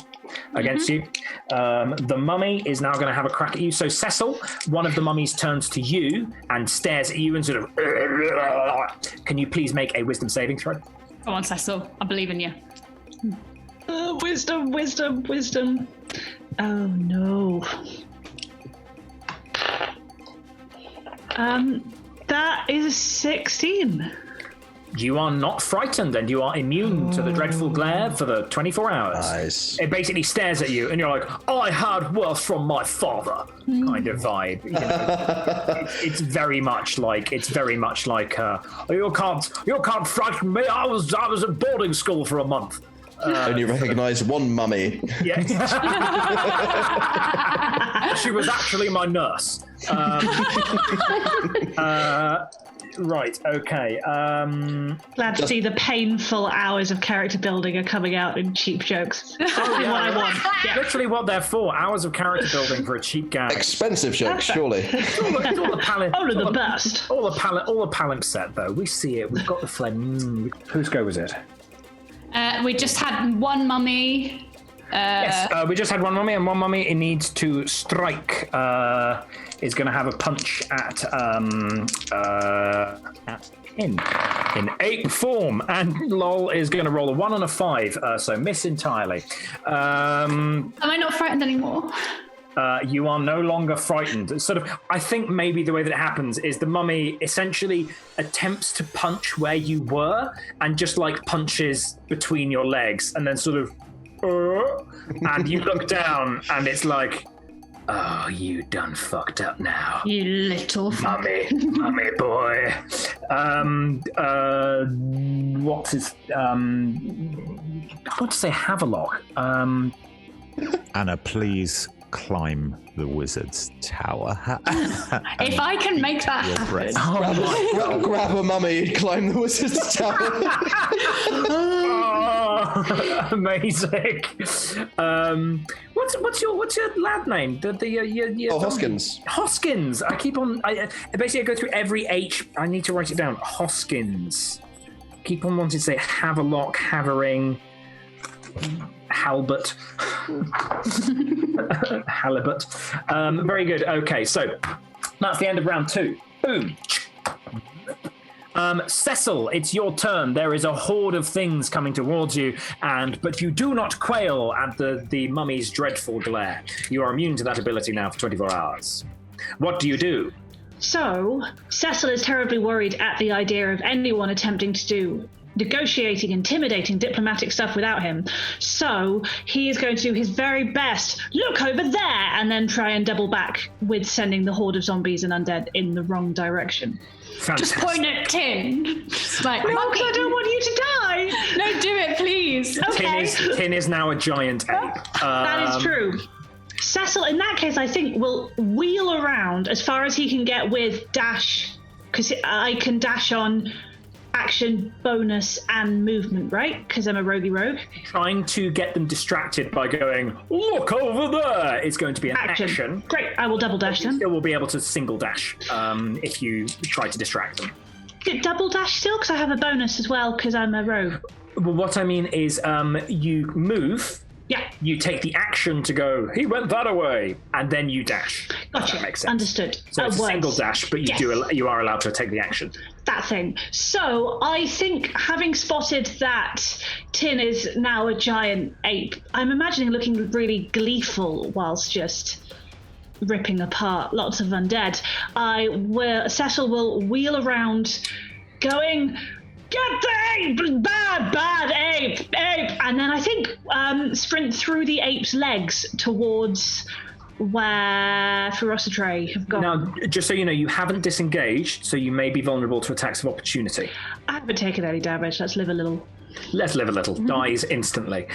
against you. The mummy is now going to have a crack at you. So Cecil, one of the mummies turns to you and stares at you and sort of... Can you please make a wisdom saving throw? Come on, Cecil. I believe in you. Wisdom. Oh no. That is a 16. You are not frightened, and you are immune to the dreadful glare for the 24 hours. Nice. It basically stares at you, and you're like, "I had wealth from my father," kind of vibe. You know, it's very much like you can't frighten me. I was at boarding school for a month. Only recognise one mummy. Yeah. She was actually my nurse. Right, okay. Glad to see the painful hours of character building are coming out in cheap jokes. That's what I want. Yeah. Literally what they're for. Hours of character building for a cheap gag. Expensive jokes, surely. It's all the palette. All of the best. All the palimpsest, though. We see it. We've got the flame. Whose go was it? We just had one mummy. Yes, we just had one mummy, and one mummy it needs to strike. Is going to have a punch at in ape form, and lol is going to roll a 1 and a 5, so miss entirely. Am I not frightened anymore? You are no longer frightened. Sort of, I think maybe the way that it happens is the mummy essentially attempts to punch where you were, and just like punches between your legs, and then sort of, and you look down, and it's like, oh, you done fucked up now. You little mummy boy. What's his, I want to say Havelock. Anna, please climb the wizard's tower. If I can make that happen. Grab a mummy, climb the wizard's tower. Oh, amazing. What's your lad name? Hoskins. Hoskins. I keep on. I basically go through every H. I need to write it down. Hoskins. Keep on wanting to say Havelock, Havering, Halbert, Halibut. Very good. Okay, so that's the end of round 2. Boom. Cecil, it's your turn. There is a horde of things coming towards you, but you do not quail at the mummy's dreadful glare. You are immune to that ability now for 24 hours. What do you do? So, Cecil is terribly worried at the idea of anyone attempting to do negotiating, intimidating, diplomatic stuff without him. So he is going to do his very best, look over there, and then try and double back with sending the horde of zombies and undead in the wrong direction. Just point at Tin. Like, no, because I don't want you to die. No, do it, please. Okay. Tin is now a giant ape. That is true. Cecil, in that case, I think will wheel around as far as he can get with dash, because I can dash on action, bonus, and movement, right? Because I'm a roguey rogue. Trying to get them distracted by going, look over there! It's going to be an action. Great, I will double dash them. Still will be able to single dash if you try to distract them. Double dash still? Because I have a bonus as well, because I'm a rogue. Well, what I mean is you move. Yeah. You take the action to go, he went that way, and then you dash. Gotcha. That makes sense. Understood. So it's a single dash, but you are allowed to take the action. That thing. So I think, having spotted that Tin is now a giant ape, I'm imagining looking really gleeful whilst just ripping apart lots of undead. Cecil will wheel around, going, get the ape! Bad ape! And then I think sprint through the ape's legs towards where Ferocitray have gone. Now, just so you know, you haven't disengaged, so you may be vulnerable to attacks of opportunity. I haven't taken any damage. Let's live a little. Dies instantly.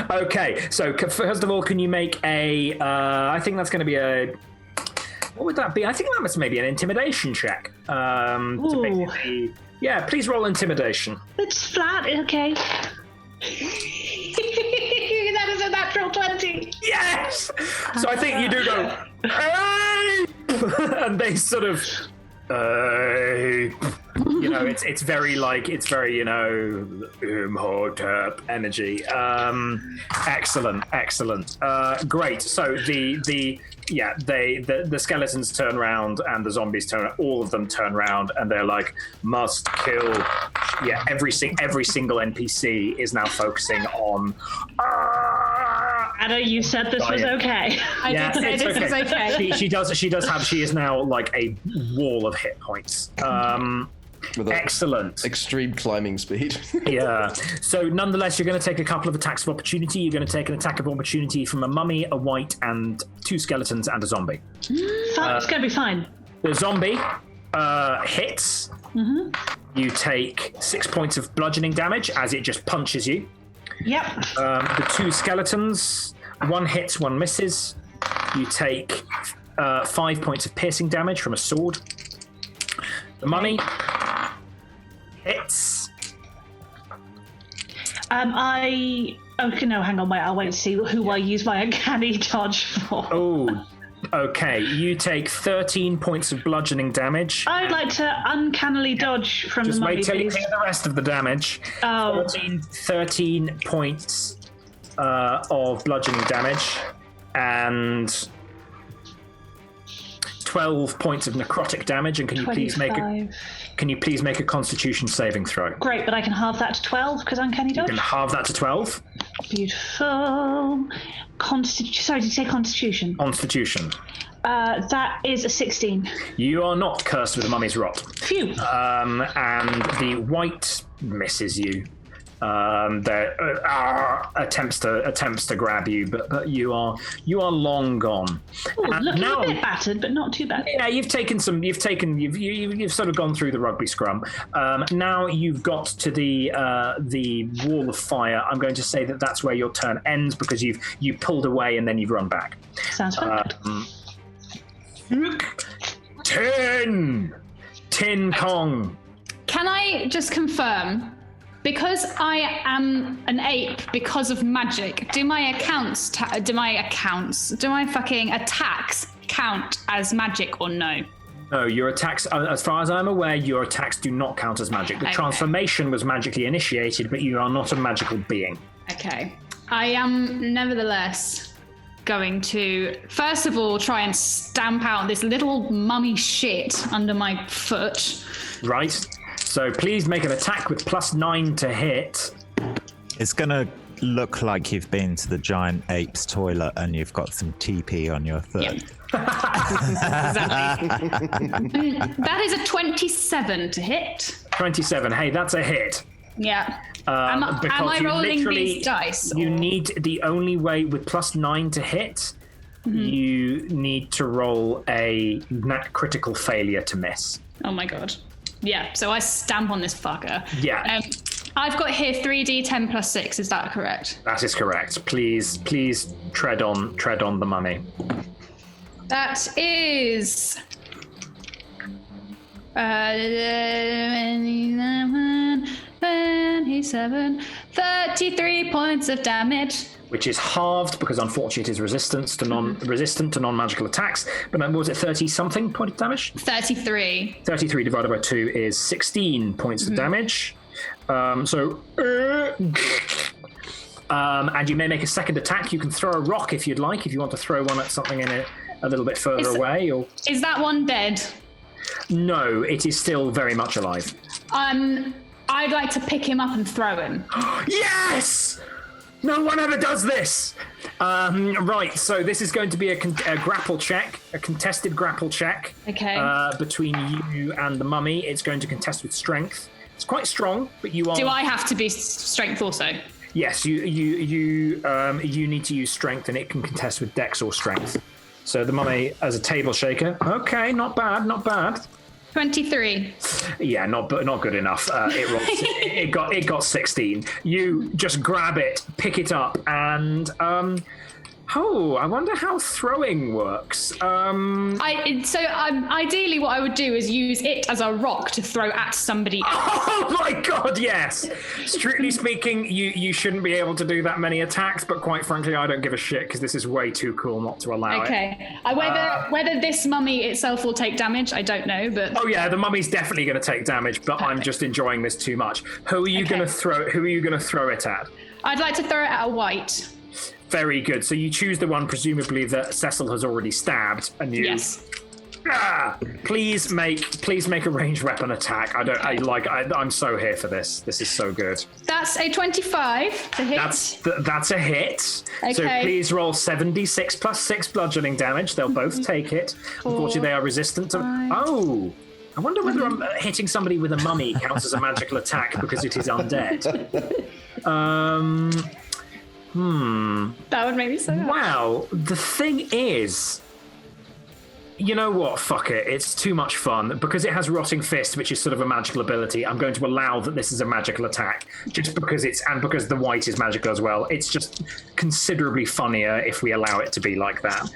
Okay, so first of all, can you make a... I think that's going to be a... What would that be? I think that must maybe an intimidation check. Yeah, please roll intimidation. It's flat, okay. That is a natural 20. Yes! So I think you do go, hey! And they sort of, it's very Imhotep energy. Excellent. Great. So the skeletons turn around and the zombies all of them turn around, and they're like, must kill. Yeah, every single NPC is now focusing on. Anna, you said this was okay. I did say this was okay. She is now like a wall of hit points. With excellent. Extreme climbing speed. Yeah. So nonetheless, you're going to take a couple of attacks of opportunity. You're going to take an attack of opportunity from a mummy, a wight, and 2 skeletons and a zombie. It's going to be fine. The zombie hits. Mm-hmm. You take 6 points of bludgeoning damage as it just punches you. Yep. The 2 skeletons, 1 hits, 1 misses. You take 5 points of piercing damage from a sword. The mummy hits. No, hang on, wait. I'll wait and see who I use my uncanny dodge for. Oh, okay. You take 13 points of bludgeoning damage. I'd like to uncannily dodge from Just the mummy, wait till you please. hear the rest of the damage. Oh. 13 points of bludgeoning damage and 12 points of necrotic damage. And can you please make a Constitution saving throw? Great, but I can halve that to 12 because uncanny dodge. You can halve that to 12. Beautiful. Sorry, did you say Constitution? Constitution. That is a 16. You are not cursed with the mummy's rot. Phew. And the white misses you. Attempts to grab you, but you are long gone. Ooh, looking a bit battered, but not too bad. Yeah, you've sort of gone through the rugby scrum. Now you've got to the wall of fire. I'm going to say that's where your turn ends because you pulled away and then you've run back. Sounds fun. 10 Kong. Can I just confirm? Because I am an ape because of magic, do my fucking attacks count as magic or no? No, your attacks, as far as I'm aware, your attacks do not count as magic. The transformation was magically initiated, but you are not a magical being. Okay. I am nevertheless going to, first of all, try and stamp out this little mummy shit under my foot. Right. So please make an attack with +9 to hit. It's going to look like you've been to the giant ape's toilet and you've got some TP on your foot. Yep. Exactly. That is a 27 to hit. 27. Hey, that's a hit. Yeah. Am I rolling these dice? You need the only way with +9 to hit. Mm-hmm. You need to roll a critical failure to miss. Oh my god. Yeah, so I stamp on this fucker. Yeah. I've got here 3d10 + 6. Is that correct? That is correct. Please tread on the mummy. That is 27, 33 points of damage. Which is halved because unfortunately it is resistant to non-magical attacks. But what was it, 30-something point of damage? 33. 33 divided by 2 is 16 points of damage. And you may make a second attack. You can throw a rock if you'd like, if you want to throw one at something in it a little bit further away. Or is that one dead? No, it is still very much alive. I'd like to pick him up and throw him. Yes! No one ever does this! Right, so this is going to be a grapple check, a contested grapple check. Okay. Between you and the mummy. It's going to contest with strength. It's quite strong, but you are... Do I have to be strength also? Yes, you need to use strength, and it can contest with dex or strength. So the mummy as a table shaker. Okay, not bad. 23. Yeah, not good enough. It got 16. You just grab it, pick it up, and I wonder how throwing works. Ideally, what I would do is use it as a rock to throw at somebody else. Oh my god, yes! Strictly speaking, you shouldn't be able to do that many attacks, but quite frankly, I don't give a shit because this is way too cool not to allow it. Okay. Whether this mummy itself will take damage, I don't know, but... Oh yeah, the mummy's definitely going to take damage, but I'm just enjoying this too much. Who are you going to throw it at? I'd like to throw it at a white. Very good. So you choose the one presumably that Cecil has already stabbed, and you. Yes. Please make a ranged weapon attack. I'm so here for this. This is so good. That's a 25 to hit. That's a hit. Okay. So please roll 76 + 6 bludgeoning damage. They'll both take it. Unfortunately, they are resistant to. Oh. I wonder whether hitting somebody with a mummy counts as a magical attack because it is undead. That would make me so happy. Wow, the thing is, You know what? Fuck it. It's too much fun. Because it has Rotting Fist, which is sort of a magical ability, I'm going to allow that this is a magical attack. Just because because the white is magical as well. It's just considerably funnier if we allow it to be like that.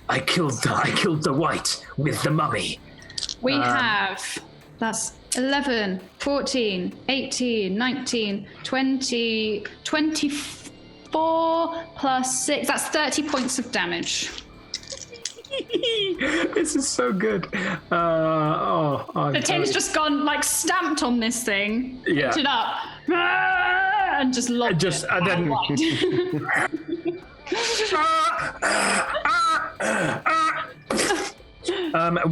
I killed the white with the mummy. We have... That's 11, 14, 18, 19, 20, 24 plus 6. That's 30 points of damage. This is so good. The tin's just gone, like, stamped on this thing, picked it up, and just locked it. And then...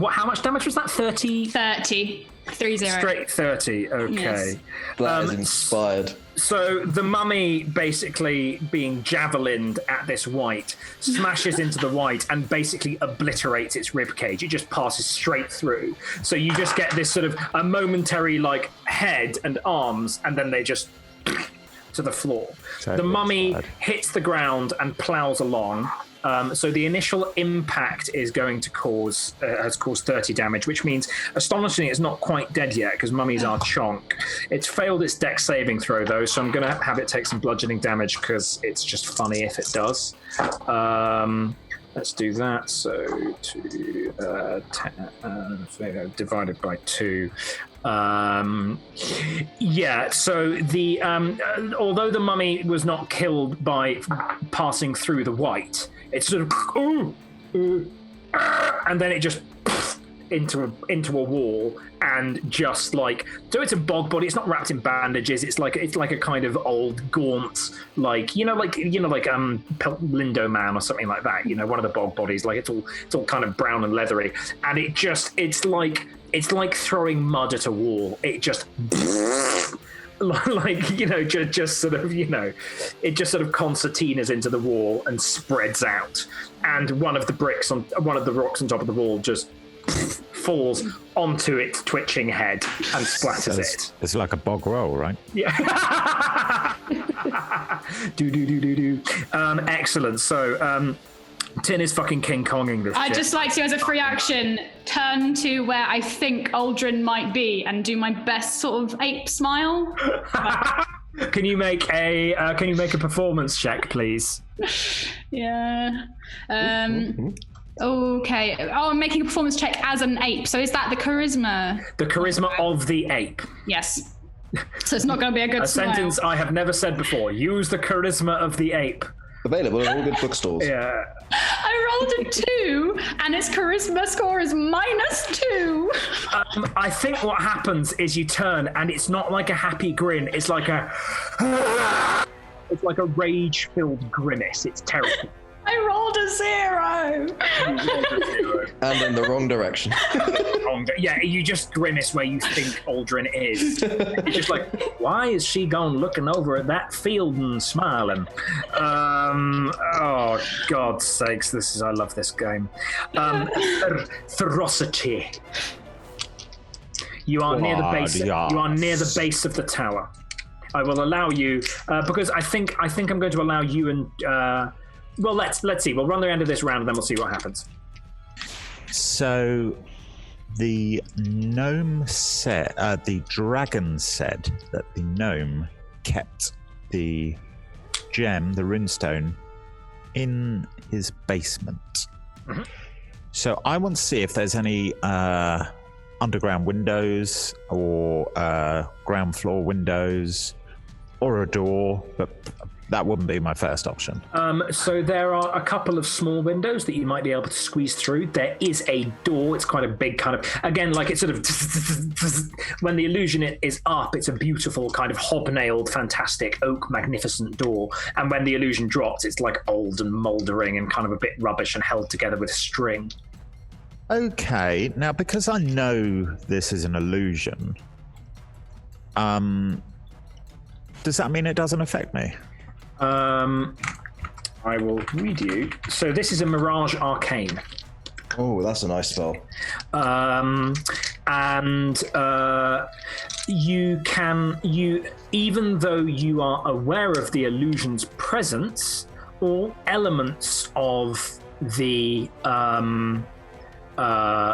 how much damage was that? 30? 30. 30. Straight 30, okay. Yes. That is inspired. So the mummy, basically being javelined at this white, smashes into the white and basically obliterates its ribcage. It just passes straight through. So you just get this sort of a momentary like head and arms, and then they just to the floor. The mummy hits the ground and plows along. So the initial impact is going to has caused 30 damage, which means, astonishingly, it's not quite dead yet because mummies are chonk. It's failed its dex saving throw, though, so I'm going to have it take some bludgeoning damage because it's just funny if it does. Let's do that. So 10 divided by 2. So the although the mummy was not killed by passing through the white, it's sort of and then it just into a wall and just like, so it's a bog body. It's not wrapped in bandages. It's like a kind of old gaunt, like Lindo Man or something like that. One of the bog bodies. Like it's all kind of brown and leathery, and it's like throwing mud at a wall. It just just sort of it just sort of concertinas into the wall and spreads out, and one of the rocks on top of the wall just falls onto its twitching head and splatters it. It's like a bog roll, right? Yeah. do. Excellent. So Tin is fucking King Konging this shit. I'd just like to, as a free action, turn to where I think Aldrin might be and do my best sort of ape smile. Can you make a performance check, please? Yeah. Okay. Oh, I'm making a performance check as an ape. So is that the charisma? The charisma of the ape. Yes. So it's not going to be a good sentence I have never said before. Use the charisma of the ape. Available in all good bookstores. Yeah. I rolled a 2, and its charisma score is -2. I think what happens is you turn, and it's not like a happy grin. It's like a rage-filled grimace. It's terrible. I rolled a 0. And in the wrong direction. Yeah, you just grimace where you think Aldrin is. It's just like, why is she gone looking over at that field and smiling? Oh, God's sakes, I love this game. Ferocity. You are near the base. You are near the base of the tower. I will allow you because I think I'm going to allow you and. Well, let's see. We'll run the end of this round and then we'll see what happens. So, the gnome said, the dragon said that the gnome kept the gem, the runestone, in his basement. Mm-hmm. So I want to see if there's any underground windows or ground floor windows or a door, but that wouldn't be my first option. So there are a couple of small windows that you might be able to squeeze through. There is a door. It's quite a big kind of, again, like it's sort of, when the illusion is up, it's a beautiful kind of hobnailed, fantastic oak, magnificent door. And when the illusion drops, it's like old and mouldering and kind of a bit rubbish and held together with string. Okay, now because I know this is an illusion, does that mean it doesn't affect me? I will read you. So this is a Mirage Arcane. Oh, that's a nice spell. You even though you are aware of the illusion's presence, all elements of the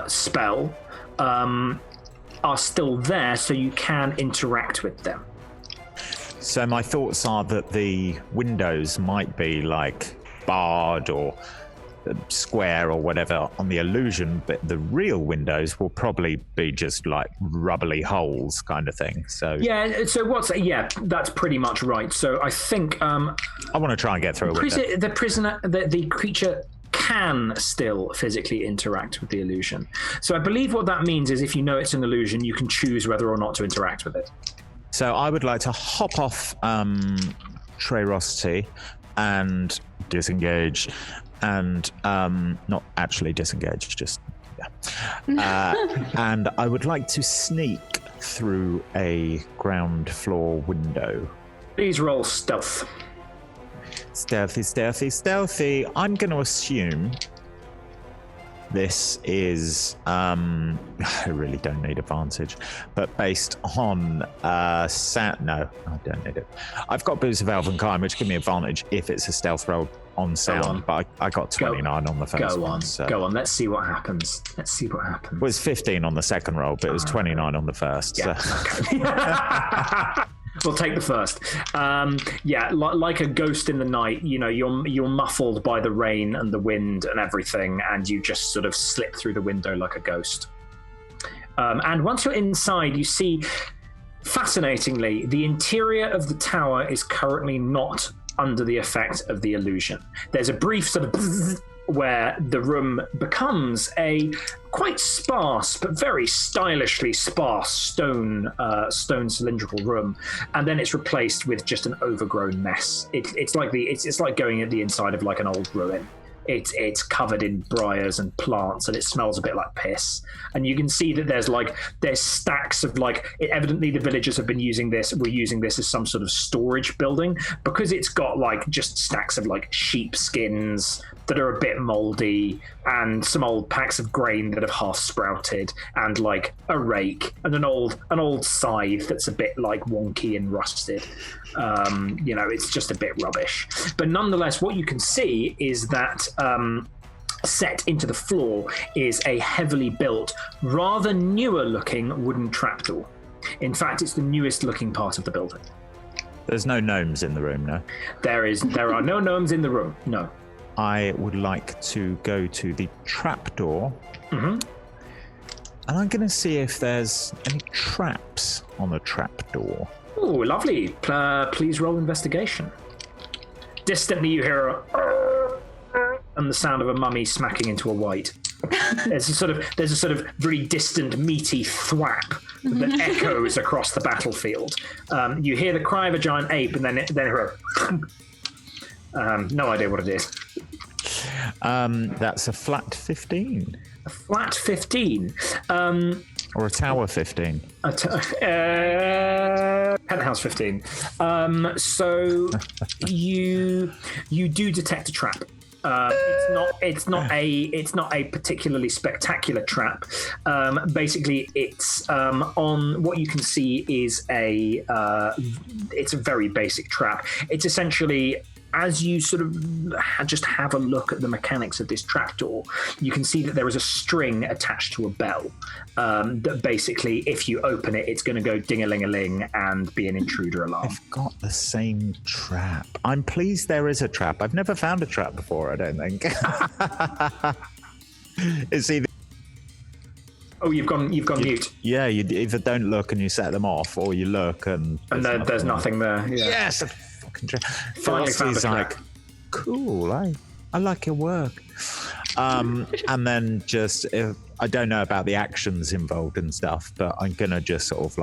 spell are still there, so you can interact with them. So my thoughts are that the windows might be like barred or square or whatever on the illusion, but the real windows will probably be just like rubbly holes kind of thing. So that's pretty much right. So I think I want to try and get through a window. The creature can still physically interact with the illusion. So I believe what that means is if you know it's an illusion, you can choose whether or not to interact with it. So I would like to hop off Trayrosity and disengage, and not actually disengage, just and I would like to sneak through a ground floor window. Please roll stealth. Stealthy. I'm going to assume this is I really don't need advantage, but based on no, I don't need it. I've got Boots of Elvenkind, which give me advantage if it's a stealth roll on sound, but I got 29 on the first one. Go on, let's see what happens. Well, it was 15 on the second roll, but it was 29 on the first. Yeah, okay. We'll take the first. Like a ghost in the night, you're muffled by the rain and the wind and everything, and you just sort of slip through the window like a ghost. And once you're inside, you see, fascinatingly, the interior of the tower is currently not under the effect of the illusion. There's a brief sort of bzzz where the room becomes a quite sparse but very stylishly sparse stone cylindrical room, and then it's replaced with just an overgrown mess. It's like going at the inside of like an old ruin. It's covered in briars and plants, and it smells a bit like piss. And you can see that there's stacks of evidently the villagers were using this as some sort of storage building, because it's got just stacks of sheep skins that are a bit moldy, and some old packs of grain that have half sprouted, and a rake and an old scythe that's a bit wonky and rusted. It's just a bit rubbish. But nonetheless, what you can see is that set into the floor is a heavily built, rather newer looking wooden trapdoor. In fact, it's the newest looking part of the building. There's no gnomes in the room, no? There are no gnomes in the room, no. I would like to go to the trapdoor. Mm-hmm. And I'm going to see if there's any traps on the trapdoor. Oh, lovely. Please roll investigation. Distantly you hear and the sound of a mummy smacking into a white. There's a sort of very distant, meaty thwap that echoes across the battlefield. You hear the cry of a giant ape, and then hear a... no idea what it is. That's a flat 15. A flat 15. Or a tower 15. Penthouse 15. So you do detect a trap. It's not a particularly spectacular trap. Basically, it's on what you can see is it's a very basic trap. It's essentially, as you sort of just have a look at the mechanics of this trapdoor, you can see that there is a string attached to a bell that basically, if you open it, it's going to go ding-a-ling-a-ling and be an intruder alarm. I've got the same trap. I'm pleased there is a trap. I've never found a trap before, I don't think. It's either... Oh, you've gone mute. Yeah, you either don't look and you set them off, or you look and there's nothing there. Yeah. Yes! Finally found a trap. Cool, I like your work. And then just, I don't know about the actions involved and stuff, but I'm gonna just sort of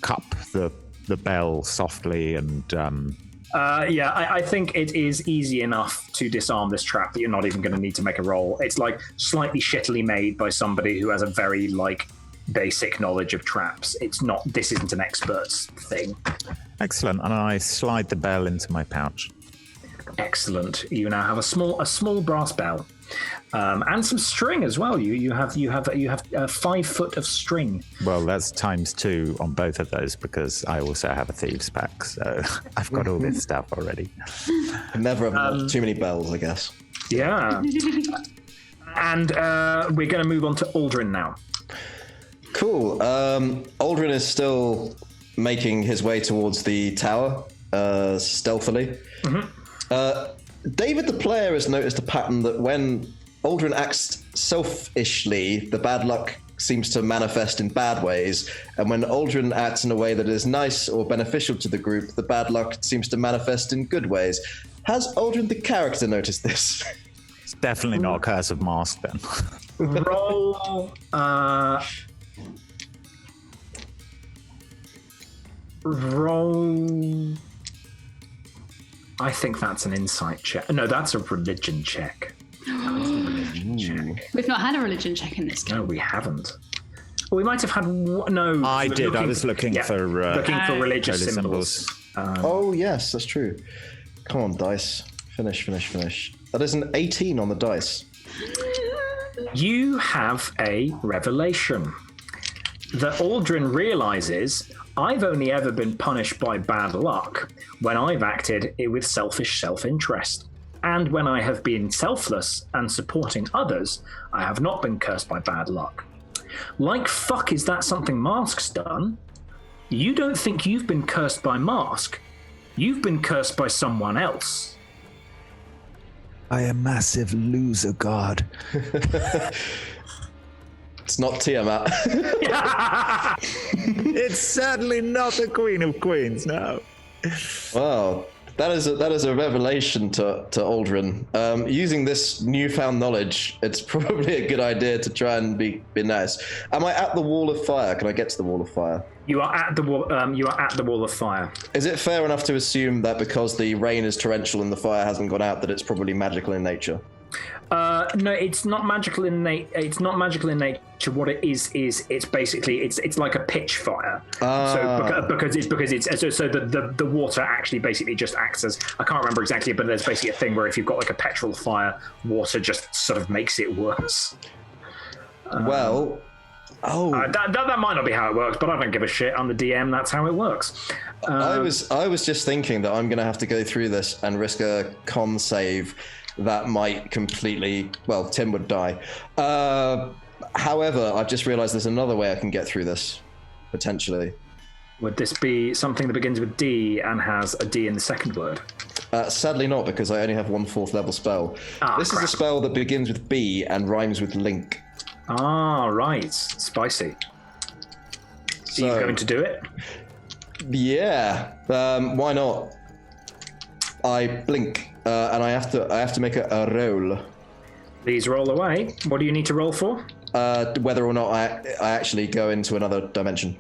cup the bell softly and I think it is easy enough to disarm this trap that you're not even going to need to make a roll. It's slightly shittily made by somebody who has a very basic knowledge of traps. This isn't an expert's thing. Excellent. And I slide the bell into my pouch. Excellent. You now have a small brass bell, and some string as well. You have 5 foot of string. Well, that's ×2 on both of those because I also have a thieves pack, so I've got all this stuff already. Never have too many bells, I guess. Yeah. And we're going to move on to Aldrin now. Cool. Aldrin is still making his way towards the tower stealthily. David the player has noticed a pattern that when Aldrin acts selfishly, the bad luck seems to manifest in bad ways, and when Aldrin acts in a way that is nice or beneficial to the group, the bad luck seems to manifest in good ways. Has Aldrin the character noticed this? It's definitely not a Curse of Mask then. Roll. Roll. I think that's an insight check. No, that's a religion check. We've not had a religion check in this game. No, we haven't. We might have had one. No, I did. I was looking for religious symbols. Oh yes, that's true. Come on, dice. Finish. That is an 18 on the dice. You have a revelation that Aldrin realizes I've only ever been punished by bad luck when I've acted with selfish self-interest. And when I have been selfless and supporting others, I have not been cursed by bad luck. Like fuck is that something Mask's done? You don't think you've been cursed by Mask. You've been cursed by someone else. I am massive loser god. It's not Tiamat. It's certainly not the Queen of Queens, no. Wow, that is a revelation to Aldrin. Using this newfound knowledge, it's probably a good idea to try and be nice. Am I at the wall of fire? Can I get to the wall of fire? You are at the wall. You are at the wall of fire. Is it fair enough to assume that because the rain is torrential and the fire hasn't gone out, that it's probably magical in nature? No, it's not magical in It's not magical in nature. What it is it's basically it's like a pitch fire. So because the water actually basically just acts as, I can't remember exactly, but there's basically a thing where if you've got like a petrol fire, water just sort of makes it worse. That might not be how it works, but I don't give a shit. I'm the DM. That's how it works. I was just thinking that I'm going to have to go through this and risk a con save that might completely. Well, Tim would die. However, I've just realised there's another way I can get through this potentially. Would this be something that begins with D and has a D in the second word? Sadly not, because I only have 1 4th level spell. This is a spell that begins with B and rhymes with link. Ah, right. Spicy. So, are you going to do it? Yeah. Why not? I blink, and I have to make a roll. Please roll away. What do you need to roll for? Whether or not I actually go into another dimension.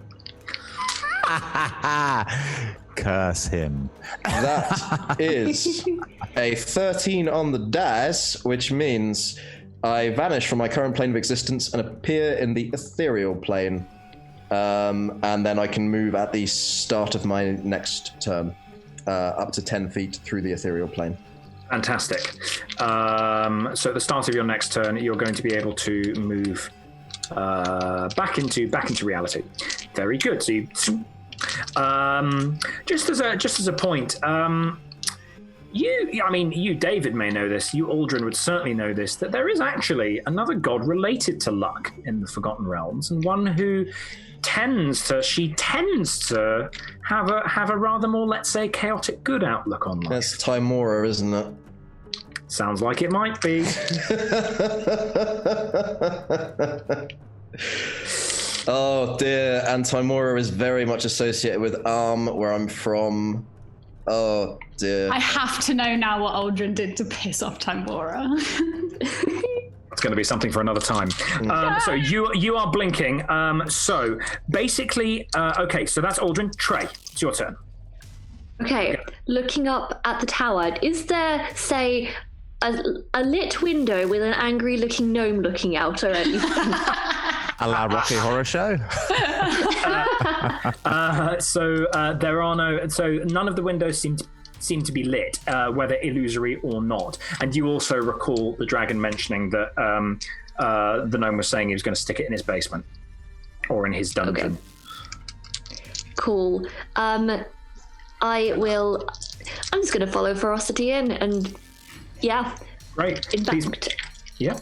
Curse him. That is a 13 on the dice, which means I vanish from my current plane of existence and appear in the ethereal plane. And then I can move at the start of my next turn, up to 10 feet through the ethereal plane. Fantastic. So at the start of your next turn, you're going to be able to move back into reality. Very good. So you, just as a point, you, David, may know this. You, Aldrin, would certainly know this. That there is actually another god related to luck in the Forgotten Realms, and one who tends to have a rather more, let's say, chaotic good outlook on life. That's Timora, isn't it? Sounds like it might be. Oh dear, and Timora is very much associated with where I'm from. Oh dear. I have to know now what Aldrin did to piss off Timora. It's going to be something for another time. So you are blinking. So basically, okay, so that's Aldrin. Trey, it's your turn. Okay, looking up at the tower, is there, say, a lit window with an angry-looking gnome looking out or anything? A la Rocky Horror Show? So there are no. So none of the windows seem to seem to be lit, whether illusory or not. And you also recall the dragon mentioning that the gnome was saying he was going to stick it in his basement or in his dungeon. Okay. Cool. I'm just going to follow Ferocity in, and yeah. Right. In fact, please. Yeah.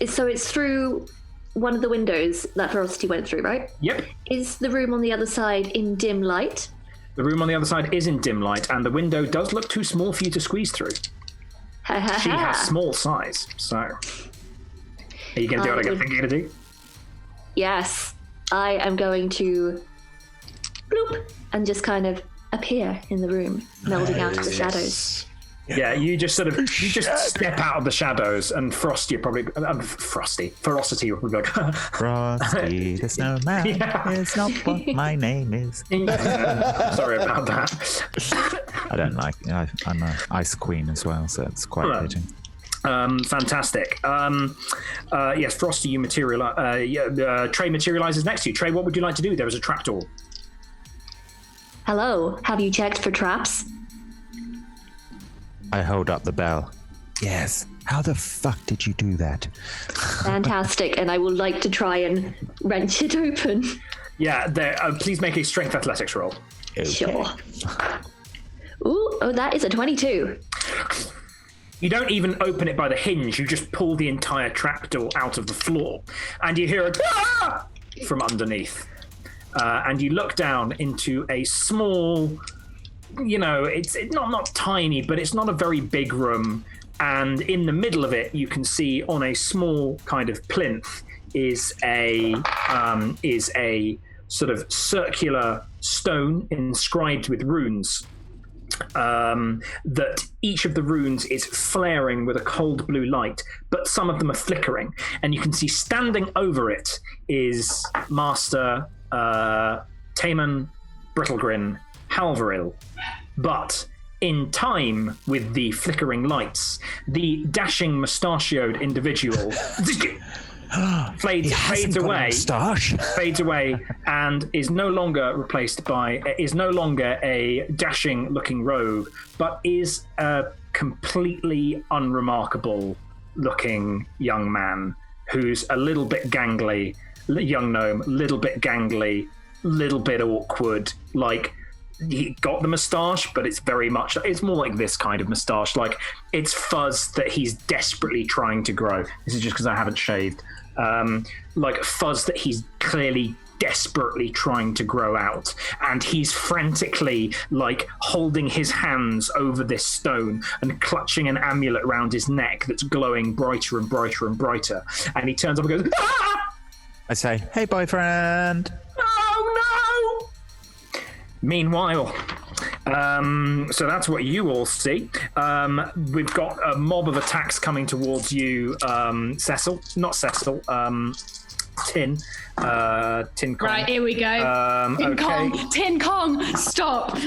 So it's through one of the windows that Ferocity went through, right? Yep. Is the room on the other side in dim light? The room on the other side is in dim light, and the window does look too small for you to squeeze through. She has small size, so... Are you going to do what I think you're going to do? Yes. I am going to... bloop, and just kind of appear in the room, melding out of the shadows. Yeah, you just step out of the shadows, and Ferocity will probably be like, Frosty the Snowman is not what my name is. Sorry about that. I don't like it. I'm an ice queen as well, so it's quite fitting. Fantastic. Yes, Frosty, you materialize. Trey materializes next to you. Trey, what would you like to do? There is a trapdoor. Hello, have you checked for traps? I hold up the bell. Yes. How the fuck did you do that? Fantastic, and I would like to try and wrench it open. Yeah, please make a strength athletics roll. Okay. Sure. That is a 22. You don't even open it by the hinge, you just pull the entire trapdoor out of the floor, and you hear a "Ah!" from underneath. And you look down into a small... it's not tiny, but it's not a very big room. And in the middle of it, you can see on a small kind of plinth is a sort of circular stone inscribed with runes. That each of the runes is flaring with a cold blue light, but some of them are flickering. And you can see standing over it is Master Taman Brittlegrin Halvaril. But in time with the flickering lights, the dashing mustachioed individual fades away and is no longer a dashing looking rogue, but is a completely unremarkable looking young man who's a little bit gangly, young gnome, little bit gangly, little bit awkward, like he got the moustache, but it's more like this kind of moustache, like it's fuzz that he's desperately trying to grow. This is just because I haven't shaved. Like fuzz that he's clearly desperately trying to grow out, and he's frantically like holding his hands over this stone and clutching an amulet around his neck that's glowing brighter and brighter and brighter, and he turns up and goes, "Ah!" I say, "Hey boyfriend." Oh no! Meanwhile, so that's what you all see. We've got a mob of attacks coming towards you, Tin Kong. Right, here we go. Tin Kong, Tin Kong, stop.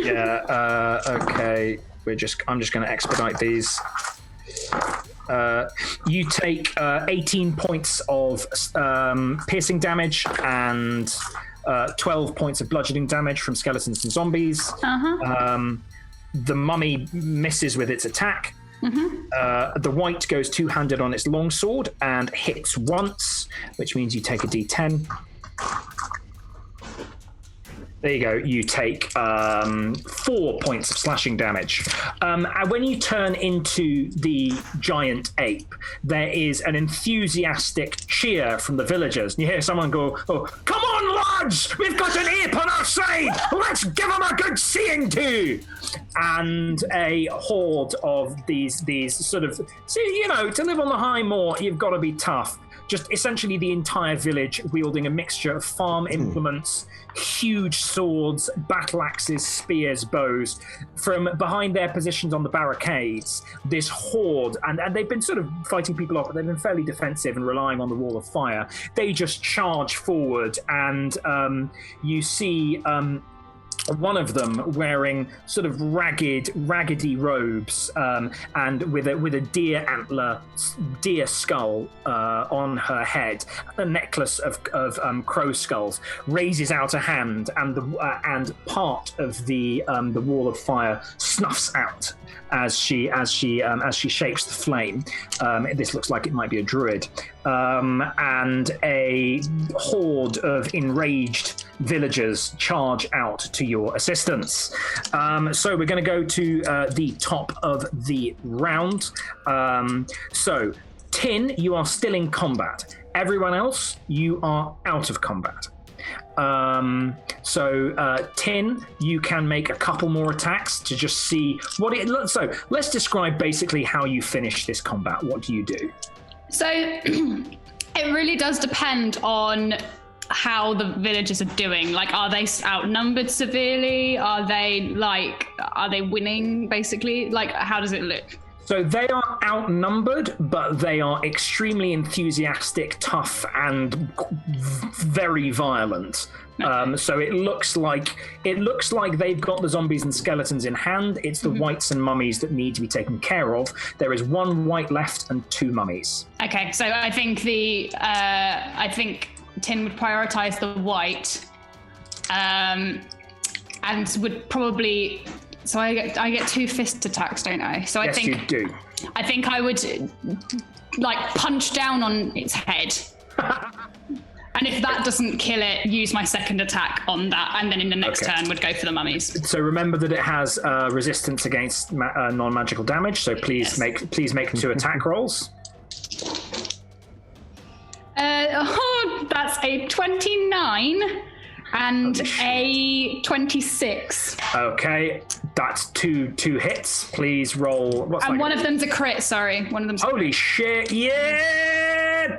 Yeah. Okay. I'm just going to expedite these. You take 18 points of piercing damage and 12 points of bludgeoning damage from skeletons and zombies. The mummy misses with its attack. The white goes two-handed on its longsword and hits once, which means you take a d10. There you go. You take 4 points of slashing damage. And when you turn into the giant ape, there is an enthusiastic cheer from the villagers. And you hear someone go, "Oh, come on, lads! We've got an ape on our side! Let's give him a good seeing to!" And a horde of these sort of... See, to live on the high moor, you've got to be tough. Just essentially the entire village wielding a mixture of farm implements, huge swords, battle axes, spears, bows. From behind their positions on the barricades, this horde, and they've been sort of fighting people off, but they've been fairly defensive and relying on the wall of fire. They just charge forward, and you see one of them wearing sort of raggedy robes, and with a deer skull on her head, a necklace of crow skulls, raises out a hand, and part of the wall of fire snuffs out as she shapes the flame. This looks like it might be a druid, and a horde of enraged villagers charge out to your assistance. So we're going to go to the top of the round. So Tin, you are still in combat. Everyone else, you are out of combat. Tin, you can make a couple more attacks to just see what it looks. So let's describe basically how you finish this combat. What do you do? So it really does depend on how the villagers are doing. Like, are they outnumbered severely? Are they winning basically? Like, how does it look? So they are outnumbered, but they are extremely enthusiastic, tough, and very violent. Okay. So it looks like they've got the zombies and skeletons in hand. It's the wights and mummies that need to be taken care of. There is one wight left and two mummies. Okay, so I think Tin would prioritize the wight, and would probably. So I get two fist attacks, don't I? So yes, you do. I think I would punch down on its head. And if that doesn't kill it, use my second attack on that, and then in the next turn would go for the mummies. So remember that it has resistance against non-magical damage. So please make 2 attack rolls. That's a 29 and a 26. Okay, that's two hits. Please roll. And one of them's a crit. Sorry, one of them's. Holy shit! Yeah.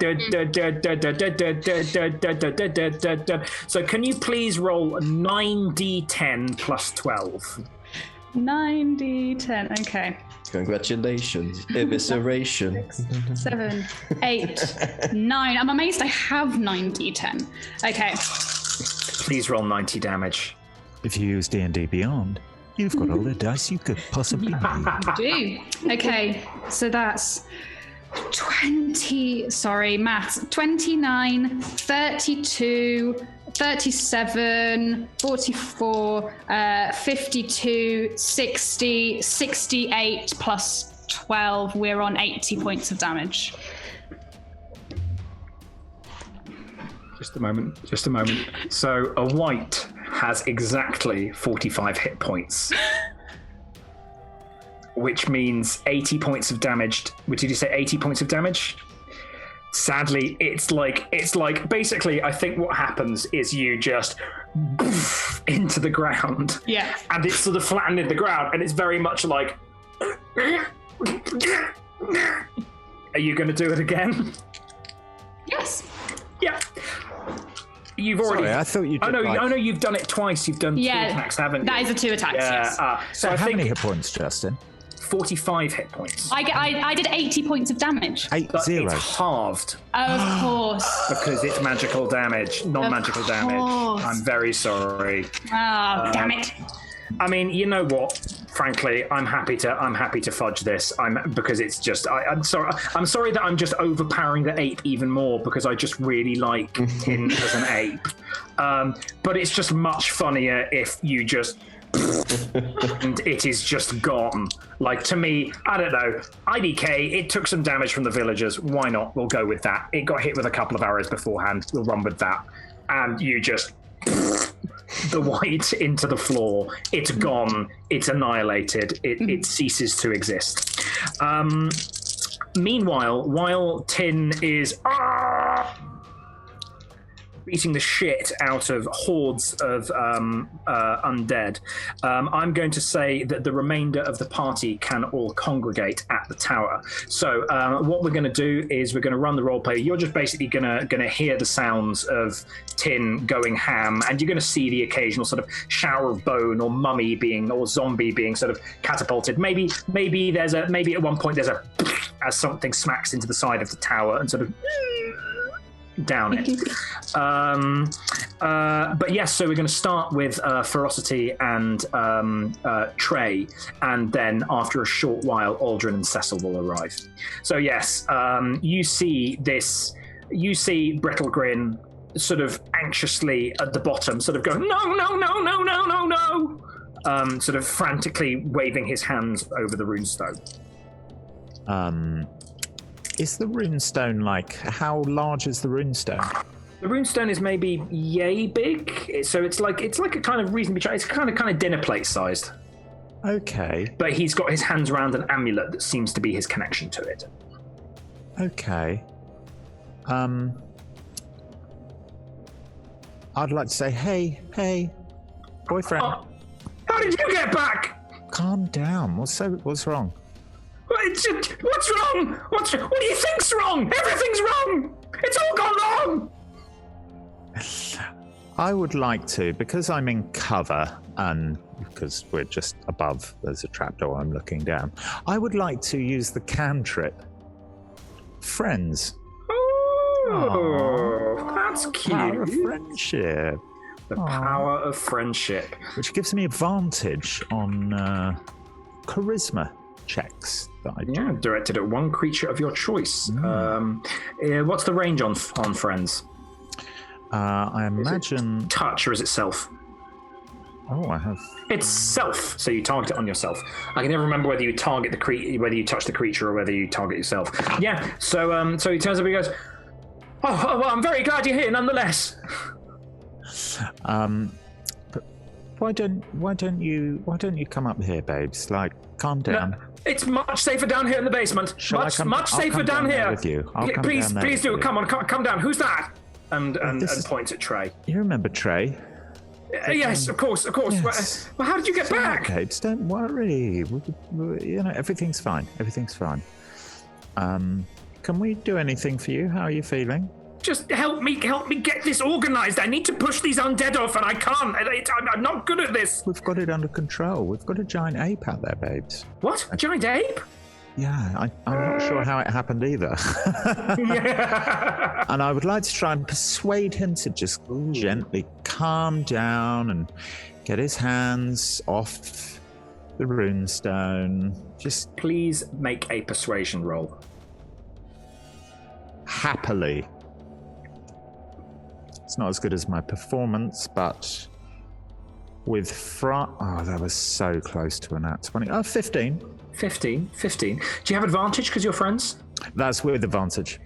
So can you please roll 9d10 plus 12? 9d10. Okay. Congratulations. Evisceration. 6, 7, 8, 9. I'm amazed I have 9d10. Okay. Please roll 90 damage. If you use D&D Beyond, you've got all the dice you could possibly need. I do. Okay, so that's 20, sorry, maths. 29, 32, 37, 44, 52, 60, 68 plus 12. We're on 80 points of damage. Just a moment. So a wight has exactly 45 hit points, which means 80 points of damage. Did you say 80 points of damage? Sadly, it's like basically I think what happens is you just into the ground. Yeah. And it's sort of flattened in the ground, and it's very much like, are you going to do it again? Yes. Yeah. You've already. Sorry, I thought you. Oh no! You've done it twice. You've done 2 attacks, haven't you? That is the 2 attacks. Yeah. Yes. So how many hit points, Justin? 45 hit points. I did 80 points of damage. 80. It's halved. Of course. Because it's magical damage, non-magical damage. I'm very sorry. Oh, damn it. I mean, you know what? Frankly, I'm happy to fudge this. Because it's just I'm sorry that I'm just overpowering the ape even more because I just really like Tin as an ape. But it's just much funnier if you just and it is just gone. Like, to me, I don't know. IDK, it took some damage from the villagers. Why not? We'll go with that. It got hit with a couple of arrows beforehand. We'll run with that. And you just the wight into the floor. It's gone. It's annihilated. It ceases to exist. Meanwhile, while Tin is beating the shit out of hordes of undead, I'm going to say that the remainder of the party can all congregate at the tower. So what we're going to do is we're going to run the roleplay. You're just basically going to hear the sounds of Tin going ham, and you're going to see the occasional sort of shower of bone or mummy or zombie being sort of catapulted. Maybe at one point there's as something smacks into the side of the tower and sort of down it. But yes, so we're going to start with Ferocity and Trey, and then after a short while, Aldrin and Cecil will arrive. So yes, you see Brittle Grin sort of anxiously at the bottom, sort of going, no, sort of frantically waving his hands over the runestone. Is the runestone how large is the runestone? The runestone is maybe yay big, so it's like a kind of reasonably. It's kind of dinner plate sized. Okay. But he's got his hands around an amulet that seems to be his connection to it. Okay. I'd like to say, hey, boyfriend. Oh, how did you get back? Calm down. What's wrong? What's wrong? What do you think's wrong? Everything's wrong. It's all gone wrong. I would like to, because I'm in cover and because we're just above, there's a trapdoor, I'm looking down. I would like to use the cantrip. Friends. Oh, that's cute. Power of friendship. The power of friendship. Which gives me advantage on charisma checks that I do. Yeah, directed at one creature of your choice. What's the range on friends? I imagine touch, or is it self? Oh, I have. It's self, so you target it on yourself. I can never remember whether you target the whether you touch the creature, or whether you target yourself. Yeah. So he turns up and he goes, "Oh, well, I'm very glad you're here, nonetheless." But why don't you come up here, babes? Calm down. No, it's much safer down here in the basement. Much safer down here. With you. Please do. Come on, come down. Who's that? And points at Trey. You remember Trey? Yes, of course. Yes. Well, how did you get back? Babes, don't worry. Everything's fine. Can we do anything for you? How are you feeling? Just help me get this organized. I need to push these undead off, and I can't. I'm not good at this. We've got it under control. We've got a giant ape out there, babes. What? A giant ape? Yeah, I'm not sure how it happened either. Yeah. And I would like to try and persuade him to just gently calm down and get his hands off the runestone. Just please make a persuasion roll. Happily. It's not as good as my performance, but with that was so close to a nat 20. Oh, 15. 15. Do you have advantage because you're friends? That's with advantage.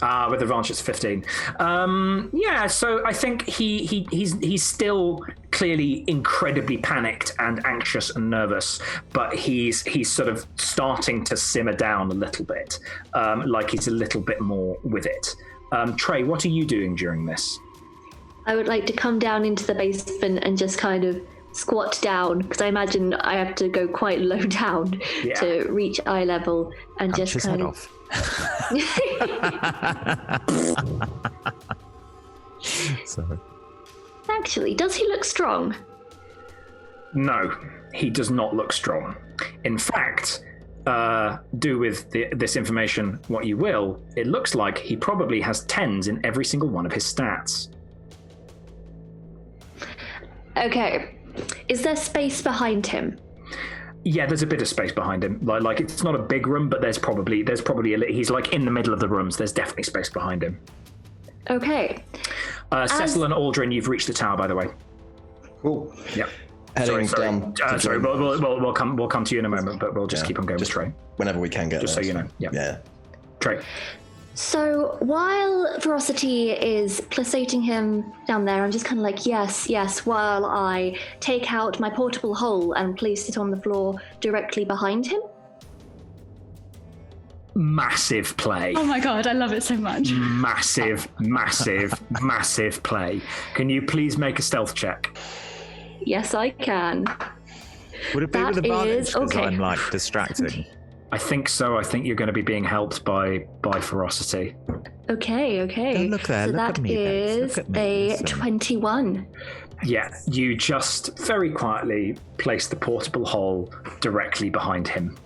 With advantage, it's 15. Yeah, so I think he's still clearly incredibly panicked and anxious and nervous, but he's sort of starting to simmer down a little bit, like he's a little bit more with it. Trey, what are you doing during this? I would like to come down into the basement and just kind of squat down, because I imagine I have to go quite low down to reach eye level, and punch just kind of. Sorry. Actually, does he look strong? No, he does not look strong. In fact, do with this information what you will, it looks like he probably has 10s in every single one of his stats. Okay. Is there space behind him? Yeah, there's a bit of space behind him. Like it's not a big room, but there's probably he's like in the middle of the rooms. There's definitely space behind him. Okay. Cecil and Aldrin, you've reached the tower, by the way. Cool. Yeah. Heading down. Sorry, we'll come to you in a moment, but we'll just keep on going with Trey. Whenever we can get just there. So you know. Yeah. Trey. So while Ferocity is placating him down there, I'm just kind of like, yes, while I take out my portable hole and place it on the floor directly behind him. Massive play. Oh my god, I love it so much. Massive play. Can you please make a stealth check? Yes, I can. Would it be with advantage? Because okay. I'm distracting. I think so. I think you're going to be being helped by Ferocity. Okay. Don't look there. So look that at me, is look at me. a 21. Yeah, you just very quietly place the portable hole directly behind him.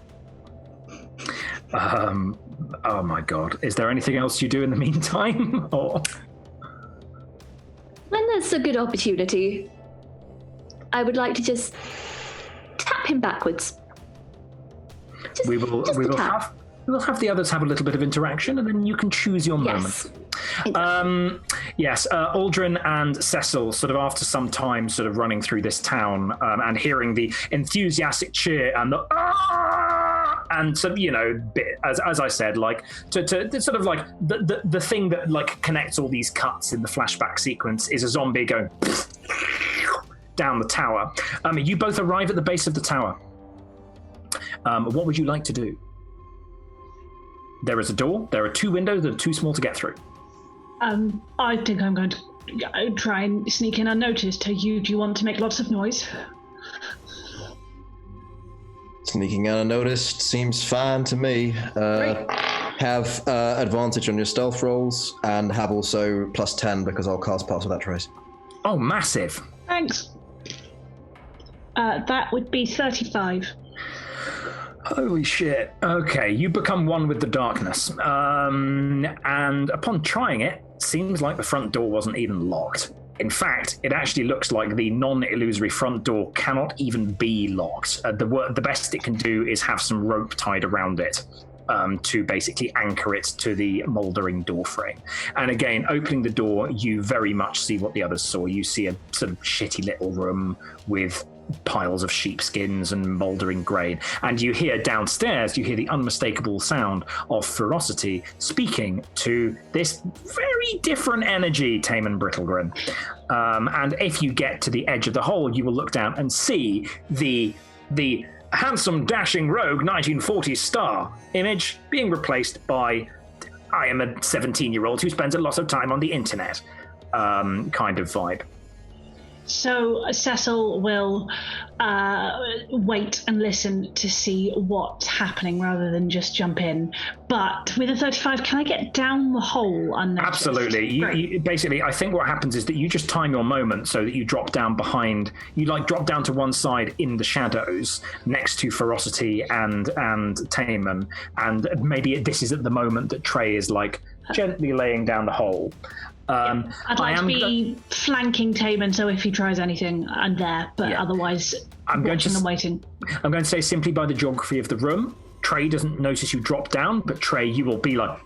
Oh my god. Is there anything else you do in the meantime? Or... When is a good opportunity. I would like to just tap him backwards. We will have the others have a little bit of interaction, and then you can choose your moment. Yes, Aldrin and Cecil, sort of after some time sort of running through this town and hearing the enthusiastic cheer and the and sort of, you know, as I said, like to sort of like the thing that like connects all these cuts in the flashback sequence is a zombie going down the tower. You both arrive at the base of the tower. What would you like to do? There is a door. There are 2 windows that are too small to get through. I think I'm going to try and sneak in unnoticed. Do you want to make lots of noise? Sneaking unnoticed seems fine to me. Have advantage on your stealth rolls, and have also +10 because I'll cast Pass Without Trace. Oh, massive. Thanks. That would be 35. Holy shit. Okay, you become one with the darkness. And upon trying it, seems like the front door wasn't even locked. In fact, it actually looks like the non-illusory front door cannot even be locked. The best it can do is have some rope tied around it to basically anchor it to the mouldering door frame. And again, opening the door, you very much see what the others saw. You see a sort of shitty little room with piles of sheepskins and mouldering grain, and you hear downstairs, you hear the unmistakable sound of ferocity speaking to this very different energy, Taman Brittlegren. And if you get to the edge of the hole, you will look down and see the handsome, dashing rogue 1940s star image being replaced by I am a 17-year-old who spends a lot of time on the internet kind of vibe. So Cecil will wait and listen to see what's happening rather than just jump in. But with a 35, can I get down the hole unnoticed? Absolutely. You basically, I think what happens is that you just time your moment so that you drop down behind, you like drop down to one side in the shadows next to Ferocity and Taman, and maybe this is at the moment that Trey is like gently laying down the hole. I'd like to be flanking Taman, so if he tries anything, I'm there. But otherwise, I'm waiting. I'm going to say simply by the geography of the room, Trey doesn't notice you drop down, but Trey, you will be like,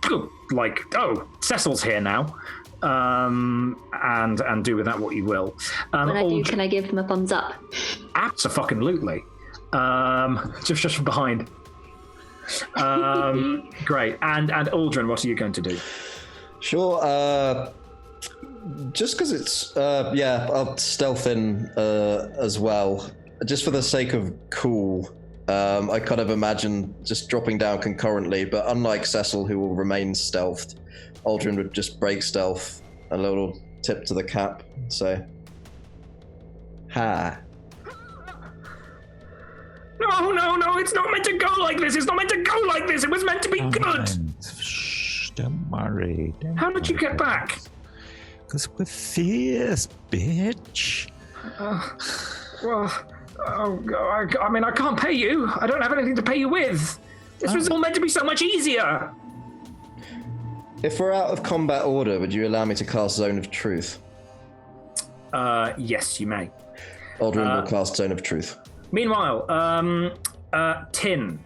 oh, Cecil's here now, and do with that what you will. When I do, can I give him a thumbs up? Absolutely. Just from behind. Great. And Aldrin, what are you going to do? Sure. Just because it's, I'll stealth in as well, just for the sake of cool. I kind of imagine just dropping down concurrently, but unlike Cecil, who will remain stealthed, Aldrin would just break stealth, a little tip to the cap, say, "Hi." No, it's not meant to go like this. It's not meant to go like this. It was meant to be good. Shh, don't worry. How did you get back? Because we're fierce, bitch. I mean, I can't pay you. I don't have anything to pay you with. This was all meant to be so much easier. If we're out of combat order, would you allow me to cast Zone of Truth? Yes, you may. Aldrin will cast Zone of Truth. Meanwhile, Tin,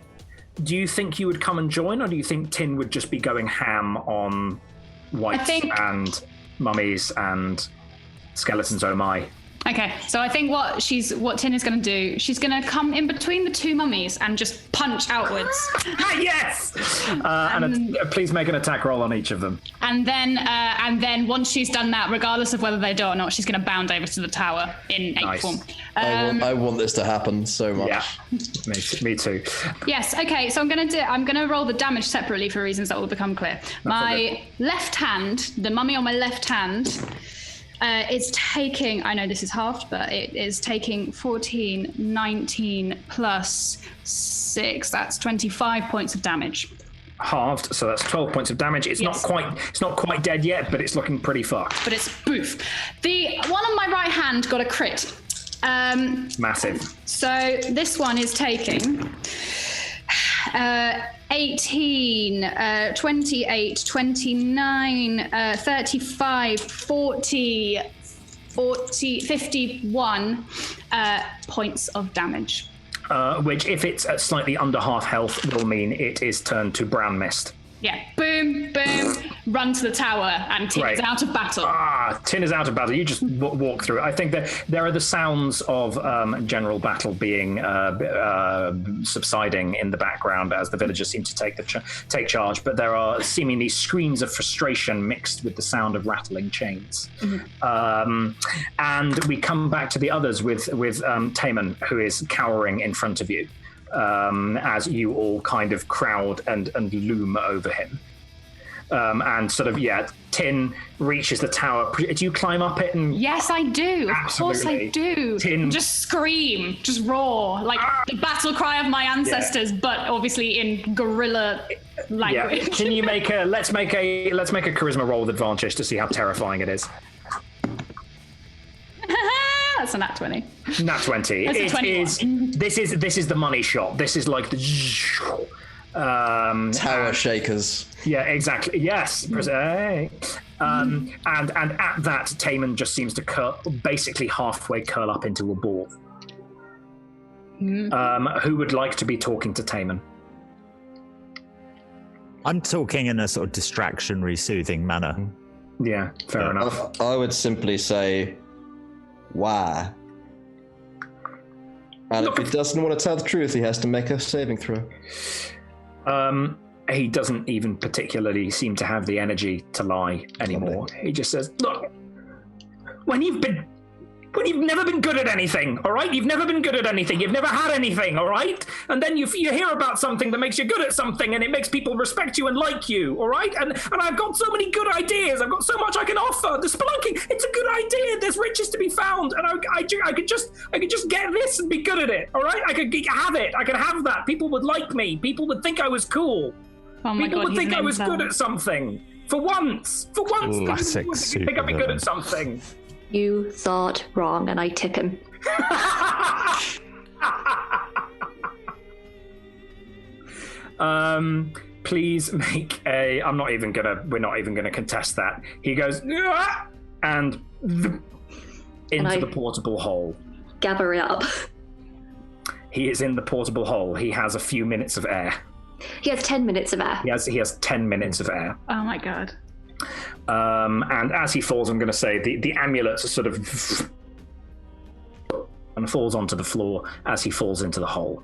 do you think you would come and join, or do you think Tin would just be going ham on whites and mummies and skeletons? Oh my. Okay, so I think what Tin is going to do, she's going to come in between the 2 mummies and just punch outwards. Yes! Please make an attack roll on each of them. And then once she's done that, regardless of whether they do or not, she's going to bound over to the tower in ape form. I want this to happen so much. Yeah, me too. Yes. Okay. So I'm going to roll the damage separately for reasons that will become clear. My left hand, the mummy on my left hand, is taking, I know this is halved, but it is taking 14, 19 plus 6. That's 25 points of damage. Halved, so that's 12 points of damage. It's not quite dead yet, but it's looking pretty fucked. But it's boof. The one on my right hand got a crit. Massive. So this one is taking 18, 28, 29, 35, 40, 51 points of damage. Which, if it's at slightly under half health, will mean it is turned to brown mist. Yeah, boom, boom, run to the tower, and Tin is out of battle. Tin is out of battle. You just walk through it. I think that there are the sounds of general battle being subsiding in the background as the villagers seem to take charge, but there are seemingly screams of frustration mixed with the sound of rattling chains. Mm-hmm. And we come back to the others with Taman, who is cowering in front of you. As you all kind of crowd and loom over him. And sort of, Tin reaches the tower. Do you climb up it? And yes, I do. Absolutely. Of course I do. Tin... Just scream, just roar, like the battle cry of my ancestors, but obviously in guerrilla language. Yeah. Can you make a let's make a charisma roll with advantage to see how terrifying it is. That's a nat 20. Nat 20. This is the money shot. This is like the tower shakers. Yeah, exactly. Yes. And at that, Taman just seems to basically halfway curl up into a ball. Who would like to be talking to Taman? I'm talking in a sort of distraction-y, soothing manner. Yeah, fair enough. I would simply say, why? And if he doesn't want to tell the truth, he has to make a saving throw. He doesn't even particularly seem to have the energy to lie anymore. He just says, look, when you've never been good at anything, all right? You've never been good at anything. You've never had anything, all right? And then you hear about something that makes you good at something, and it makes people respect you and like you, all right? And I've got so many good ideas. I've got so much I can offer. The spelunking, it's a good idea. There's riches to be found, and I could just get this and be good at it, all right? I could have it. I could have that. People would like me. People would think I was cool. Oh my people God, would think I was good at something. For once, classic people would think I'd be good at something. You thought wrong, and I tip him. Please make a. We're not even gonna contest that. He goes and into the portable hole. Gather it up. He is in the portable hole. He has a few minutes of air. He has 10 minutes of air. He has 10 minutes of air. Oh my God. And as he falls, I'm going to say the amulets are sort of and falls onto the floor as he falls into the hole.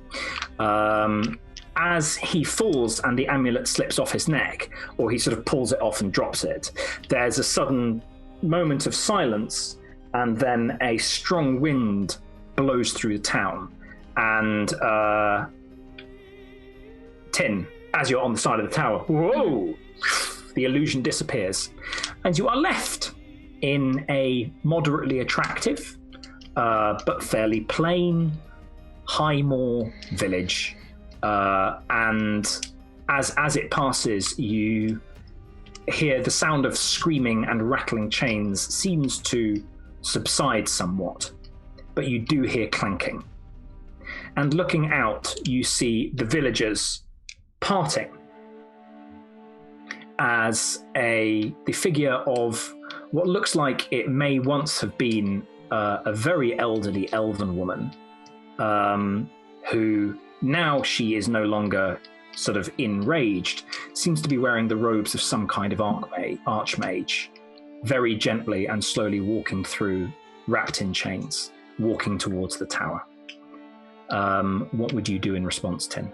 As he falls and the amulet slips off his neck, or he sort of pulls it off and drops it, there's a sudden moment of silence, and then a strong wind blows through the town. And Tin, as you're on the side of the tower, whoa! The illusion disappears, and you are left in a moderately attractive, but fairly plain, Highmoor village. And as it passes, you hear the sound of screaming and rattling chains seems to subside somewhat, but you do hear clanking. And looking out, you see the villagers parting as the figure of what looks like it may once have been a very elderly elven woman, who now she is no longer sort of enraged, seems to be wearing the robes of some kind of archmage, very gently and slowly walking through, wrapped in chains, walking towards the tower. What would you do in response, Tin?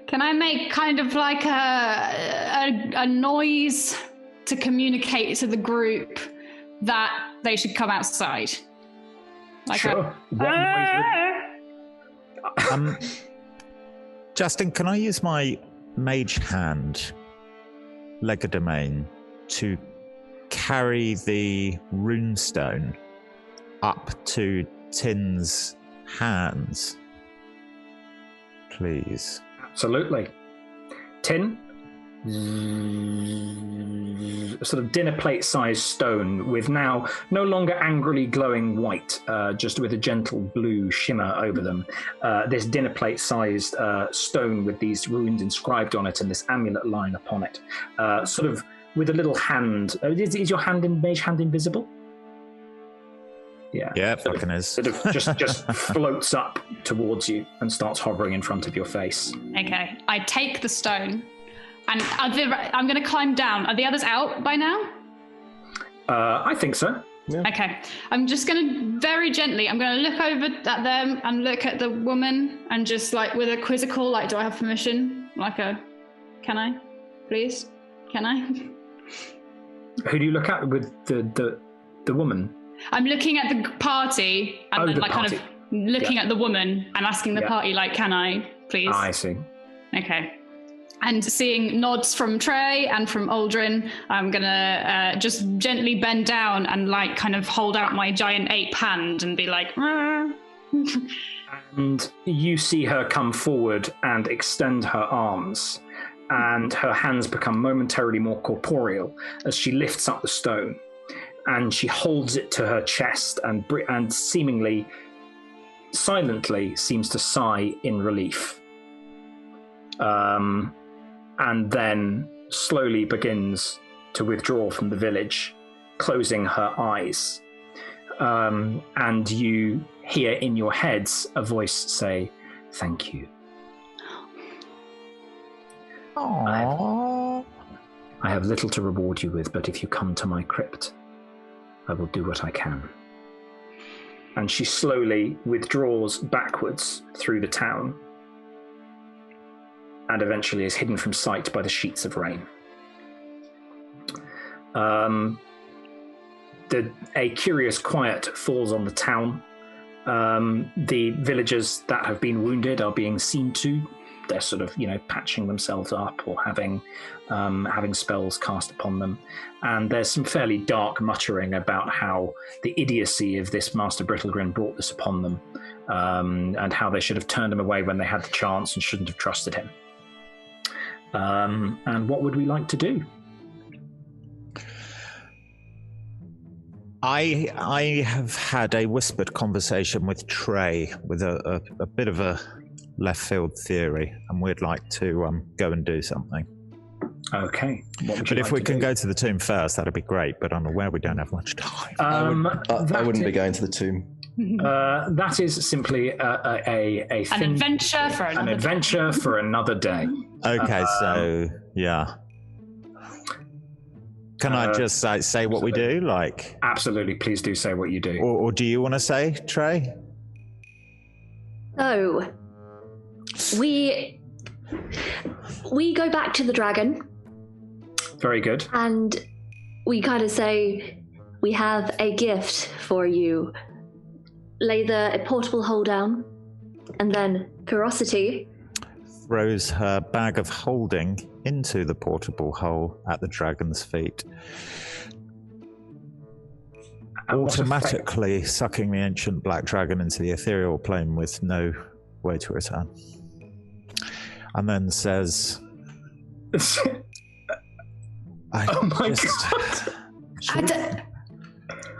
Can I make kind of like a noise to communicate to the group that they should come outside? Like sure. Justin, can I use my mage hand, legerdemain, to carry the runestone up to Tin's hands? Please. Absolutely. Tin, a sort of dinner plate sized stone with now no longer angrily glowing white, just with a gentle blue shimmer over them. This dinner plate sized stone with these runes inscribed on it and this amulet line upon it, sort of with a little hand. Is your mage hand invisible? Yeah. Yeah, fucking is. Sort of just floats up towards you and starts hovering in front of your face. Okay, I take the stone, and I'm going to climb down. Are the others out by now? I think so. Yeah. Okay, I'm just going to very gently, I'm going to look over at them and look at the woman and just like with a quizzical, like, do I have permission? Can I? Please? Can I? Who do you look at with the woman? I'm looking at the party and then like party. kind of looking at the woman and asking the party, like, can I, please? I see. Okay. And seeing nods from Trey and from Aldrin, I'm gonna just gently bend down and like kind of hold out my giant ape hand and be like, And you see her come forward and extend her arms, and her hands become momentarily more corporeal as she lifts up the stone, and she holds it to her chest and seemingly silently seems to sigh in relief. And then slowly begins to withdraw from the village, closing her eyes. And you hear in your heads a voice say, "Thank you." Aww. I have little to reward you with, but if you come to my crypt, I will do what I can. And she slowly withdraws backwards through the town, and eventually is hidden from sight by the sheets of rain. A curious quiet falls on the town. The villagers that have been wounded are being seen to. They're sort of, patching themselves up or having spells cast upon them. And there's some fairly dark muttering about how the idiocy of this Master Brittlegrin brought this upon them, and how they should have turned him away when they had the chance and shouldn't have trusted him. And what would we like to do? I have had a whispered conversation with Trey with a bit of a left field theory, and we'd like to go and do something. Okay. But if we can go to the tomb first, that'd be great. But I'm aware we don't have much time. I wouldn't be going to the tomb. That is simply an adventure for another adventure for another day. Okay, so yeah. Can I just say what we do? Like, absolutely, please do say what you do. Or do you want to say, Trey? So, we go back to the dragon. Very good. And we kind of say, we have a gift for you. Lay a portable hole down, and then Ferocity throws her bag of holding into the portable hole at the dragon's feet, automatically sucking the ancient black dragon into the ethereal plane with no way to return. And then says, God.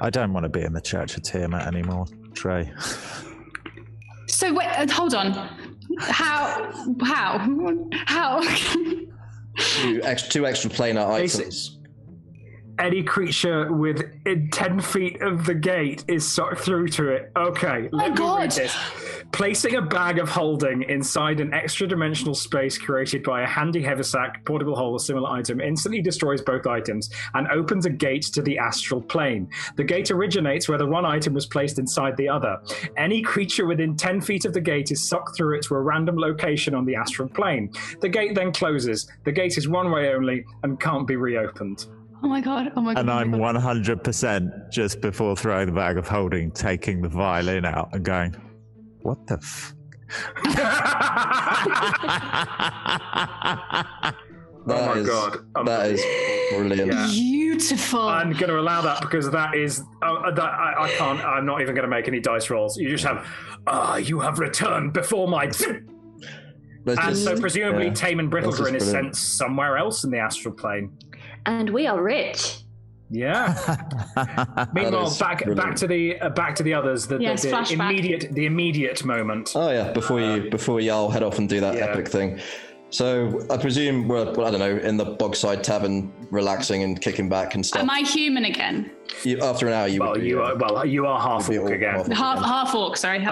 I don't want to be in the Church of Tiamat anymore, Trey. So wait, hold on. How? Two extra planar items. Any creature within 10 feet of the gate is sucked through to it. Okay, let me read this. Placing a bag of holding inside an extra-dimensional space created by a handy haversack, portable hole, or similar item instantly destroys both items and opens a gate to the astral plane. The gate originates where the one item was placed inside the other. Any creature within 10 feet of the gate is sucked through it to a random location on the astral plane. The gate then closes. The gate is one way only and can't be reopened. Oh my god. And I'm 100% just before throwing the bag of holding, taking the violin out and going, what the f... God. That is brilliant. Yeah. Beautiful. I'm going to allow that because that is... I can't... I'm not even going to make any dice rolls. You just have... you have returned before my... So presumably Tame Brittlegrin is sent somewhere else in the astral plane. And we are rich. Yeah. Meanwhile, back to the others. The immediate moment. Oh yeah, before y'all head off and do that epic thing. So I presume we're, I don't know, in the Bogside Tavern relaxing and kicking back and stuff. Am I human again? After an hour, you would be, you are half orc again. Half orc, sorry.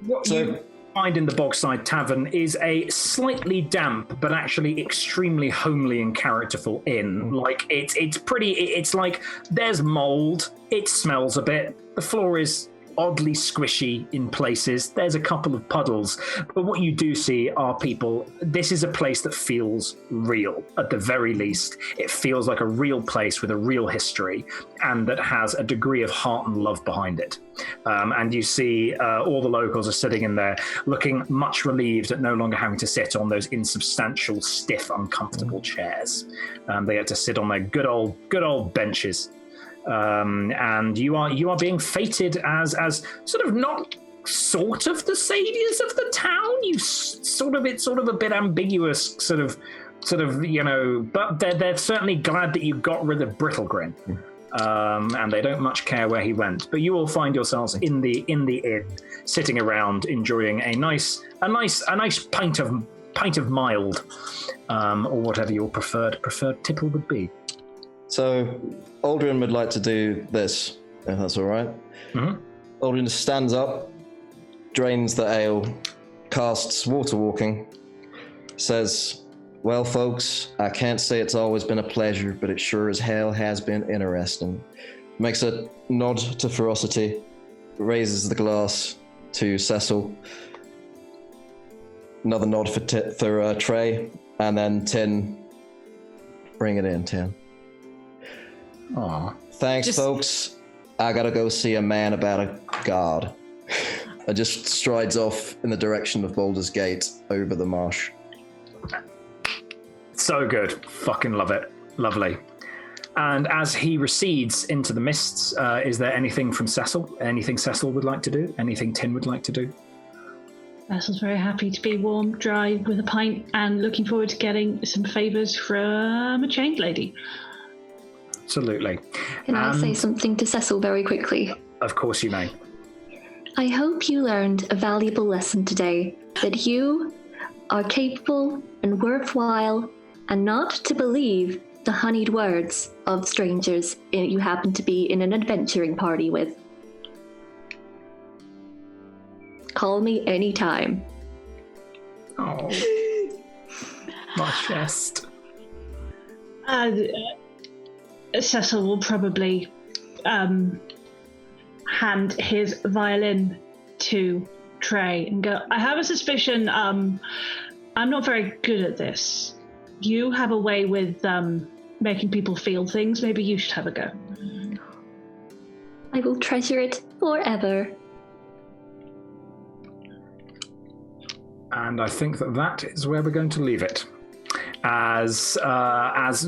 What you find in the Bogside Tavern is a slightly damp but actually extremely homely and characterful inn. Like it's pretty. It's like there's mold. It smells a bit. The floor is oddly squishy in places. There's a couple of puddles, but what you do see are people. This is a place that feels real, at the very least. It feels like a real place with a real history, and that has a degree of heart and love behind it. And you see all the locals are sitting in there looking much relieved at no longer having to sit on those insubstantial, stiff, uncomfortable chairs. They get to sit on their good old benches. And you are being fated as sort of the saviors of the town. It's sort of a bit ambiguous, sort of but they're certainly glad that you got rid of Brittlegrin. And they don't much care where he went. But you all find yourselves in the inn, sitting around enjoying a nice pint of mild, or whatever your preferred tipple would be. So, Aldrin would like to do this, if that's all right. Mm-hmm. Aldrin stands up, drains the ale, casts water walking, says, "Well, folks, I can't say it's always been a pleasure, but it sure as hell has been interesting." Makes a nod to Ferocity, raises the glass to Cecil, another nod for Trey, and then Tin. Bring it in, Tin. Aw. Thanks, folks. I gotta go see a man about a god. I just strides off in the direction of Baldur's Gate over the marsh. So good. Fucking love it. Lovely. And as he recedes into the mists, is there anything from Cecil? Anything Cecil would like to do? Anything Tin would like to do? Cecil's very happy to be warm, dry, with a pint, and looking forward to getting some favours from a chained lady. Absolutely. Can I say something to Cecil very quickly? Of course you may. I hope you learned a valuable lesson today, that you are capable and worthwhile, and not to believe the honeyed words of strangers you happen to be in an adventuring party with. Call me anytime. Oh, my chest. Cecil will probably hand his violin to Trey and go, "I have a suspicion I'm not very good at this. You have a way with making people feel things. Maybe you should have a go." I will treasure it forever. And I think that is where we're going to leave it. As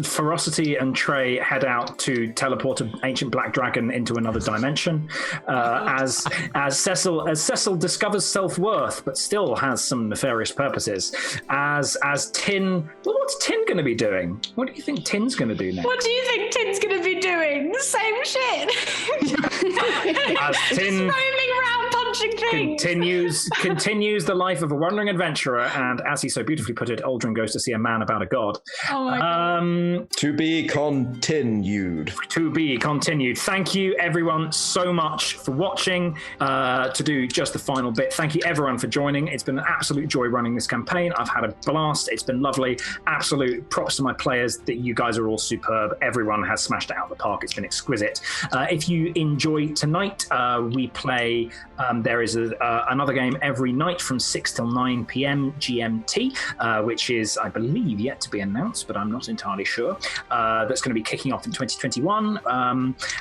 Ferocity and Trey head out to teleport an ancient black dragon into another dimension, as Cecil discovers self-worth but still has some nefarious purposes, as Tin, well, what's Tin going to be doing? What do you think Tin's going to do next? What do you think Tin's going to be doing? The same shit. As Tin roaming around punching things. continues the life of a wandering adventurer, and as he so beautifully put it, Aldrin goes to see a man about a god. Oh my God. To be continued. To be continued. Thank you, everyone, so much for watching. To do just the final bit, thank you, everyone, for joining. It's been an absolute joy running this campaign. I've had a blast. It's been lovely. Absolute props to my players. That you guys are all superb. Everyone has smashed it out of the park. It's been exquisite. If you enjoy tonight, we play. There is another game every night from 6 till 9 p.m. GMT, which is, I believe, yet to be announced, but I'm not entirely sure. That's going to be kicking off in 2021.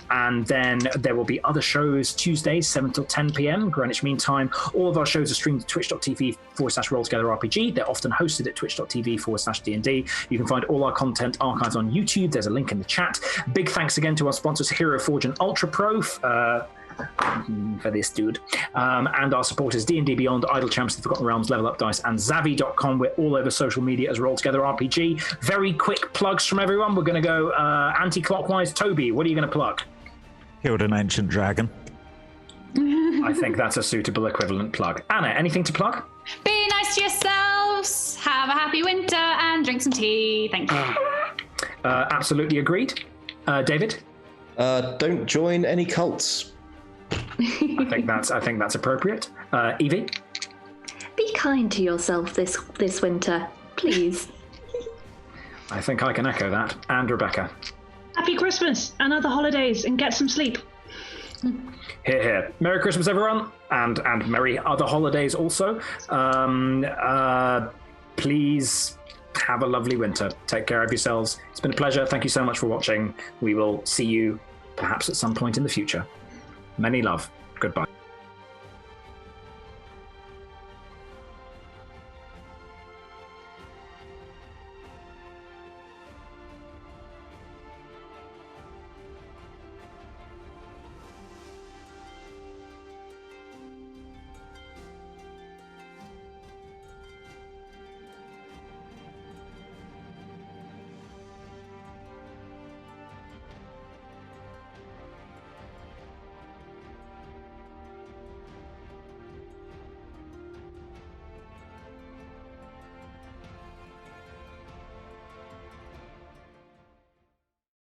And then there will be other shows Tuesdays, 7 till 10 p.m. Greenwich Mean Time. All of our shows are streamed to twitch.tv/RollTogetherRPG. They're often hosted at twitch.tv/D&D. You can find all our content archives on YouTube. There's a link in the chat. Big thanks again to our sponsors, Hero Forge and Ultra Pro, for this dude, and our supporters D&D Beyond, Idle Champs, The Forgotten Realms, Level Up Dice, and Zavi.com. We're all over social media as Roll Together RPG. Very quick plugs from everyone. We're going to go anti-clockwise. Toby, what are you going to plug? Killed an ancient dragon. I think that's a suitable equivalent plug. Anna, anything to plug? Be nice to yourselves, have a happy winter, and drink some tea. Thank you. Absolutely agreed. David? Don't join any cults. I think that's appropriate. Evie? Be kind to yourself this winter, please. I think I can echo that. And Rebecca? Happy Christmas and other holidays, and get some sleep. Hear, hear. Merry Christmas, everyone, and merry other holidays also. Please have a lovely winter. Take care of yourselves. It's been a pleasure. Thank you so much for watching. We will see you perhaps at some point in the future. Many love. Goodbye.